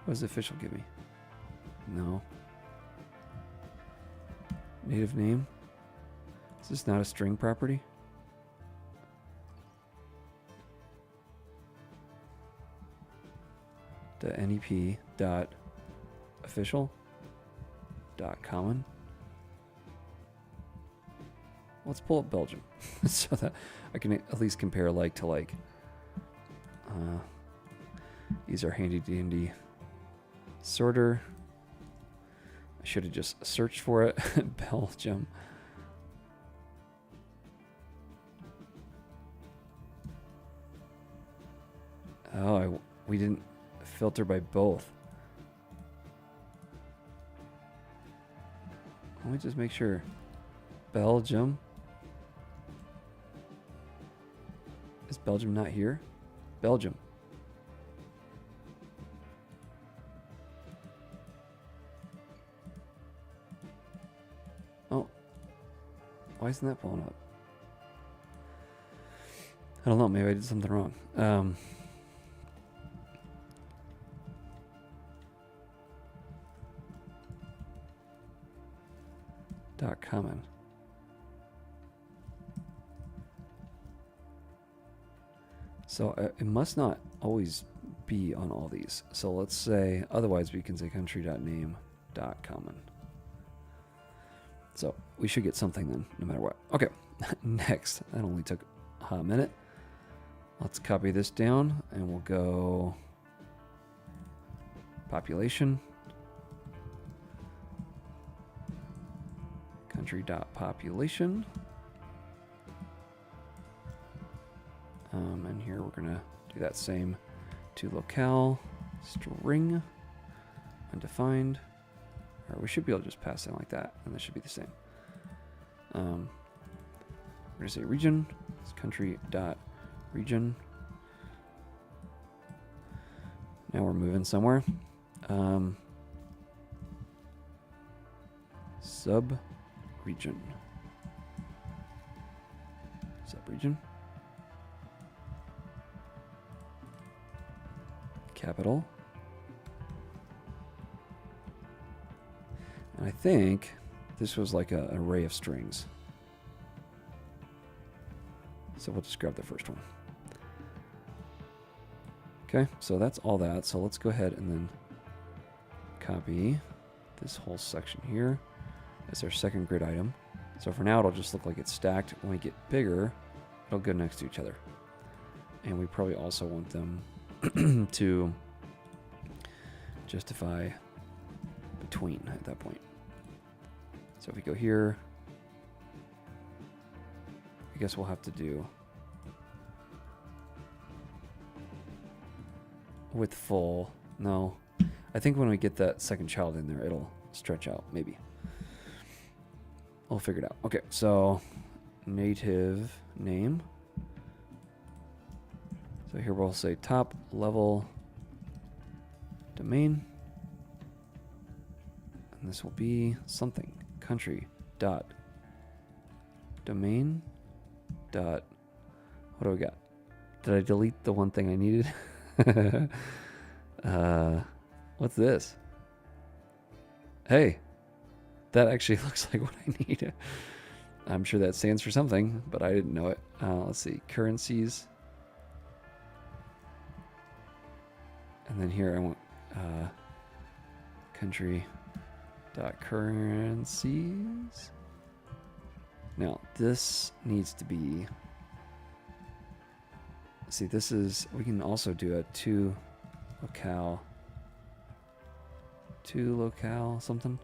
What does the official give me? No. Native name? Is this not a string property? .nep dot official dot common. Let's pull up Belgium so that I can at least compare like to like. These are handy dandy sorter. I should have just searched for it. Belgium. Oh, we didn't filter by both. Let me just make sure. Belgium. Is Belgium not here? Belgium. Oh. Why isn't that pulling up? I don't know. Maybe I did something wrong. .common. So it must not always be on all these. So let's say, otherwise we can say country.name.common. So we should get something then, no matter what. Okay, next. That only took a hot minute. Let's copy this down and we'll go population. Country.population. And here we're gonna do that same to locale, string, undefined. Or we should be able to just pass in like that, and that should be the same. We're gonna say region, it's country.region. Now we're moving somewhere. Sub-region. Sub-region. Capital. And I think this was like an array of strings. So we'll just grab the first one. Okay, so that's all that. So let's go ahead and then copy this whole section here as our second grid item. So for now, it'll just look like it's stacked. When we get bigger, it'll go next to each other. And we probably also want them to justify between at that point. So if we go here, I guess we'll have to do with full. No, I think when we get that second child in there, it'll stretch out, maybe. We'll figure it out. Okay, so native name. So here we'll say top level domain. And this will be something. Country dot domain dot, what do we got? Did I delete the one thing I needed? What's this? Hey, that actually looks like what I need. I'm sure that stands for something, but I didn't know it. Let's see, currencies. And then here I want country.currencies. Now this needs to be, see, this is, we can also do a to locale something.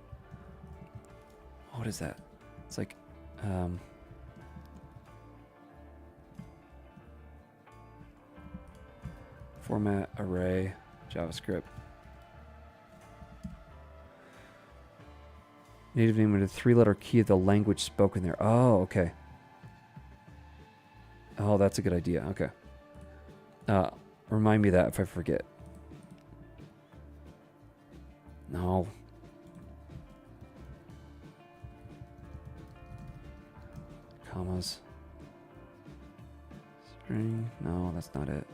What is that? It's like format array JavaScript. Native name with a 3-letter key of the language spoken there. Oh, okay. Oh, that's a good idea. Okay. Remind me of that if I forget. No. Commas. String. No, that's not it.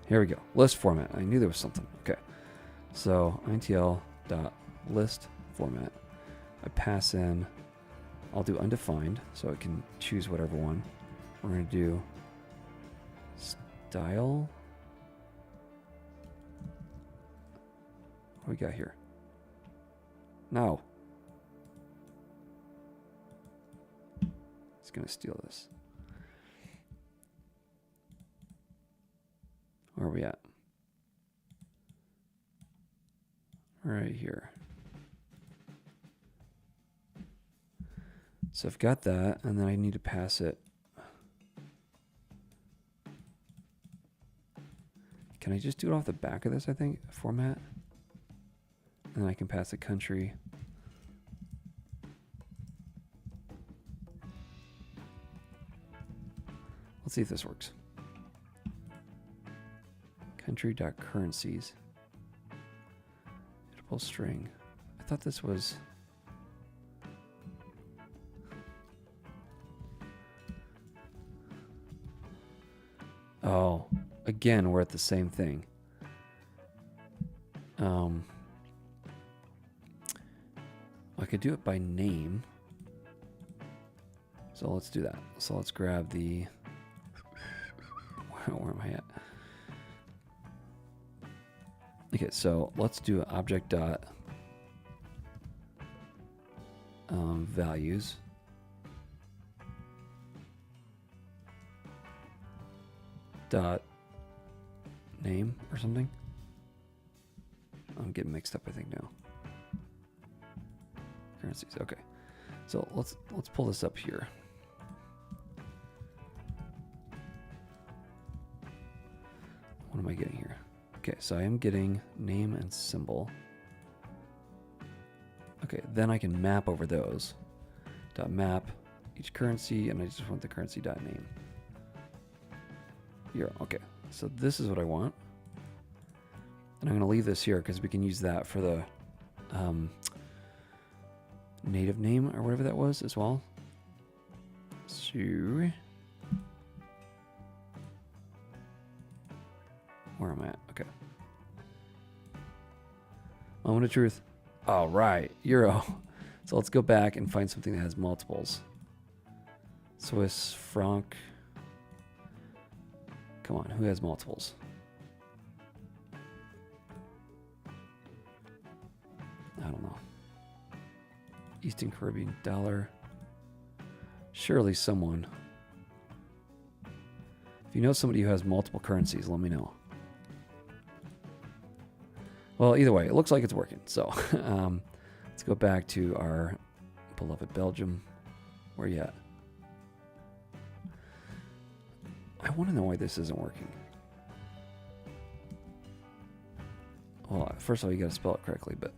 Here we go. List format. I knew there was something. Okay. So intl.list format. I pass in, I'll do undefined, so it can choose whatever one. We're going to do style What do we got here? No. It's going to steal this. Where are we at? Right here. So I've got that, and then I need to pass it. Can I just do it off the back of this, I think? Format. And then I can pass the country. Let's see if this works. Country.currencies. Editable string. I thought this was... Oh, again, we're at the same thing. I could do it by name. So let's do that. So let's grab the... Where am I at? Okay, so let's do object dot values. Dot name or something. I'm getting mixed up, I think, now. Currencies. Okay, so let's pull this up here. What am I getting here? Okay, so I am getting name and symbol. Okay, then I can map over those. Dot map each currency, and I just want the currency dot name. Here, okay. So this is what I want. And I'm going to leave this here because we can use that for the native name or whatever that was as well. So where am I at? Okay. Moment of truth. All right, Euro. So let's go back and find something that has multiples. Swiss franc. Come on, who has multiples? I don't know. Eastern Caribbean dollar. Surely someone. If you know somebody who has multiple currencies, let me know. Well, either way, it looks like it's working. So let's go back to our beloved Belgium. Where you at? I want to know why this isn't working. Well, first of all, you got to spell it correctly, but...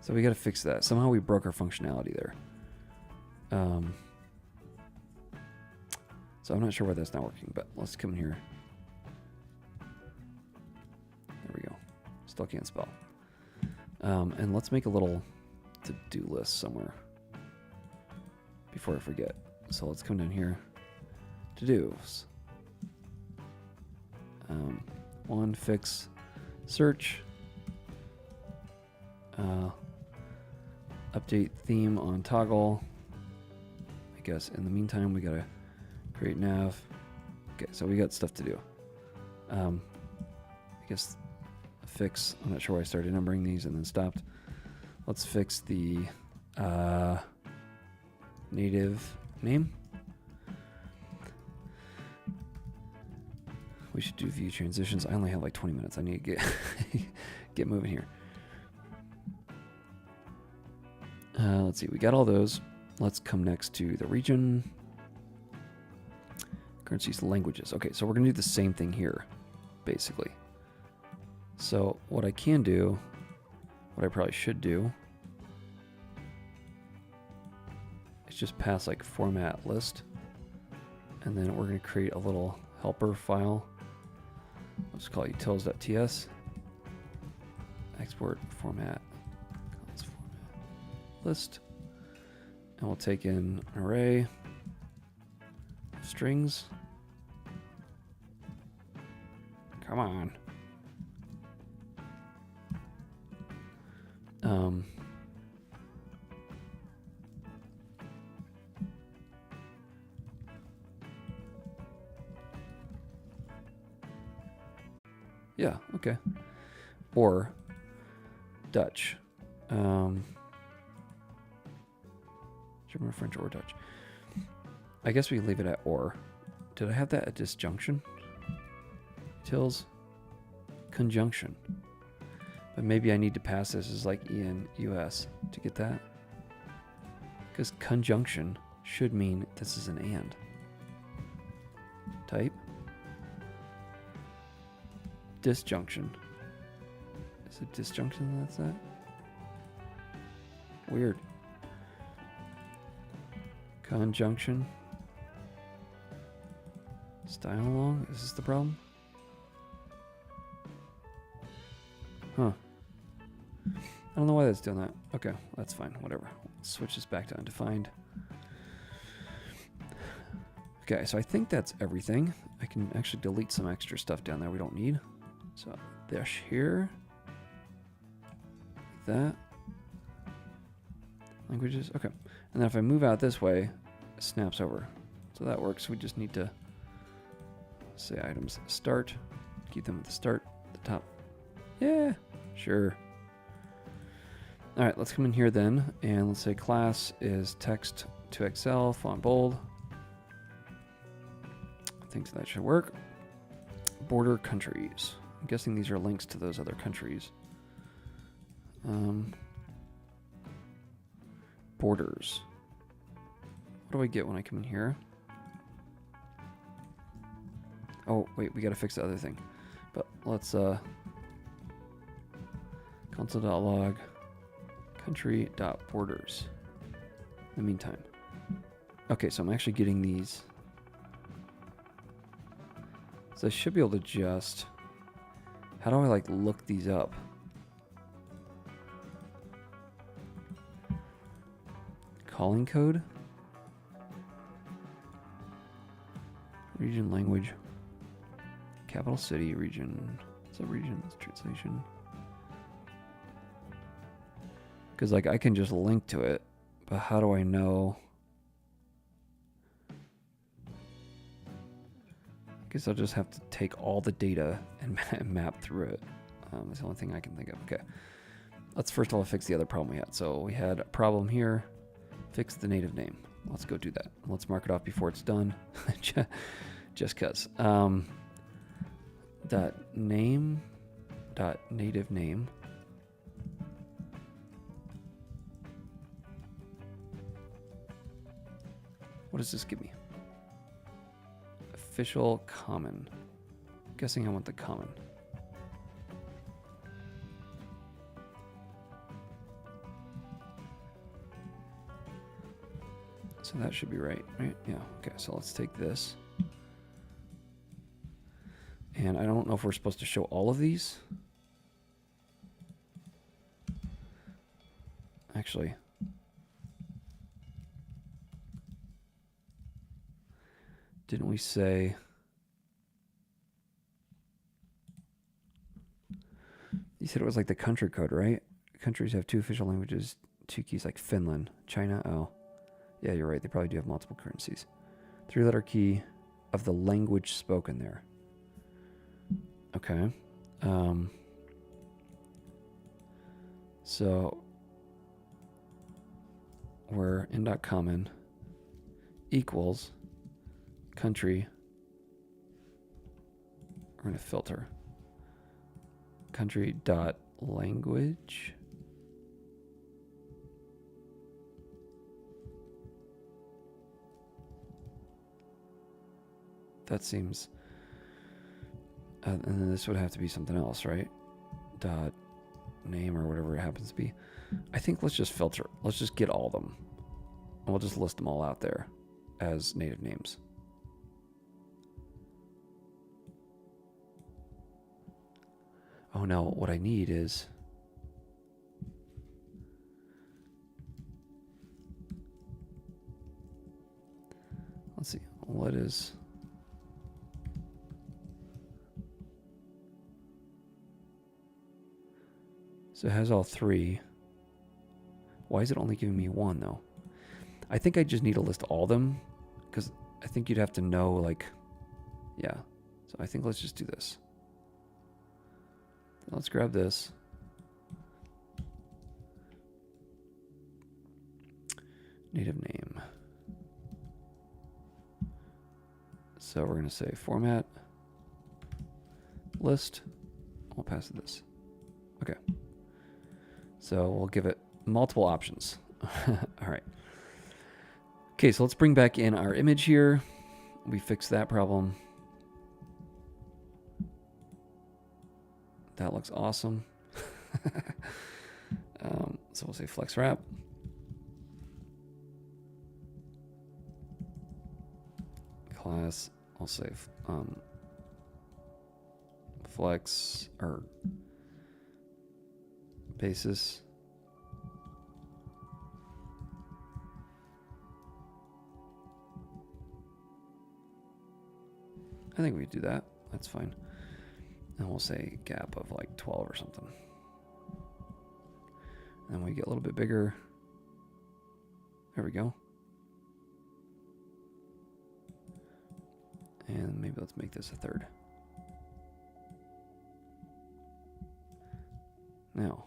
So we got to fix that. Somehow we broke our functionality there. So I'm not sure why that's not working, but let's come in here. There we go. Still can't spell. And let's make a little to-do list somewhere before I forget. So let's come down here. To-dos. One, fix, search. Update theme on toggle. I guess in the meantime we gotta create nav. Okay, so we got stuff to do. I guess fix. I'm not sure why I started numbering these and then stopped. Let's fix the native name. We should do view transitions. I only have like 20 minutes. I need to get moving here. Let's see, we got all those. Let's come next to the region. Currencies, languages. Okay, so we're gonna do the same thing here, basically. So what I can do, what I probably should do, is just pass like format list, and then we're gonna create a little helper file. Let's call it utils.ts. Export format. List, and we'll take in an array of strings. Come on. Yeah, okay. Or Dutch. German, French, or Dutch. I guess we leave it at or. Did I have that at disjunction? Tills. Conjunction. But maybe I need to pass this as like EN, US to get that. Because conjunction should mean this is an and. Type. Disjunction. Is it disjunction that's that? Weird. Conjunction. Style along? Is this the problem? Huh. I don't know why that's doing that. Okay, that's fine. Whatever. Let's switch this back to undefined. Okay, so I think that's everything. I can actually delete some extra stuff down there we don't need. So, dash here. Like that. Languages. Okay. And then if I move out this way, it snaps over. So that works. We just need to say items start. Keep them at the start, the top. Yeah, sure. All right, let's come in here then, and let's say class is text to Excel, font bold. I think that should work. Border countries. I'm guessing these are links to those other countries. Borders. What do I get when I come in here? Oh, wait, we gotta fix the other thing. But let's, console.log country.borders. In the meantime. Okay, so I'm actually getting these. So I should be able to just, how do I like look these up? Calling code? Region language. Capital city region. Is that region? That's translation. Because like I can just link to it, but how do I know? I guess I'll just have to take all the data and map through it. That's the only thing I can think of. Okay. Let's first of all fix the other problem we had. So we had a problem here. Fix the native name. Let's go do that. Let's mark it off before it's done. Just cause. Dot name. Dot native name. What does this give me? Official common. I'm guessing I want the common. So that should be right? Yeah. Okay, so let's take this. And I don't know if we're supposed to show all of these. Actually. Didn't we say... You said it was like the country code, right? Countries have 2 official languages, 2 keys like Finland, China, oh. Yeah, you're right. They probably do have multiple currencies. 3-letter key of the language spoken there. Okay. So we're in.common equals country. We're going to filter. Country dot language. That seems, and then this would have to be something else, right? Dot name or whatever it happens to be. I think let's just filter. Let's just get all of them. And we'll just list them all out there as native names. Oh no, what I need is, let's see, what is, so it has all 3. Why is it only giving me 1 though? I think I just need to list all of them because I think you'd have to know like, yeah. So I think let's just do this. Let's grab this. Native name. So we're going to say format list. We'll pass it this. Okay. So we'll give it multiple options. All right. Okay, so let's bring back in our image here. We fixed that problem. That looks awesome. So we'll say flex wrap. Class, I'll say flex or basis. I think we do that. That's fine. And we'll say gap of like 12 or something. And we get a little bit bigger. There we go. And maybe let's make this a third. Now,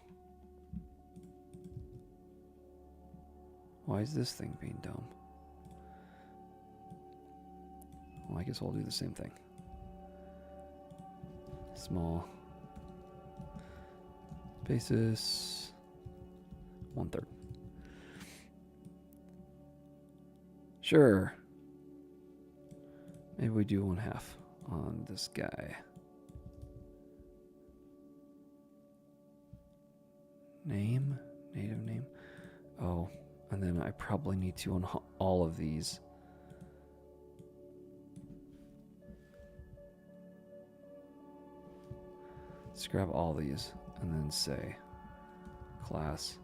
why is this thing being dumb? Well, I guess we'll do the same thing. Small basis 1/3. Sure. Maybe we do 1/2 on this guy. Name, native name. Oh, and then I probably need to on all of these. Let's grab all these and then say class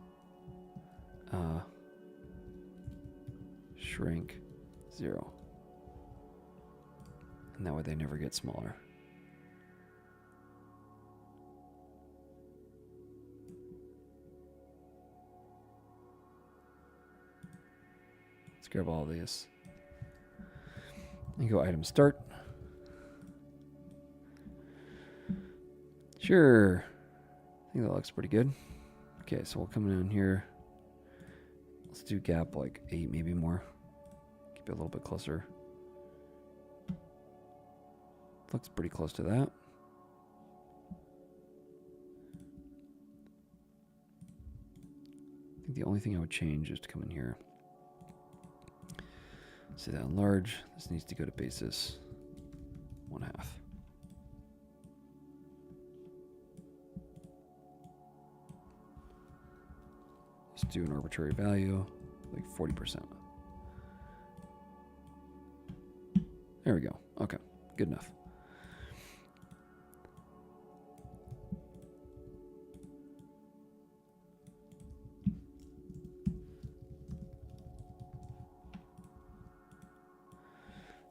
shrink 0. And that way they never get smaller. Let's grab all these. And go item start. Sure. I think that looks pretty good. Okay, so we'll come down here. Let's do gap like 8, maybe more. Keep it a little bit closer. Looks pretty close to that. I think the only thing I would change is to come in here. Say that large. This needs to go to basis 1/2. Let's do an arbitrary value, like 40%. There we go. Okay, good enough.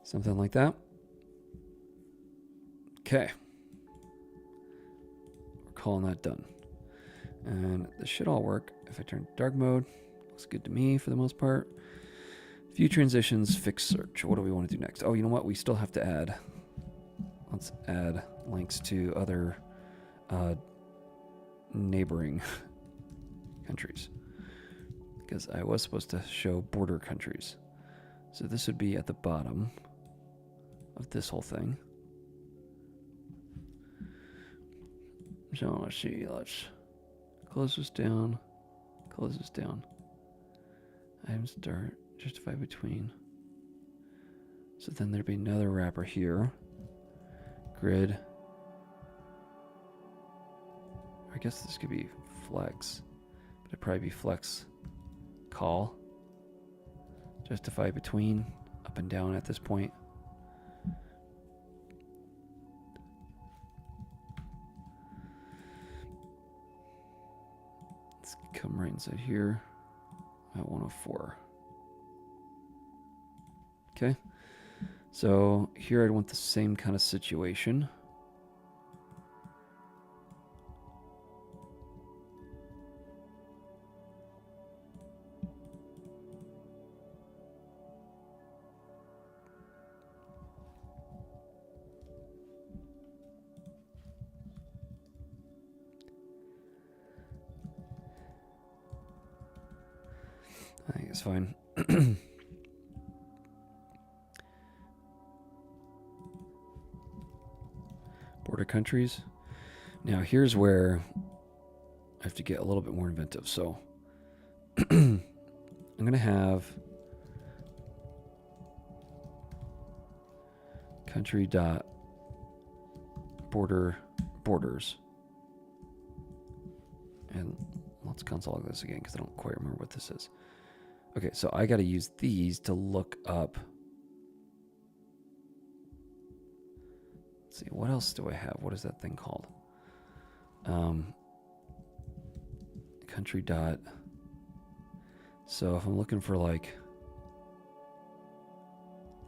Something like that. Okay. We're calling that done. And this should all work. If I turn dark mode, looks good to me for the most part. View transitions, fix search. What do we want to do next? Oh, you know what? We still have to add. Let's add links to other neighboring countries. Because I was supposed to show border countries. So this would be at the bottom of this whole thing. So let's see, let's close this down, close this down. Item start, justify between. So then there'd be another wrapper here. Grid. I guess this could be flex, but it'd probably be flex call. Justify between, up and down at this point. Let's come right inside here at 104. Okay. So here I'd want the same kind of situation. I think it's fine. Border countries. Now here's where I have to get a little bit more inventive. So I'm going to have country dot borders. And let's console log this again because I don't quite remember what this is. Okay, so I got to use these to look up. Let's see, what else do I have? What is that thing called? Country dot. So if I'm looking for like,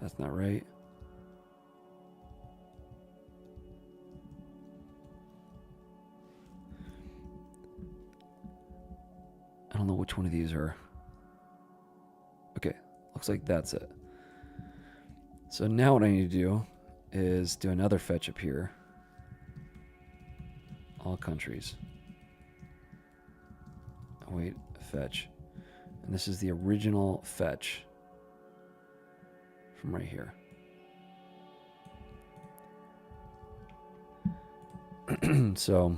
that's not right. I don't know which one of these are. Okay, looks like that's it. So now what I need to do is do another fetch up here. All countries. Wait, fetch. And this is the original fetch from right here. So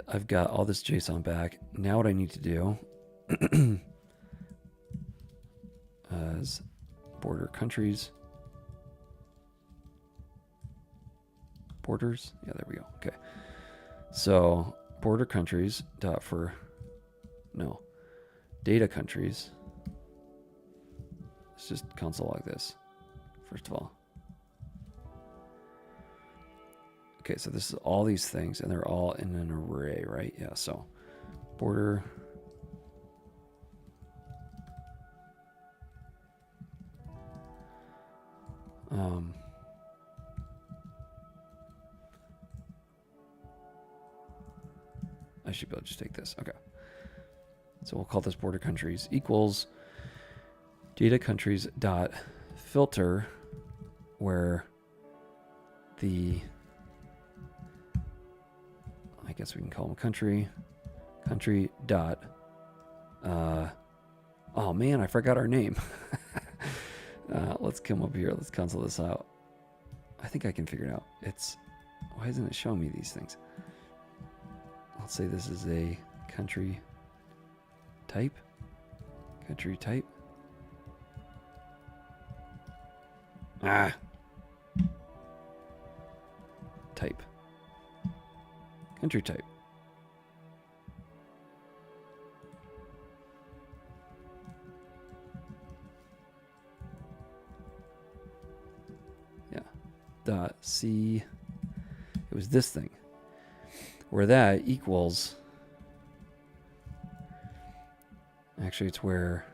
I've got all this JSON back. Now what I need to do is border countries. Borders. Yeah, there we go. Okay. So border countries dot for data countries. Let's just console log this first of all. Okay, so this is all these things, and they're all in an array, right? Yeah. So border. I should be able to just take this. Okay. So we'll call this border countries equals data countries dot filter, where the, I guess we can call them country dot, oh man, I forgot our name. Let's come up here. Let's console this out. I think I can figure it out. Why isn't it showing me these things? Let's say this is a country type. Type. Country type. Yeah. Dot C. It was this thing. Where that equals, actually it's where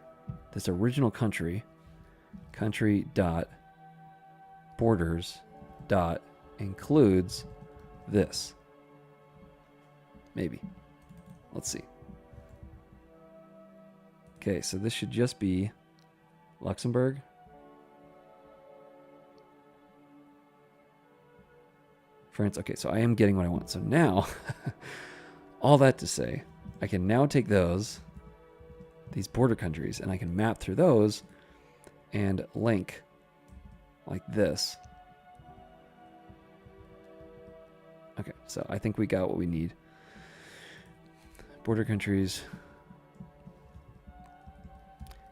this original country dot borders dot includes this. Maybe. Let's see. Okay, so this should just be Luxembourg. France. Okay, so I am getting what I want. So now, all that to say, I can now take these border countries, and I can map through those and link like this. Okay, so I think we got what we need. Border countries.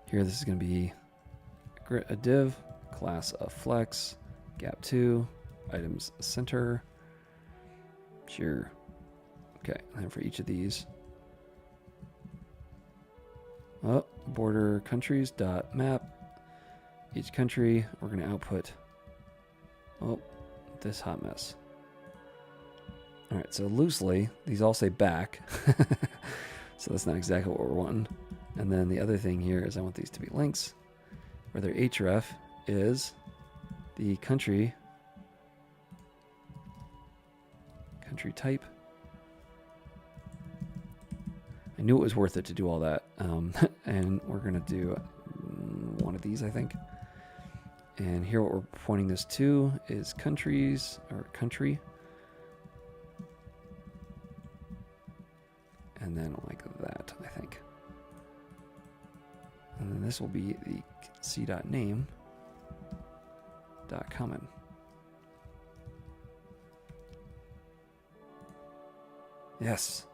Here, this is going to be a div, class of flex, gap 2, items center. Sure. Okay, and then for each of these, border countries dot map each country. We're going to output this hot mess. All right, so loosely these all say back, so that's not exactly what we're wanting. And then the other thing here is I want these to be links, where their href is the country type. I knew it was worth it to do all that. And we're going to do one of these, I think. And here what we're pointing this to is countries, or country. will be the c.name .common. Yes.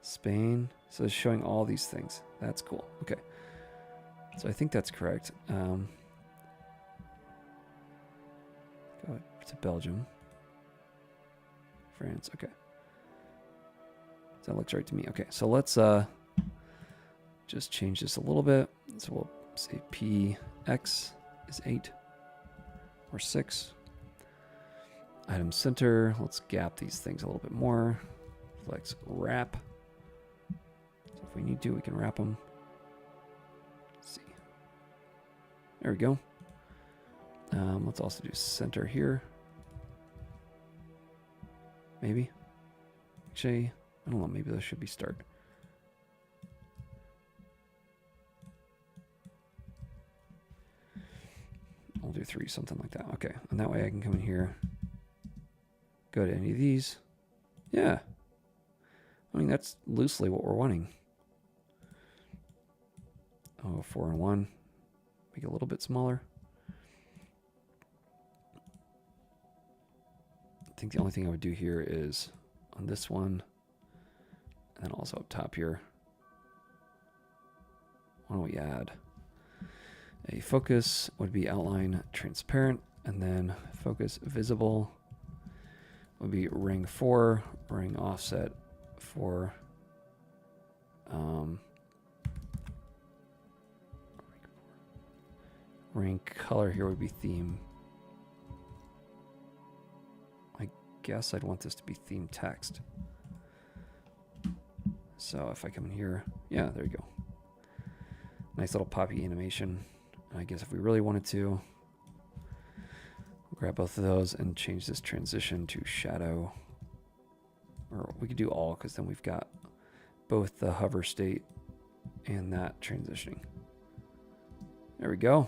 Spain. So it's showing all these things. That's cool. Okay. So I think that's correct. Go to Belgium. France. Okay. That looks right to me. Okay. So let's just change this a little bit. So we'll say PX is 8 or 6. Item center. Let's gap these things a little bit more. Flex wrap. So if we need to, we can wrap them. Let's see. There we go. Let's also do center here. Maybe. Actually, I don't know. Maybe this should be start. I'll do 3, something like that. Okay. And that way I can come in here. Go to any of these. Yeah. I mean, that's loosely what we're wanting. Oh, 4 and 1. Make it a little bit smaller. I think the only thing I would do here is on this one, and then also up top here. Why don't we add a focus would be outline transparent, and then focus visible would be ring 4, ring offset 4. Ring color here would be theme. I guess I'd want this to be theme text. So if I come in here, yeah, there you go. Nice little poppy animation. And I guess if we really wanted to, we'll grab both of those and change this transition to shadow. Or we could do all, because then we've got both the hover state and that transitioning. There we go.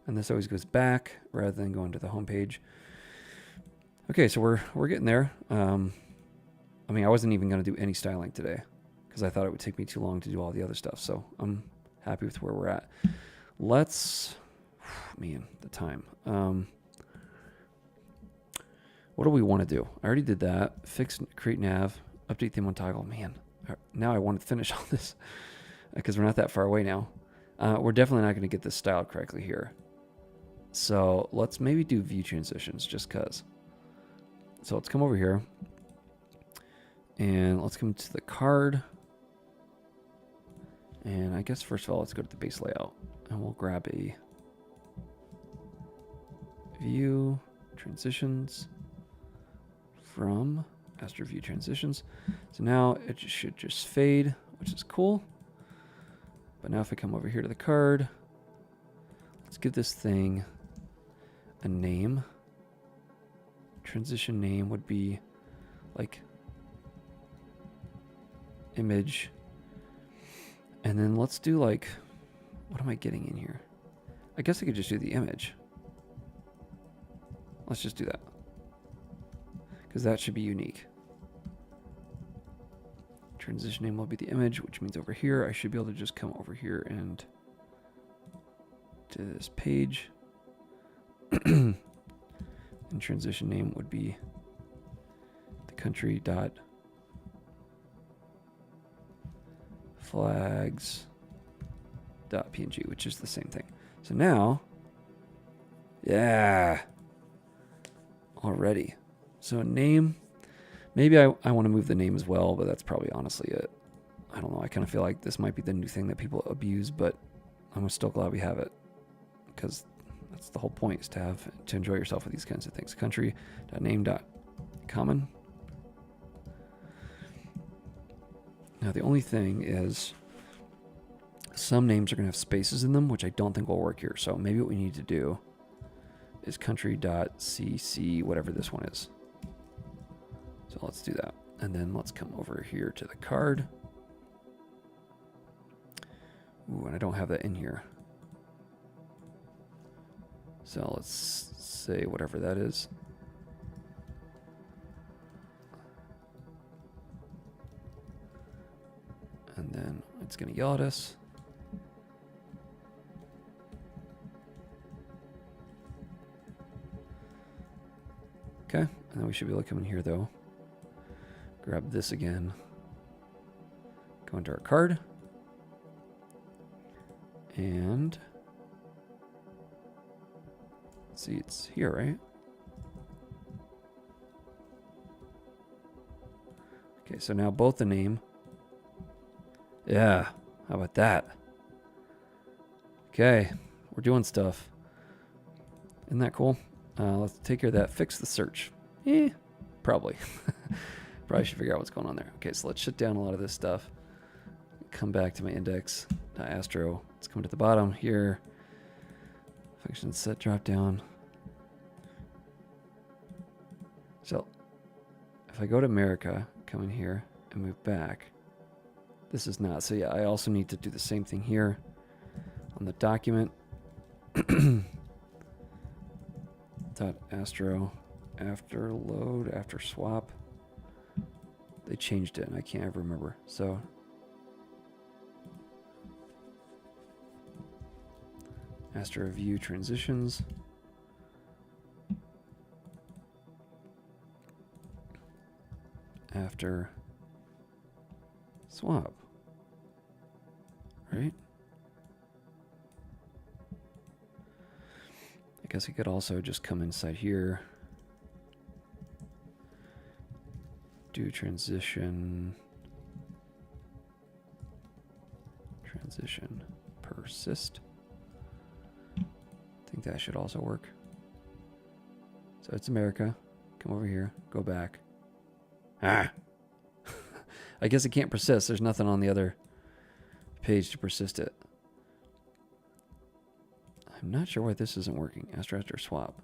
And this always goes back rather than going to the home page. Okay, so we're getting there. I mean, I wasn't even going to do any styling today because I thought it would take me too long to do all the other stuff. So I'm happy with where we're at. Let's, man, the time. What do we want to do? I already did that. Fix, create nav, update theme on toggle. Man, now I want to finish all this because we're not that far away now. We're definitely not going to get this styled correctly here. So let's maybe do view transitions just because. So let's come over here and let's come to the card. And I guess first of all, let's go to the base layout and we'll grab a view transitions from Astro view transitions. So now it should just fade, which is cool. But now if I come over here to the card, let's give this thing a name. Transition name would be like image. And then let's do like, what am I getting in here? I guess I could just do the image. Let's just do that. Because that should be unique. Transition name will be the image, which means over here, I should be able to just come over here and to this page. And transition name would be the country dot flags dot png, which is the same thing. So now, yeah, already. So name, maybe I want to move the name as well, but that's probably honestly it. I don't know. I kind of feel like this might be the new thing that people abuse, but I'm still glad we have it because that's the whole point, is to enjoy yourself with these kinds of things. Country.name.common. Now the only thing is some names are going to have spaces in them, which I don't think will work here. So maybe what we need to do is country.cc, whatever this one is. So let's do that. And then let's come over here to the card. Ooh, and I don't have that in here. So let's say whatever that is. And then I It's going to yell at us. Okay, and then we should be able to come in here though. Grab this again. Go into our card. And let's see, it's here, right? Okay, so now both the name. Yeah, how about that? Okay, we're doing stuff. Isn't that cool? Let's take care of that. Fix the search. Probably. Probably should figure out what's going on there. Okay, so let's shut down a lot of this stuff. Come back to my index, Astro. Let's come to the bottom here. Function set drop down. So if I go to America, come in here and move back, this is not. So yeah, I also need to do the same thing here on the document. Dot Astro after load, after swap. They changed it and I can't ever remember. So Astro view transitions. After swap. Right? I guess I could also just come inside here. Do transition. Transition persist. I think that should also work. So it's America. Come over here. Go back. Ah! I guess it can't persist. There's nothing on the other page to persist it. I'm not sure why this isn't working. Astro swap.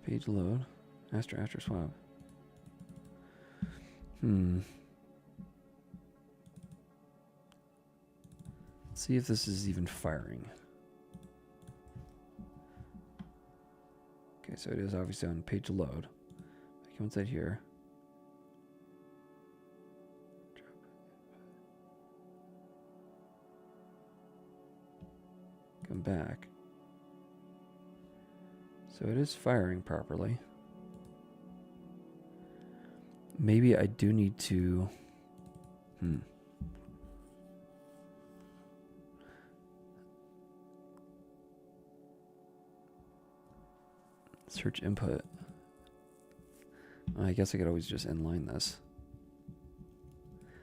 Page load. Astro swap. Let's see if this is even firing. Okay, so it is obviously on page load. I come inside here. Come back. So it is firing properly. Maybe I do need to... Search input. I guess I could always just inline this.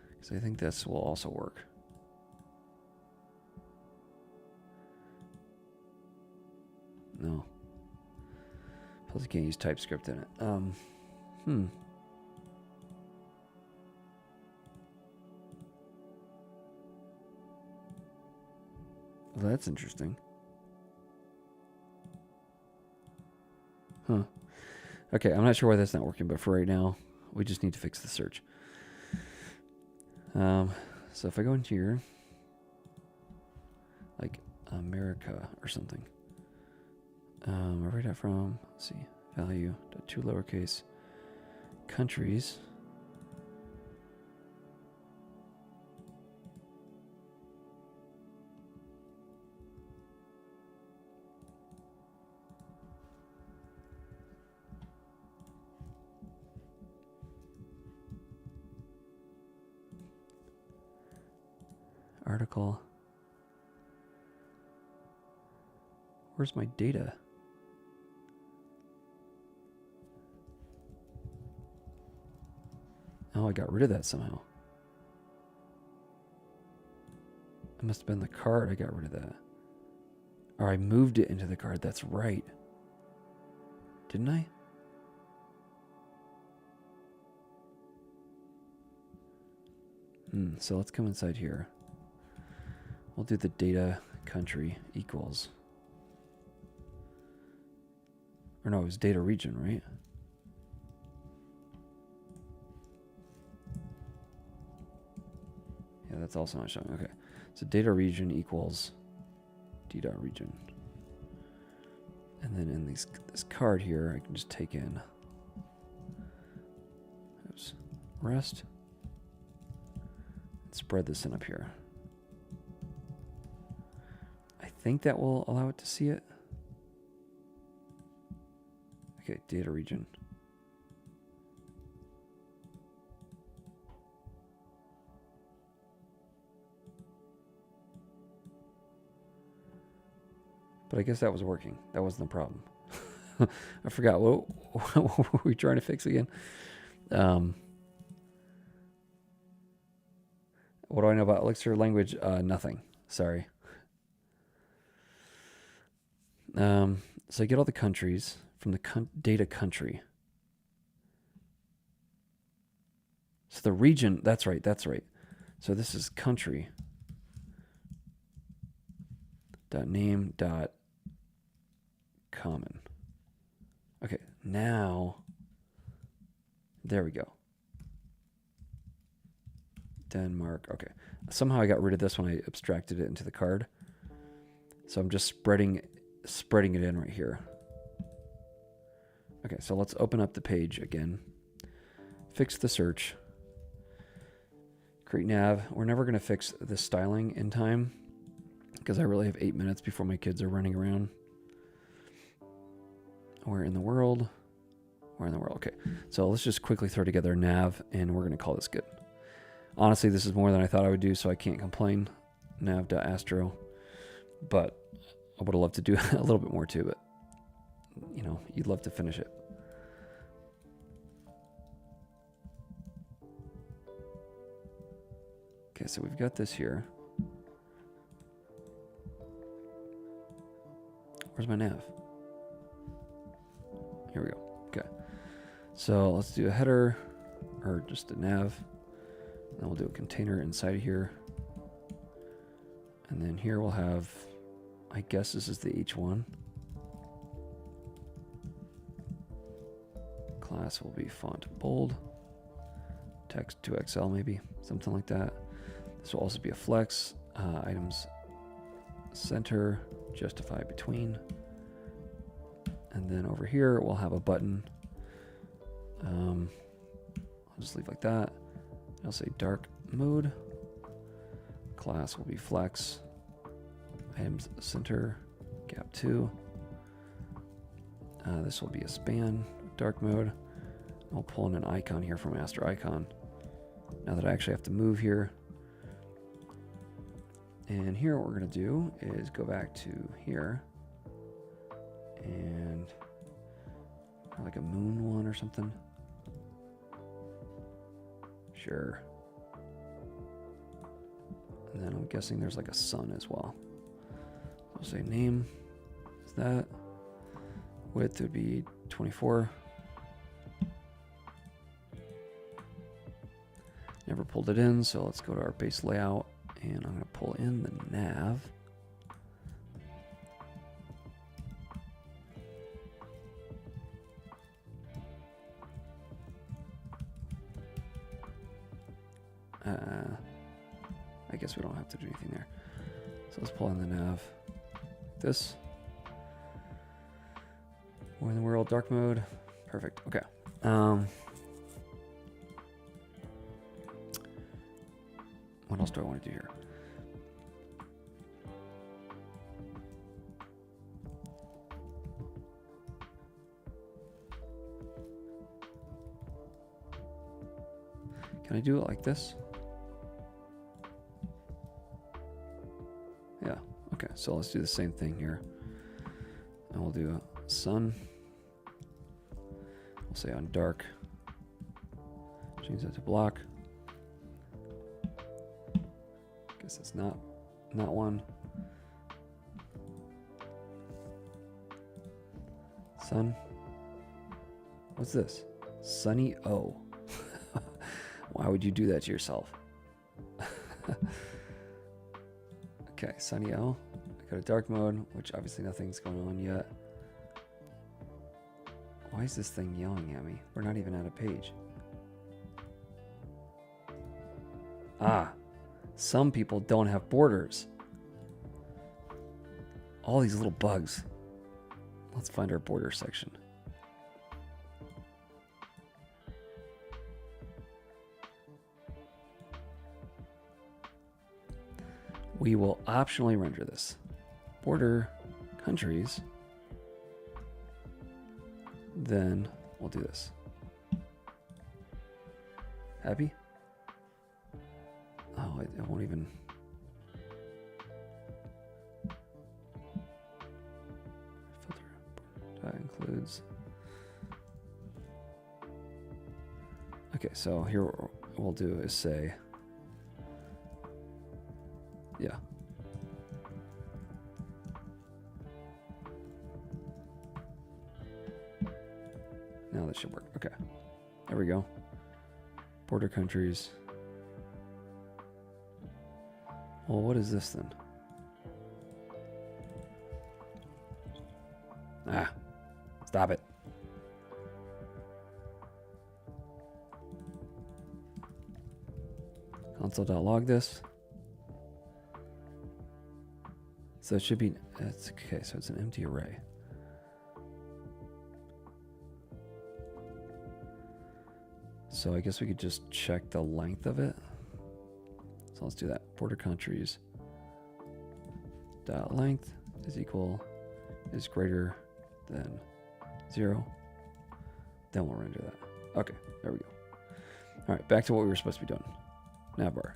Because I think this will also work. No. Plus I can't use TypeScript in it. Well, that's interesting. Huh. Okay, I'm not sure why that's not working, but for right now, we just need to fix the search. So if I go into here, like America or something, where did from? Let's see, value, two lowercase, countries. Article. Where's my data? Oh, I got rid of that somehow. It must have been the card I got rid of that. Or I moved it into the card. That's right. Didn't I? So let's come inside here. We'll do the data country equals. Or no, it was data region, right? that's also not showing. Okay, so data region equals d.region. And then in this card here, I can just take in rest and spread this in up here. I think that will allow it to see it. Okay, data region. But I guess that was working. That wasn't the problem. I forgot. What were we trying to fix again? What do I know about Elixir language? Nothing. Sorry. So I get all the countries from the data country. So the region, that's right. So this is country. .name. .common. Okay, now, there we go. Denmark, okay. Somehow I got rid of this when I abstracted it into the card. So I'm just spreading it in right here. Okay, so let's open up the page again. Fix the search. Create nav. We're never going to fix the styling in time because I really have 8 minutes before my kids are running around. Where in the world? Where in the world? Okay, so let's just quickly throw together nav and we're going to call this good. Honestly, this is more than I thought I would do, so I can't complain. Nav.astro. But I would have loved to do a little bit more too, but you know, you'd love to finish it. Okay, so we've got this here. Where's my nav? Here we go. Okay. So let's do a header, or just a nav. Then we'll do a container inside of here. And then here we'll have, I guess this is the H1. Class will be font bold. Text 2XL maybe, something like that. This will also be a flex. Items center, justify between. And then over here we'll have a button. I'll just leave like that. I'll say dark mode. Class will be flex. Items center, gap 2. This will be a span, dark mode. I'll pull in an icon here from Astro icon. Now that I actually have to move here. And here what we're going to do is go back to here. And like a moon one or something. Sure. And then I'm guessing there's like a sun as well. I'll say name is that. Width would be 24. Never pulled it in, so let's go to our base layout and I'm going to pull in the nav. I guess we don't have to do anything there. So let's pull in the nav. This. We're in the world, dark mode. Perfect. Okay. What else do I want to do here? Can I do it like this? Yeah. Okay. So let's do the same thing here. And we'll do a sun. We'll say on dark. Change that to block. Guess it's not one. Sun. What's this? Sunny O. Why would you do that to yourself? Okay, Sunny O. I go to dark mode, which obviously nothing's going on yet. Why is this thing yelling at me? We're not even at a page. Ah, Some people don't have borders. All these little bugs. Let's find our border section. We will optionally render this. Border countries. Then we'll do this. Happy? Oh, it won't even. Filter. That includes. Okay, so here what we'll do is say, yeah. Now that should work. Okay. There we go. Border countries. Well, what is this then? Ah, stop it. Console.log this. So it should be, it's okay, so it's an empty array. So I guess we could just check the length of it. So let's do that. Border countries dot length is greater than 0. Then we'll render that. Okay, there we go. All right, back to what we were supposed to be doing. Navbar.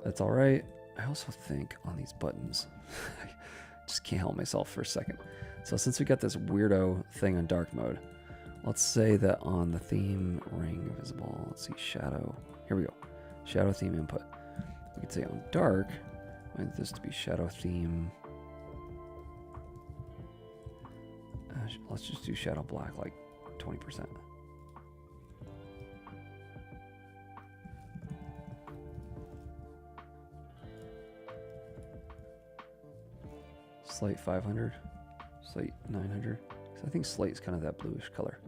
That's all right. I also think on these buttons, I just can't help myself for a second. So since we got this weirdo thing on dark mode, let's say that on the theme ring visible, let's see, shadow. Here we go. Shadow theme input. We could say on dark, I want this to be shadow theme. Let's just do shadow black, like 20%. Slate 500, slate 900. So I think slate is kind of that bluish color.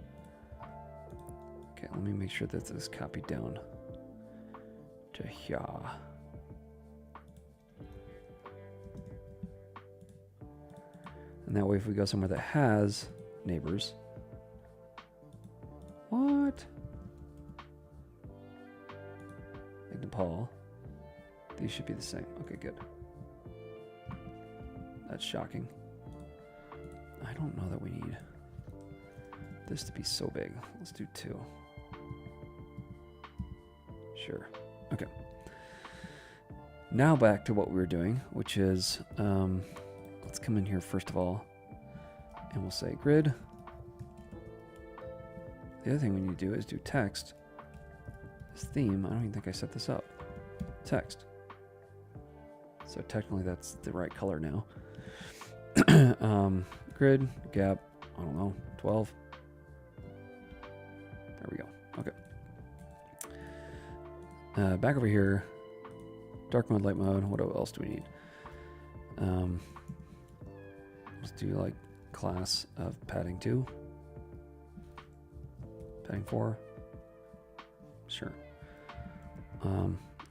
Okay, let me make sure that this is copied down to here. And that way if we go somewhere that has neighbors. What? Like Nepal. These should be the same. Okay, good. That's shocking. I don't know that we need this to be so big. Let's do 2. Sure. Okay. Now back to what we were doing, which is, let's come in here first of all, and we'll say grid. The other thing we need to do is do text. This theme, I don't even think I set this up. Text. So technically that's the right color now. Grid, gap, I don't know, 12. There we go. Okay. Back over here, dark mode, light mode. What else do we need? Let's do like class of padding 2. Padding 4. Sure.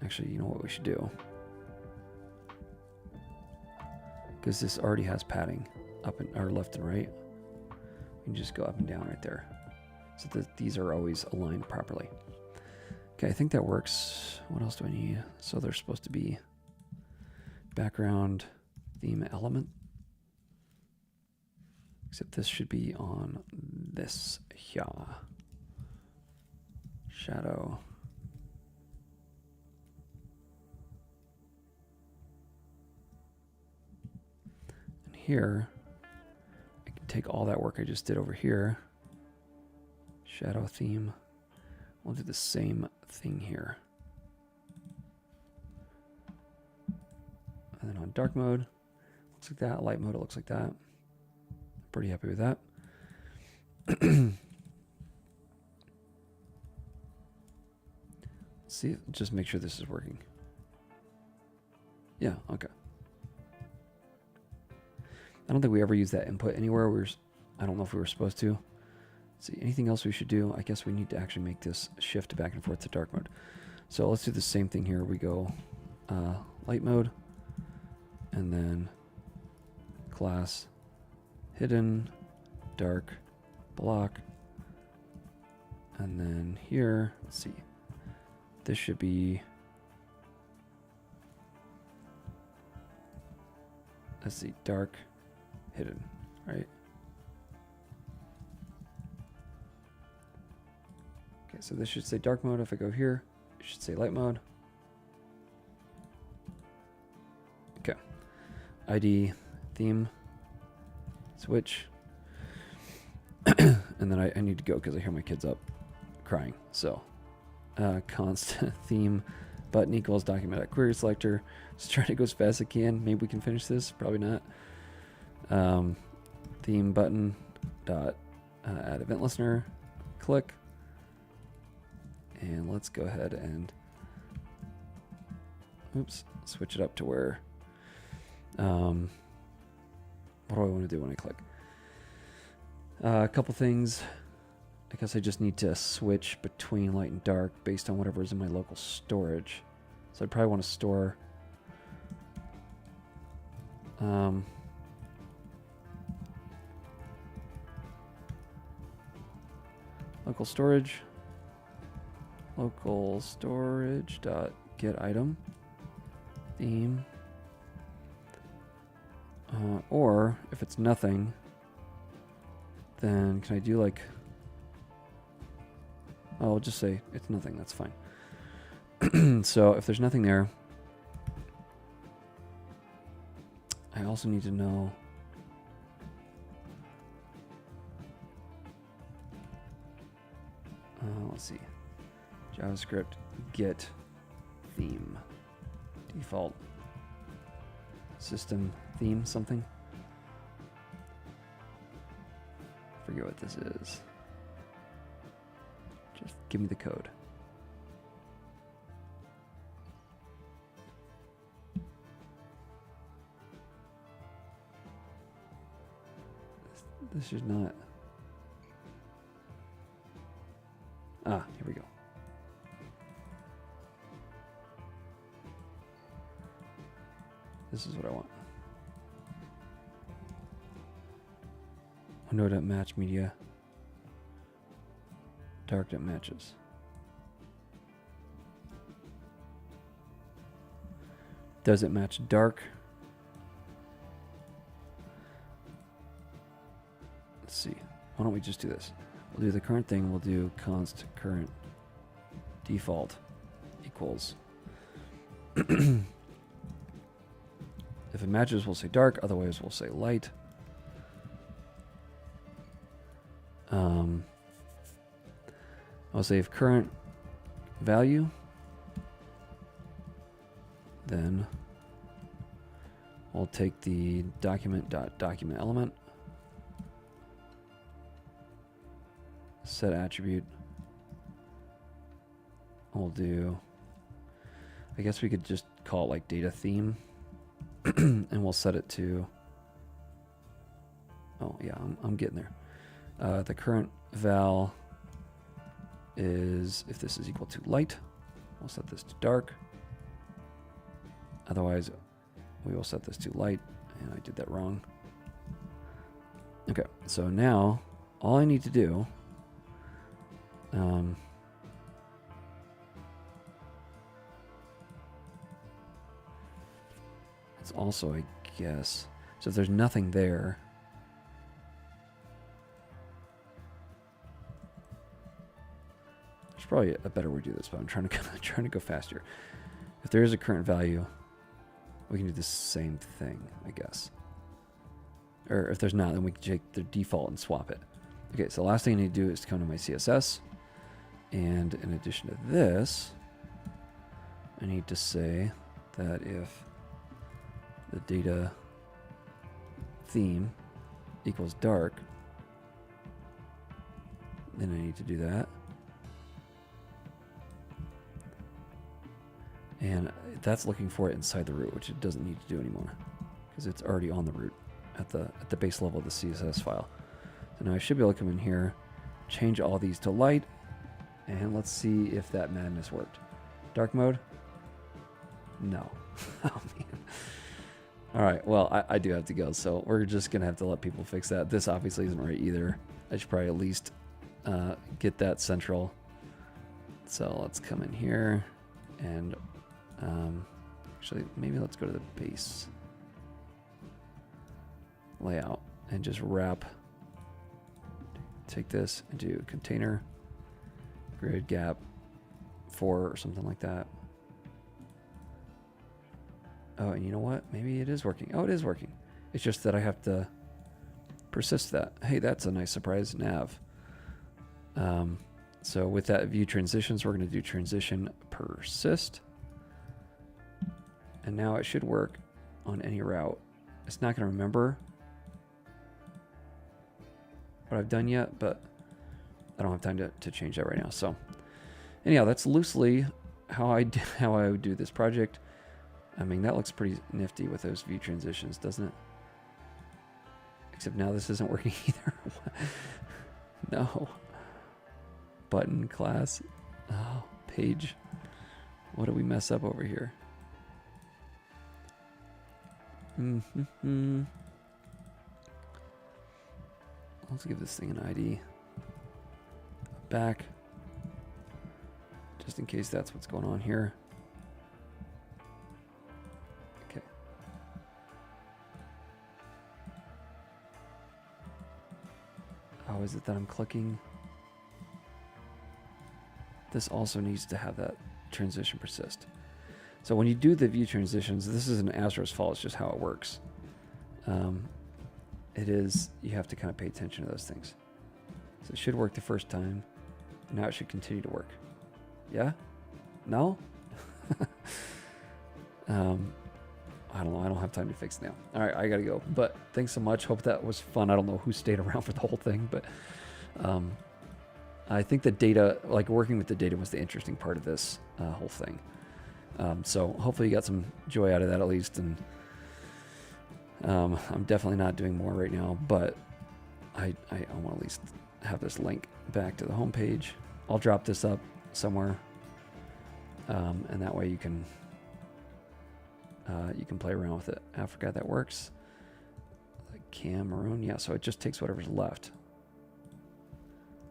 Actually, you know what we should do? Because this already has padding up and or left and right. We can just go up and down right there, so that these are always aligned properly. Okay, I think that works. What else do I need? So they're supposed to be background theme element. Except this should be on this here. Shadow. Here, I can take all that work I just did over here. Shadow theme. We'll do the same thing here. And then on dark mode, looks like that. Light mode, it looks like that. Pretty happy with that. See, just make sure this is working. Yeah, okay. I don't think we ever use that input anywhere. I don't know if we were supposed to. Let's see, anything else we should do? I guess we need to actually make this shift back and forth to dark mode. So let's do the same thing here. We go light mode, and then class hidden dark block, and then here, let's see, this should be, let's see, dark hidden, right? Okay, so this should say dark mode. If I go here, it should say light mode. Okay, ID theme switch. And then I need to go because I hear my kids up crying. So const theme button equals document.query selector. Just trying to go as fast as I can. Maybe we can finish this. Probably not. Theme button dot add event listener. Click. And let's go ahead and switch it up to where what do I want to do when I click? A couple things. I guess I just need to switch between light and dark based on whatever is in my local storage. So I probably want to store local storage dot get item theme, or if it's nothing, then can I do like, I'll just say it's nothing, that's fine. So if there's nothing there, I also need to know let's see, JavaScript get theme default system theme something. Forget what this is. Just give me the code. This is not. Ah, here we go. This is what I want. Window.match media. Dark.matches. Does it match dark? Let's see. Why don't we just do this? We'll do the current thing. We'll do const current default equals. If it matches, we'll say dark. Otherwise, we'll say light. I'll say if current value, then we'll take the document.document element, set attribute. We'll do, I guess we could just call it like data theme, and we'll set it to, oh yeah, I'm getting there. The current val is, if this is equal to light, we'll set this to dark. Otherwise, we will set this to light, and I did that wrong. Okay, so now all I need to do it's also, I guess, so if there's nothing there, there's probably a better way to do this, but I'm trying to go faster. If there is a current value, we can do the same thing, I guess. Or if there's not, then we can take the default and swap it. Okay, so the last thing I need to do is to come to my CSS. And in addition to this, I need to say that if the data theme equals dark, then I need to do that. And that's looking for it inside the root, which it doesn't need to do anymore because it's already on the root at the base level of the CSS file. So now I should be able to come in here, change all these to light, and let's see if that madness worked. Dark mode. No. Oh, man. All right, well, I do have to go, so we're just going to have to let people fix that. This obviously isn't right either. I should probably at least get that central. So let's come in here and actually maybe let's go to the base layout and just wrap. Take this and do container, grid gap 4 or something like that. Oh, and you know what? Maybe it is working. Oh, it is working. It's just that I have to persist that. Hey, that's a nice surprise, nav. So with that view transitions, we're going to do transition persist. And now it should work on any route. It's not going to remember what I've done yet, but I don't have time to change that right now. So anyhow, that's loosely how I would do this project. I mean, that looks pretty nifty with those view transitions, doesn't it? Except now this isn't working either. No. Button class. Oh, page. What did we mess up over here? Let's give this thing an ID. Back. Just in case that's what's going on here. Okay. Oh, is it that I'm clicking? This also needs to have that transition persist. So when you do the view transitions, this isn't Astro's fault, it's just how it works. It is, you have to kind of pay attention to those things. So it should work the first time. Now it should continue to work. Yeah? No? I don't know. I don't have time to fix it now. All right, I got to go. But thanks so much. Hope that was fun. I don't know who stayed around for the whole thing, but I think the data, like working with the data was the interesting part of this whole thing. So hopefully you got some joy out of that at least. And I'm definitely not doing more right now, but I want to at least have this link back to the home page. I'll drop this up somewhere, and that way you can play around with it. I forgot that works. Like Cameroon, yeah. So it just takes whatever's left.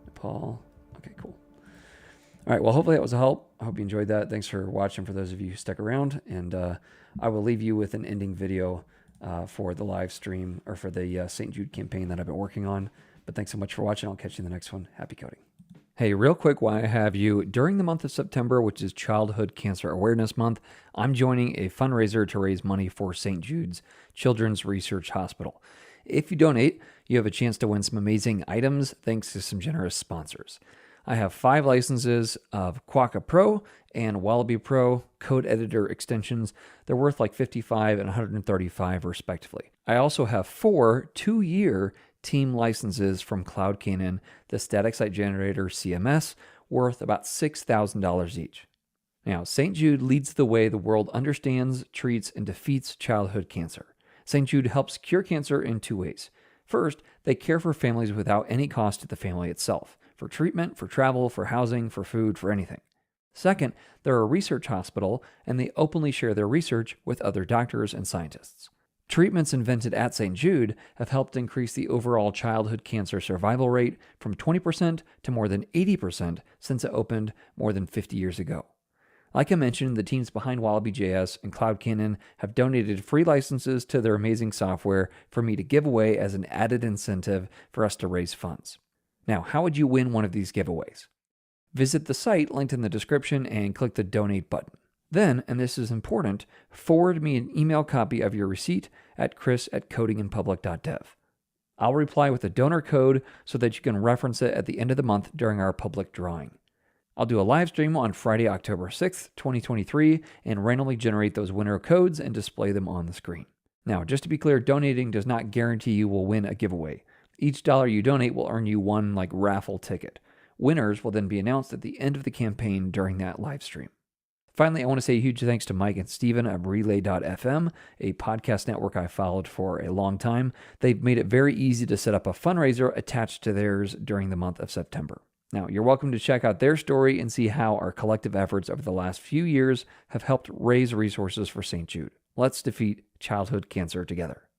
Nepal. Okay, cool. All right. Well, hopefully that was a help. I hope you enjoyed that. Thanks for watching. For those of you who stuck around, and I will leave you with an ending video for the live stream or for the St. Jude campaign that I've been working on. But thanks so much for watching. I'll catch you in the next one. Happy coding. Hey, real quick, while I have you, during the month of September, which is Childhood Cancer Awareness Month, I'm joining a fundraiser to raise money for St. Jude's Children's Research Hospital. If you donate, you have a chance to win some amazing items thanks to some generous sponsors. I have 5 licenses of Quokka Pro and Wallaby Pro code editor extensions. They're worth like $55 and $135 respectively. I also have 4 2-year team licenses from Cloud Cannon, the static site generator CMS, worth about $6,000 each. Now, St. Jude leads the way the world understands, treats, and defeats childhood cancer. St. Jude helps cure cancer in 2 ways. First, they care for families without any cost to the family itself, for treatment, for travel, for housing, for food, for anything. Second, they're a research hospital, and they openly share their research with other doctors and scientists. Treatments invented at St. Jude have helped increase the overall childhood cancer survival rate from 20% to more than 80% since it opened more than 50 years ago. Like I mentioned, the teams behind Wallaby.js and Cloud Cannon have donated free licenses to their amazing software for me to give away as an added incentive for us to raise funds. Now, how would you win one of these giveaways? Visit the site linked in the description and click the donate button. Then, and this is important, forward me an email copy of your receipt at chris@codinginpublic.dev. I'll reply with a donor code so that you can reference it at the end of the month during our public drawing. I'll do a live stream on Friday, October 6th, 2023, and randomly generate those winner codes and display them on the screen. Now, just to be clear, donating does not guarantee you will win a giveaway. Each dollar you donate will earn you one raffle ticket. Winners will then be announced at the end of the campaign during that live stream. Finally, I want to say a huge thanks to Mike and Steven of Relay.fm, a podcast network I followed for a long time. They've made it very easy to set up a fundraiser attached to theirs during the month of September. Now, you're welcome to check out their story and see how our collective efforts over the last few years have helped raise resources for St. Jude. Let's defeat childhood cancer together.